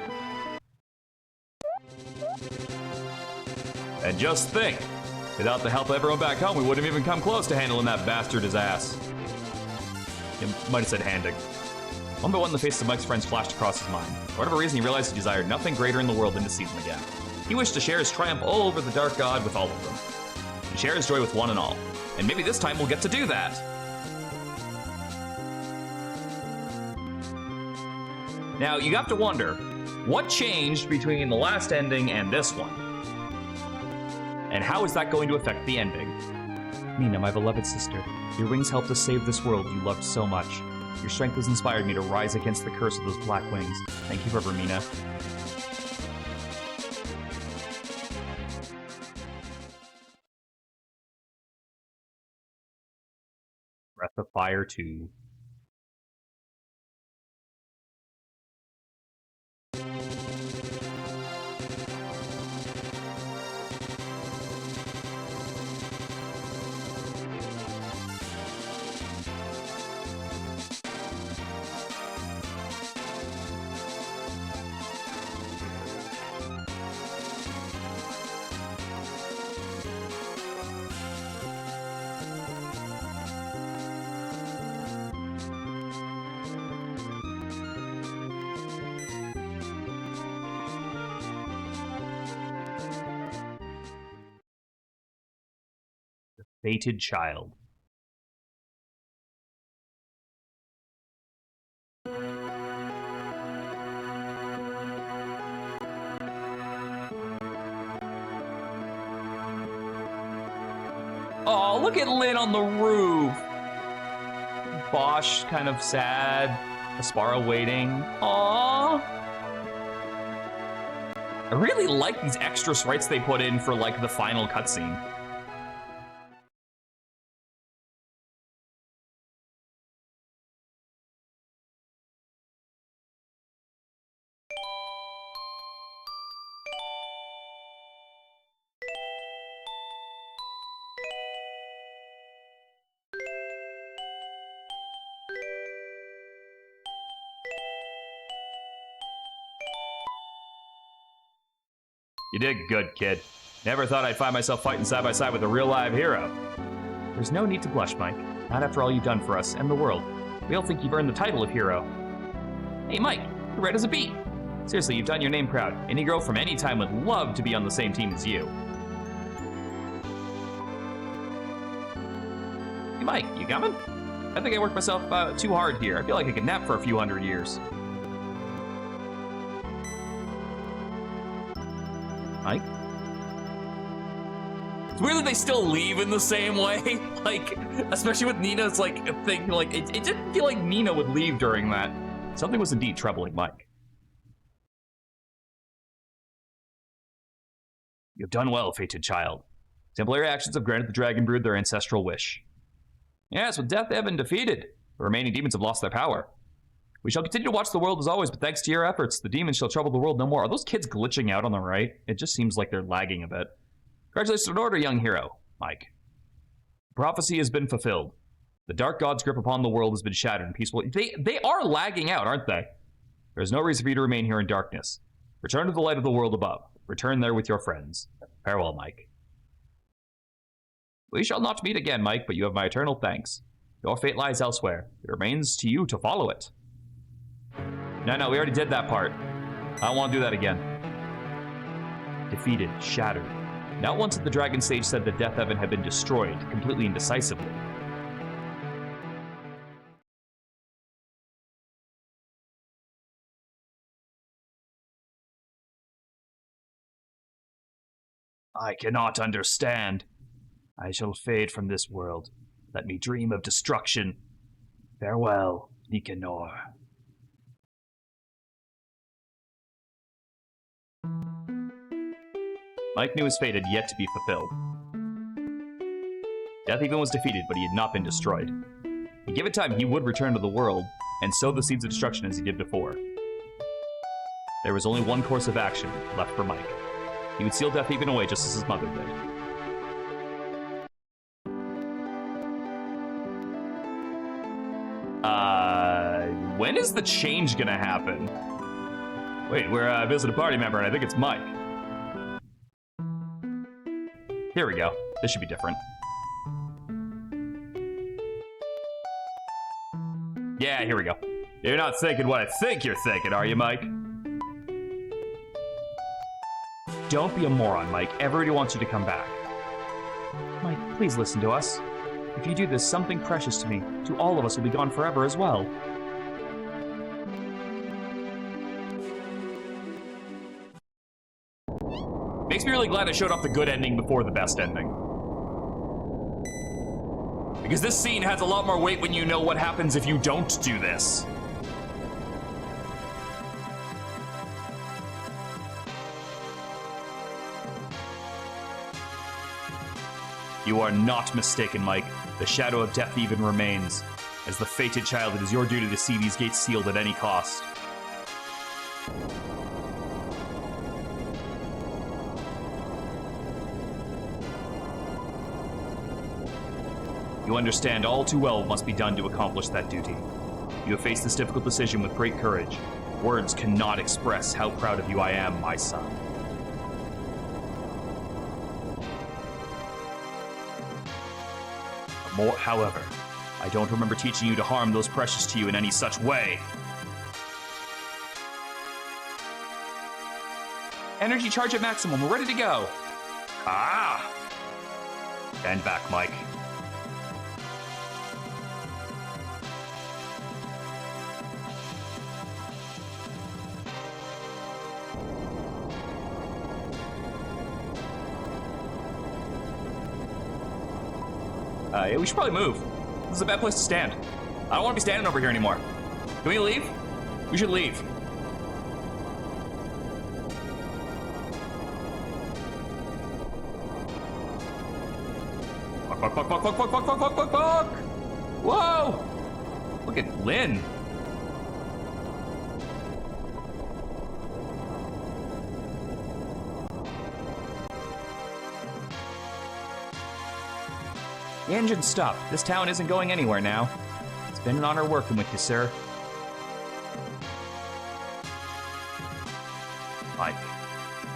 And just think, without the help of everyone back home, we wouldn't have even come close to handling that bastard his ass. You might have said handing. One by one, the faces of Mike's friends flashed across his mind. For whatever reason, he realized he desired nothing greater in the world than to see them again. He wished to share his triumph all over the Dark God with all of them. To share his joy with one and all. And maybe this time we'll get to do that. Now, you have to wonder, what changed between the last ending and this one? And how is that going to affect the ending? Mina, my beloved sister, your wings helped us save this world you loved so much. Your strength has inspired me to rise against the curse of those black wings. Thank you forever, Mina. Breath of Fire 2. Fated Child. Oh, look at Lynn on the roof. Bosch kind of sad. Aspara waiting. Aww. I really like these extra sprites they put in for like the final cutscene. You did good, kid. Never thought I'd find myself fighting side by side with a real live hero. There's no need to blush, Mike. Not after all you've done for us and the world. We all think you've earned the title of hero. Hey, Mike, you're red as a beet. Seriously, you've done your name proud. Any girl from any time would love to be on the same team as you. Hey, Mike, you coming? I think I worked myself too hard here. I feel like I could nap for a few hundred years. Mike? It's weird that they still leave in the same way. Like, especially with Nina's, like, thing. Like, it didn't feel like Nina would leave during that. Something was indeed troubling Mike. You have done well, fated child. Exemplary actions have granted the Dragon Brood their ancestral wish. Yes, with death Evan defeated, the remaining demons have lost their power. We shall continue to watch the world as always, but thanks to your efforts, the demons shall trouble the world no more. Are those kids glitching out on the right? It just seems like they're lagging a bit. Congratulations in order, young hero, Mike. Prophecy has been fulfilled. The Dark God's grip upon the world has been shattered and peaceful. They are lagging out, aren't they? There's no reason for you to remain here in darkness. Return to the light of the world above. Return there with your friends. Farewell, Mike. We shall not meet again, Mike, but you have my eternal thanks. Your fate lies elsewhere. It remains to you to follow it. No, we already did that part. I don't want to do that again. Defeated, shattered. Not once had the Dragon Sage said that Death Evan had been destroyed, completely indecisively. I cannot understand. I shall fade from this world. Let me dream of destruction. Farewell, Nicanor. Mike knew his fate had yet to be fulfilled. Death even was defeated, but he had not been destroyed. And given time, he would return to the world and sow the seeds of destruction as he did before. There was only one course of action left for Mike. He would seal Death Even away just as his mother did. When is the change gonna happen? Wait, we're visiting a party member, and I think it's Mike. Here we go. This should be different. Yeah, here we go. You're not thinking what I think you're thinking, are you, Mike? Don't be a moron, Mike. Everybody wants you to come back. Mike, please listen to us. If you do this, something precious to me, to all of us, will be gone forever as well. Makes me really glad I showed off the good ending before the best ending. Because this scene has a lot more weight when you know what happens if you don't do this. You are not mistaken, Mike. The shadow of death even remains. As the fated child, it is your duty to see these gates sealed at any cost. You understand all too well what must be done to accomplish that duty. You have faced this difficult decision with great courage. Words cannot express how proud of you I am, my son. However, I don't remember teaching you to harm those precious to you in any such way. Energy charge at maximum. We're ready to go. Ah! Stand back, Mike. We should probably move. This is a bad place to stand. I don't want to be standing over here anymore. Can we leave? We should leave. Fuck, fuck, fuck, fuck, fuck, fuck, fuck, fuck, fuck, fuck! Whoa! Look at Lynn. The engine stopped. This town isn't going anywhere now. It's been an honor working with you, sir. Mike,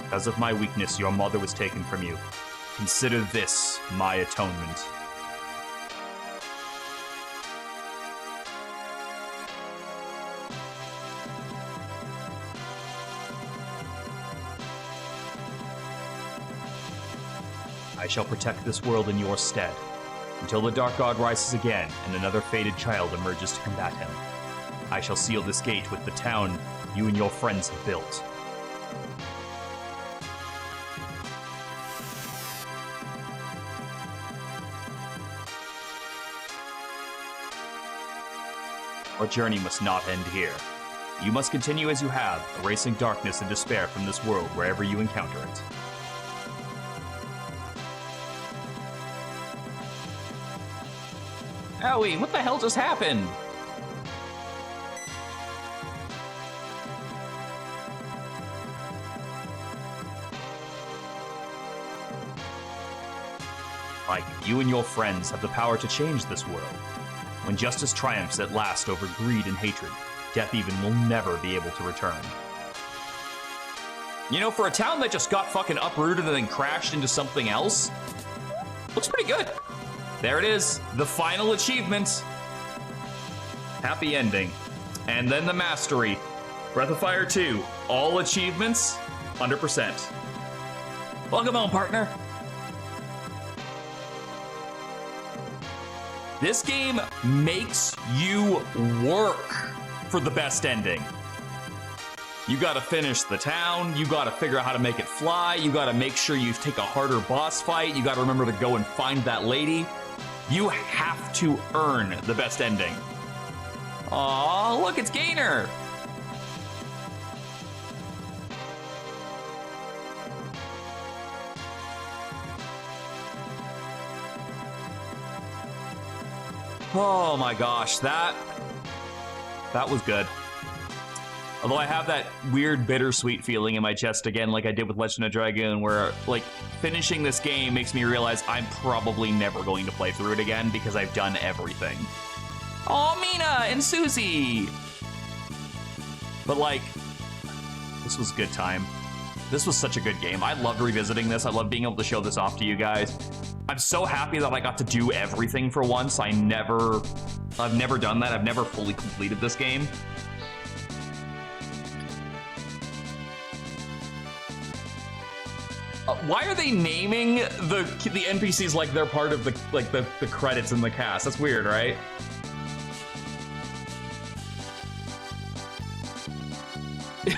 because of my weakness, your mother was taken from you. Consider this my atonement. I shall protect this world in your stead, until the Dark God rises again and another fated child emerges to combat him. I shall seal this gate with the town you and your friends have built. Our journey must not end here. You must continue as you have, erasing darkness and despair from this world wherever you encounter it. Owie, what the hell just happened? Mike, you and your friends have the power to change this world. When justice triumphs at last over greed and hatred, death even will never be able to return. You know, for a town that just got fucking uprooted and then crashed into something else, looks pretty good. There it is, the final achievement. Happy ending. And then the mastery. Breath of Fire 2, all achievements, 100%. Welcome home, partner. This game makes you work for the best ending. You gotta finish the town, you gotta figure out how to make it fly, you gotta make sure you take a harder boss fight, you gotta remember to go and find that lady. You have to earn the best ending. Aw, look, it's Gainer! Oh my gosh, that was good. Although I have that weird bittersweet feeling in my chest again, like I did with Legend of Dragoon, where like finishing this game makes me realize I'm probably never going to play through it again because I've done everything. Oh, Mina and Susie! But like, this was a good time. This was such a good game. I loved revisiting this. I love being able to show this off to you guys. I'm so happy that I got to do everything for once. I've never done that. I've never fully completed this game. Why are they naming the NPCs like they're part of the credits in the cast? That's weird, right?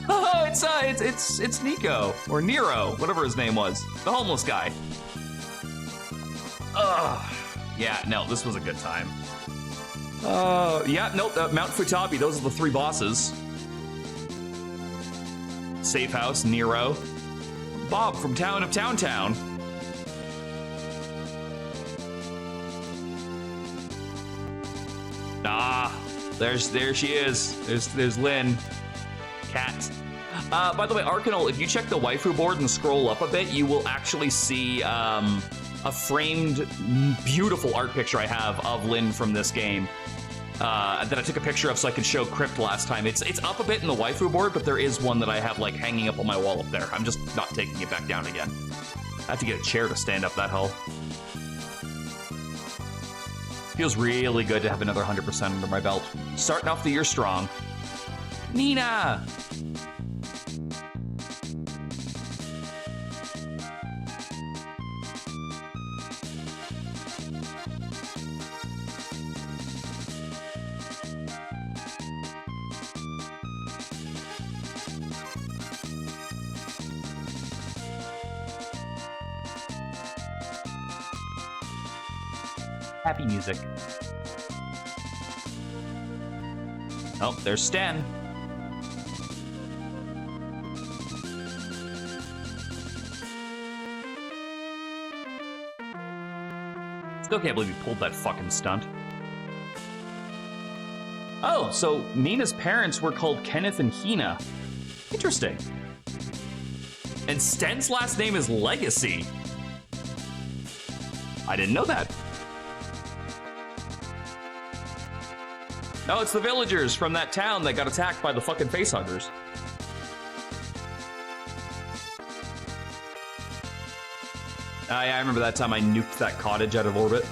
Oh, it's Nico or Nero, whatever his name was, the homeless guy. Yeah, no, this was a good time. Yeah, nope, Mount Futabi, those are the 3 bosses. Safe House, Nero. Bob from Town of Town Town. There she is. There's Lynn. Cat. By the way, Arcanal, if you check the waifu board and scroll up a bit, you will actually see a framed, beautiful art picture I have of Lynn from this game. That I took a picture of so I could show Crypt last time. It's up a bit in the waifu board, but there is one that I have like hanging up on my wall up there. I'm just not taking it back down again. I have to get a chair to stand up that hill. Feels really good to have another 100% under my belt. Starting off the year strong. Nina! Happy music. Oh, there's Stan. Still can't believe you pulled that fucking stunt. Oh, so Nina's parents were called Kenneth and Hina. Interesting. And Sten's last name is Legacy. I didn't know that. No, it's the villagers from that town that got attacked by the fucking facehuggers. Yeah, I remember that time I nuked that cottage out of orbit.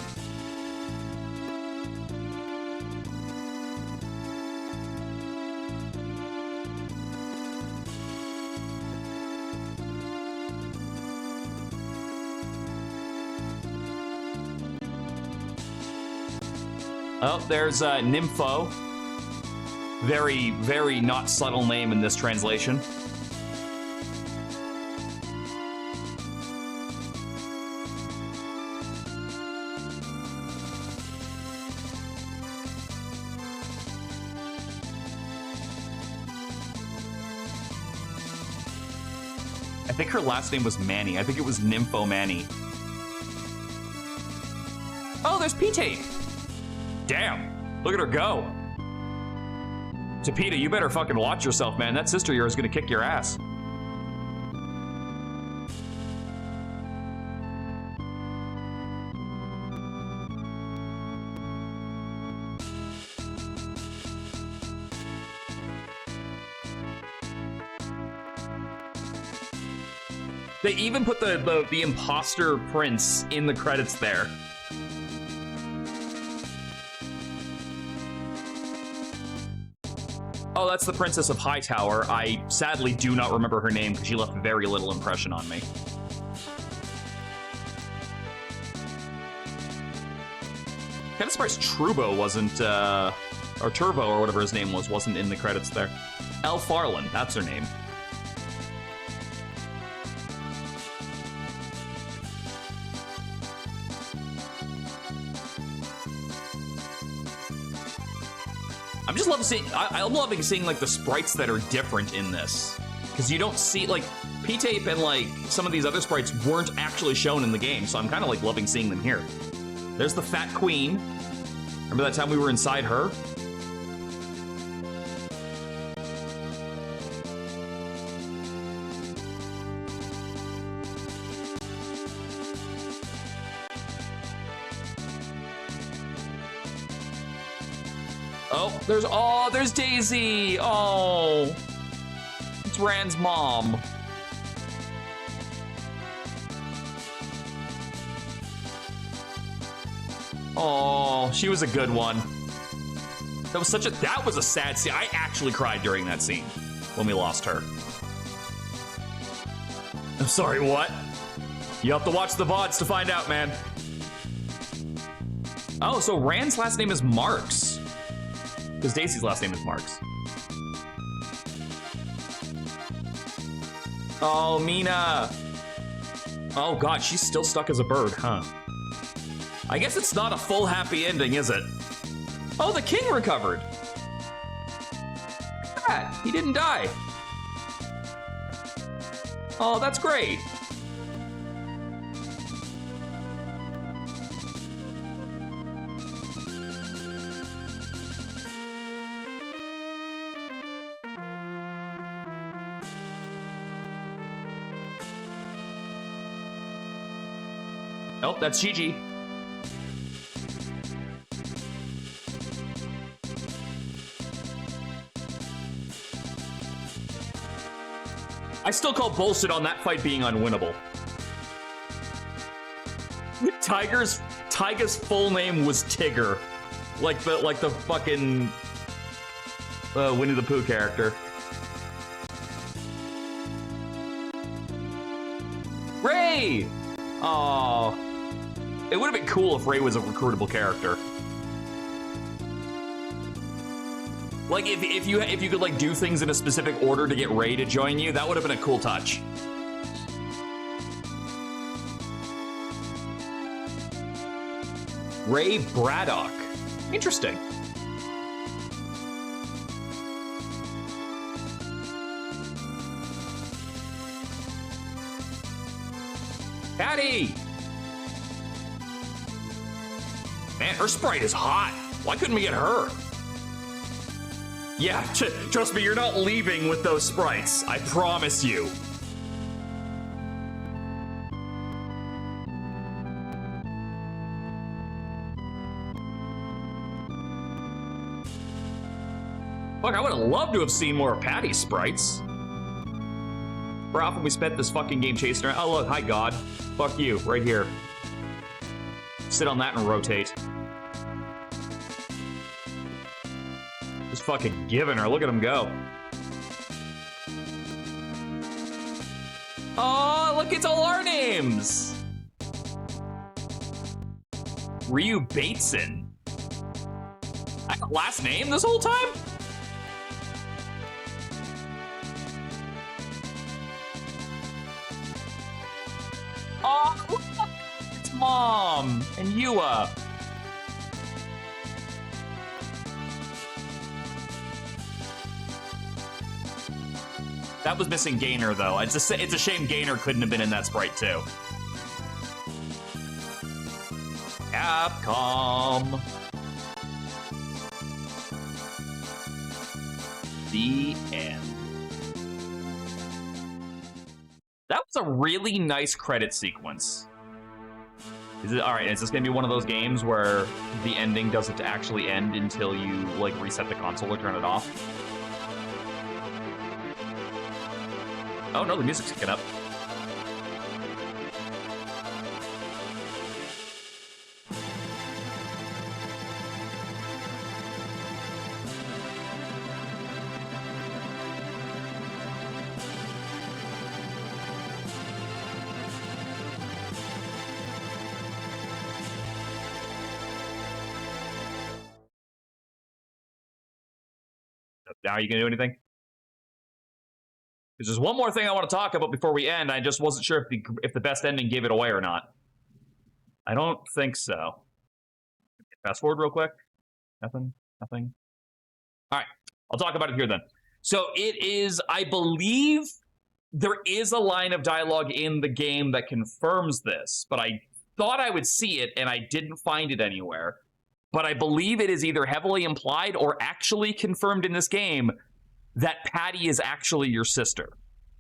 Oh, there's Nympho. Very, very not subtle name in this translation. I think her last name was Manny. I think it was Nympho Manny. Oh, there's P-Tape. Damn, look at her go. Tapita, you better fucking watch yourself, man. That sister of yours is gonna kick your ass. They even put the imposter prince in the credits there. Oh, that's the Princess of Hightower. I sadly do not remember her name because she left very little impression on me. Kind of surprised Trubo wasn't, or Turbo or whatever his name was, wasn't in the credits there. Elle Farland, that's her name. I'm just loving seeing, I'm loving seeing like the sprites that are different in this. Because you don't see, like, P-Tape and like some of these other sprites weren't actually shown in the game, so I'm kind of like loving seeing them here. There's the Fat Queen. Remember that time we were inside her? There's Daisy. Oh, it's Rand's mom. Oh, she was a good one. That was a sad scene. I actually cried during that scene when we lost her. I'm sorry, what? You have to watch the VODs to find out, man. Oh, so Rand's last name is Marks. Because Daisy's last name is Marks. Oh, Mina. Oh, God, she's still stuck as a bird, huh? I guess it's not a full happy ending, is it? Oh, the king recovered. Look at that. He didn't die. Oh, that's great. Oh, that's Gigi. I still call bullshit on that fight being unwinnable. Tyga's full name was Tigger, like the fucking Winnie the Pooh character. Ray! Oh, it would have been cool if Ray was a recruitable character. Like if you could like do things in a specific order to get Ray to join you, that would have been a cool touch. Ray Braddock. Interesting. Patty! Man, her sprite is hot. Why couldn't we get her? Yeah, trust me, you're not leaving with those sprites. I promise you. Fuck, I would have loved to have seen more of Patty's sprites. How often we spent this fucking game chasing her. Oh, look, hi, God. Fuck you, right here. Sit on that and rotate. Just fucking giving her. Look at him go. Oh, look, it's all our names. Ryu Bateson. I got last name this whole time? Oh, look, it's Mom and Yua. That was missing Gainer, though. It's a shame Gainer couldn't have been in that sprite, too. Capcom. The end. That was a really nice credit sequence. Alright, is this gonna be one of those games where the ending doesn't actually end until you, like, reset the console or turn it off? Oh no, the music's picking up. Now, are you gonna do anything? There's one more thing I want to talk about before we end. I just wasn't sure if the best ending gave it away or not. I don't think so. Fast forward real quick. Nothing. All right, I'll talk about it here then. So it is, I believe, there is a line of dialogue in the game that confirms this, but I thought I would see it and I didn't find it anywhere. But I believe it is either heavily implied or actually confirmed in this game that Patty is actually your sister.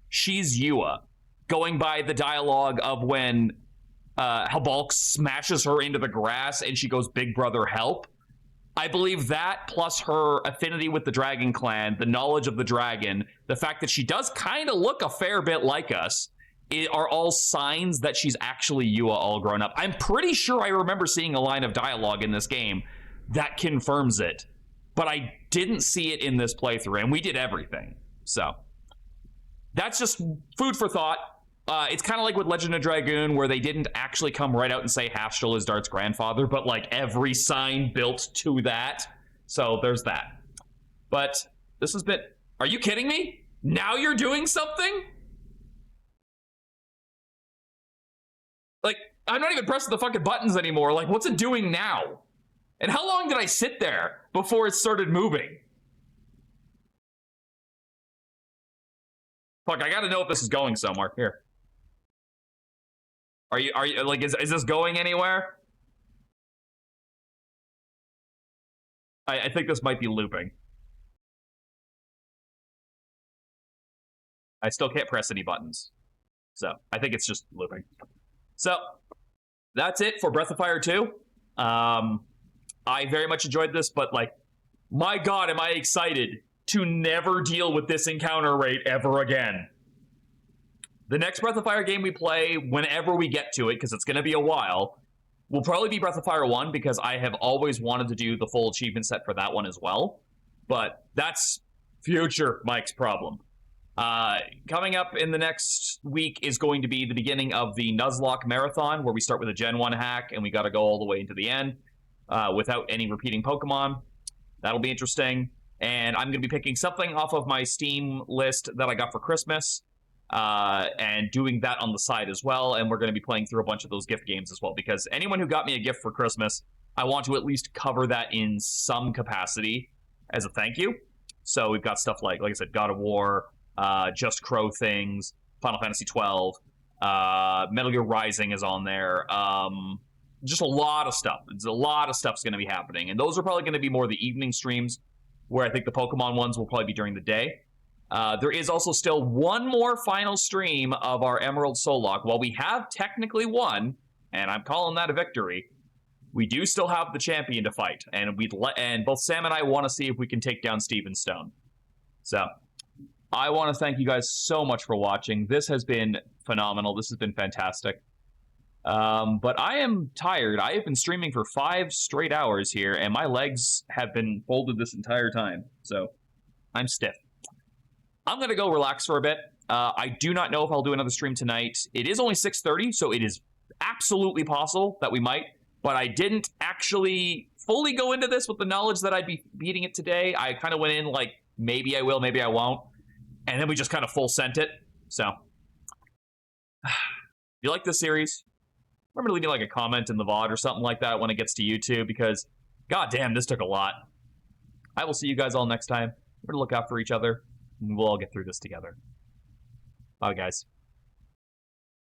She's Yua, going by the dialogue of when Habalk smashes her into the grass and she goes, "Big brother, help." I believe that, plus her affinity with the Dragon Clan, the knowledge of the dragon, the fact that she does kind of look a fair bit like us, are all signs that she's actually Yua all grown up. I'm pretty sure I remember seeing a line of dialogue in this game that confirms it, but I didn't see it in this playthrough, and we did everything. So that's just food for thought. It's kind of like with Legend of Dragoon, where they didn't actually come right out and say Hafstall is Dart's grandfather, but like every sign built to that. So there's that. But this has been... Are you kidding me? Now you're doing something? Like, I'm not even pressing the fucking buttons anymore. Like, what's it doing now? And how long did I sit there before it started moving? Fuck, I gotta know if this is going somewhere. Here. Are you, like, is this going anywhere? I think this might be looping. I still can't press any buttons. So, I think it's just looping. So, that's it for Breath of Fire 2. I very much enjoyed this, but, like, my god, am I excited to never deal with this encounter rate ever again. The next Breath of Fire game we play, whenever we get to it, because it's going to be a while, will probably be Breath of Fire 1, because I have always wanted to do the full achievement set for that one as well. But that's future Mike's problem. Coming up in the next week is going to be the beginning of the Nuzlocke Marathon, where we start with a Gen 1 hack, and we got to go all the way into the end without any repeating Pokemon. That'll be interesting. And I'm going to be picking something off of my Steam list that I got for Christmas, and doing that on the side as well. And we're going to be playing through a bunch of those gift games as well, because anyone who got me a gift for Christmas, I want to at least cover that in some capacity as a thank you. So we've got stuff like I said, God of War, Just Crow things, Final Fantasy 12, Metal Gear Rising is on there. Just a lot of stuff. There's a lot of stuff's going to be happening. And those are probably going to be more the evening streams, where I think the Pokemon ones will probably be during the day. There is also still one more final stream of our Emerald Soul Lock. While we have technically won, and I'm calling that a victory, we do still have the champion to fight. And and both Sam and I want to see if we can take down Steven Stone. So, I want to thank you guys so much for watching. This has been phenomenal. This has been fantastic. But I am tired. I have been streaming for 5 straight hours here, and my legs have been folded this entire time. So, I'm stiff. I'm going to go relax for a bit. I do not know if I'll do another stream tonight. It is only 6:30, so it is absolutely possible that we might. But I didn't actually fully go into this with the knowledge that I'd be beating it today. I kind of went in like, maybe I will, maybe I won't. And then we just kind of full sent it. So, if you like this series, remember to leave me like a comment in the VOD or something like that when it gets to YouTube, because goddamn, this took a lot. I will see you guys all next time. Remember to look out for each other, and we'll all get through this together. Bye, guys.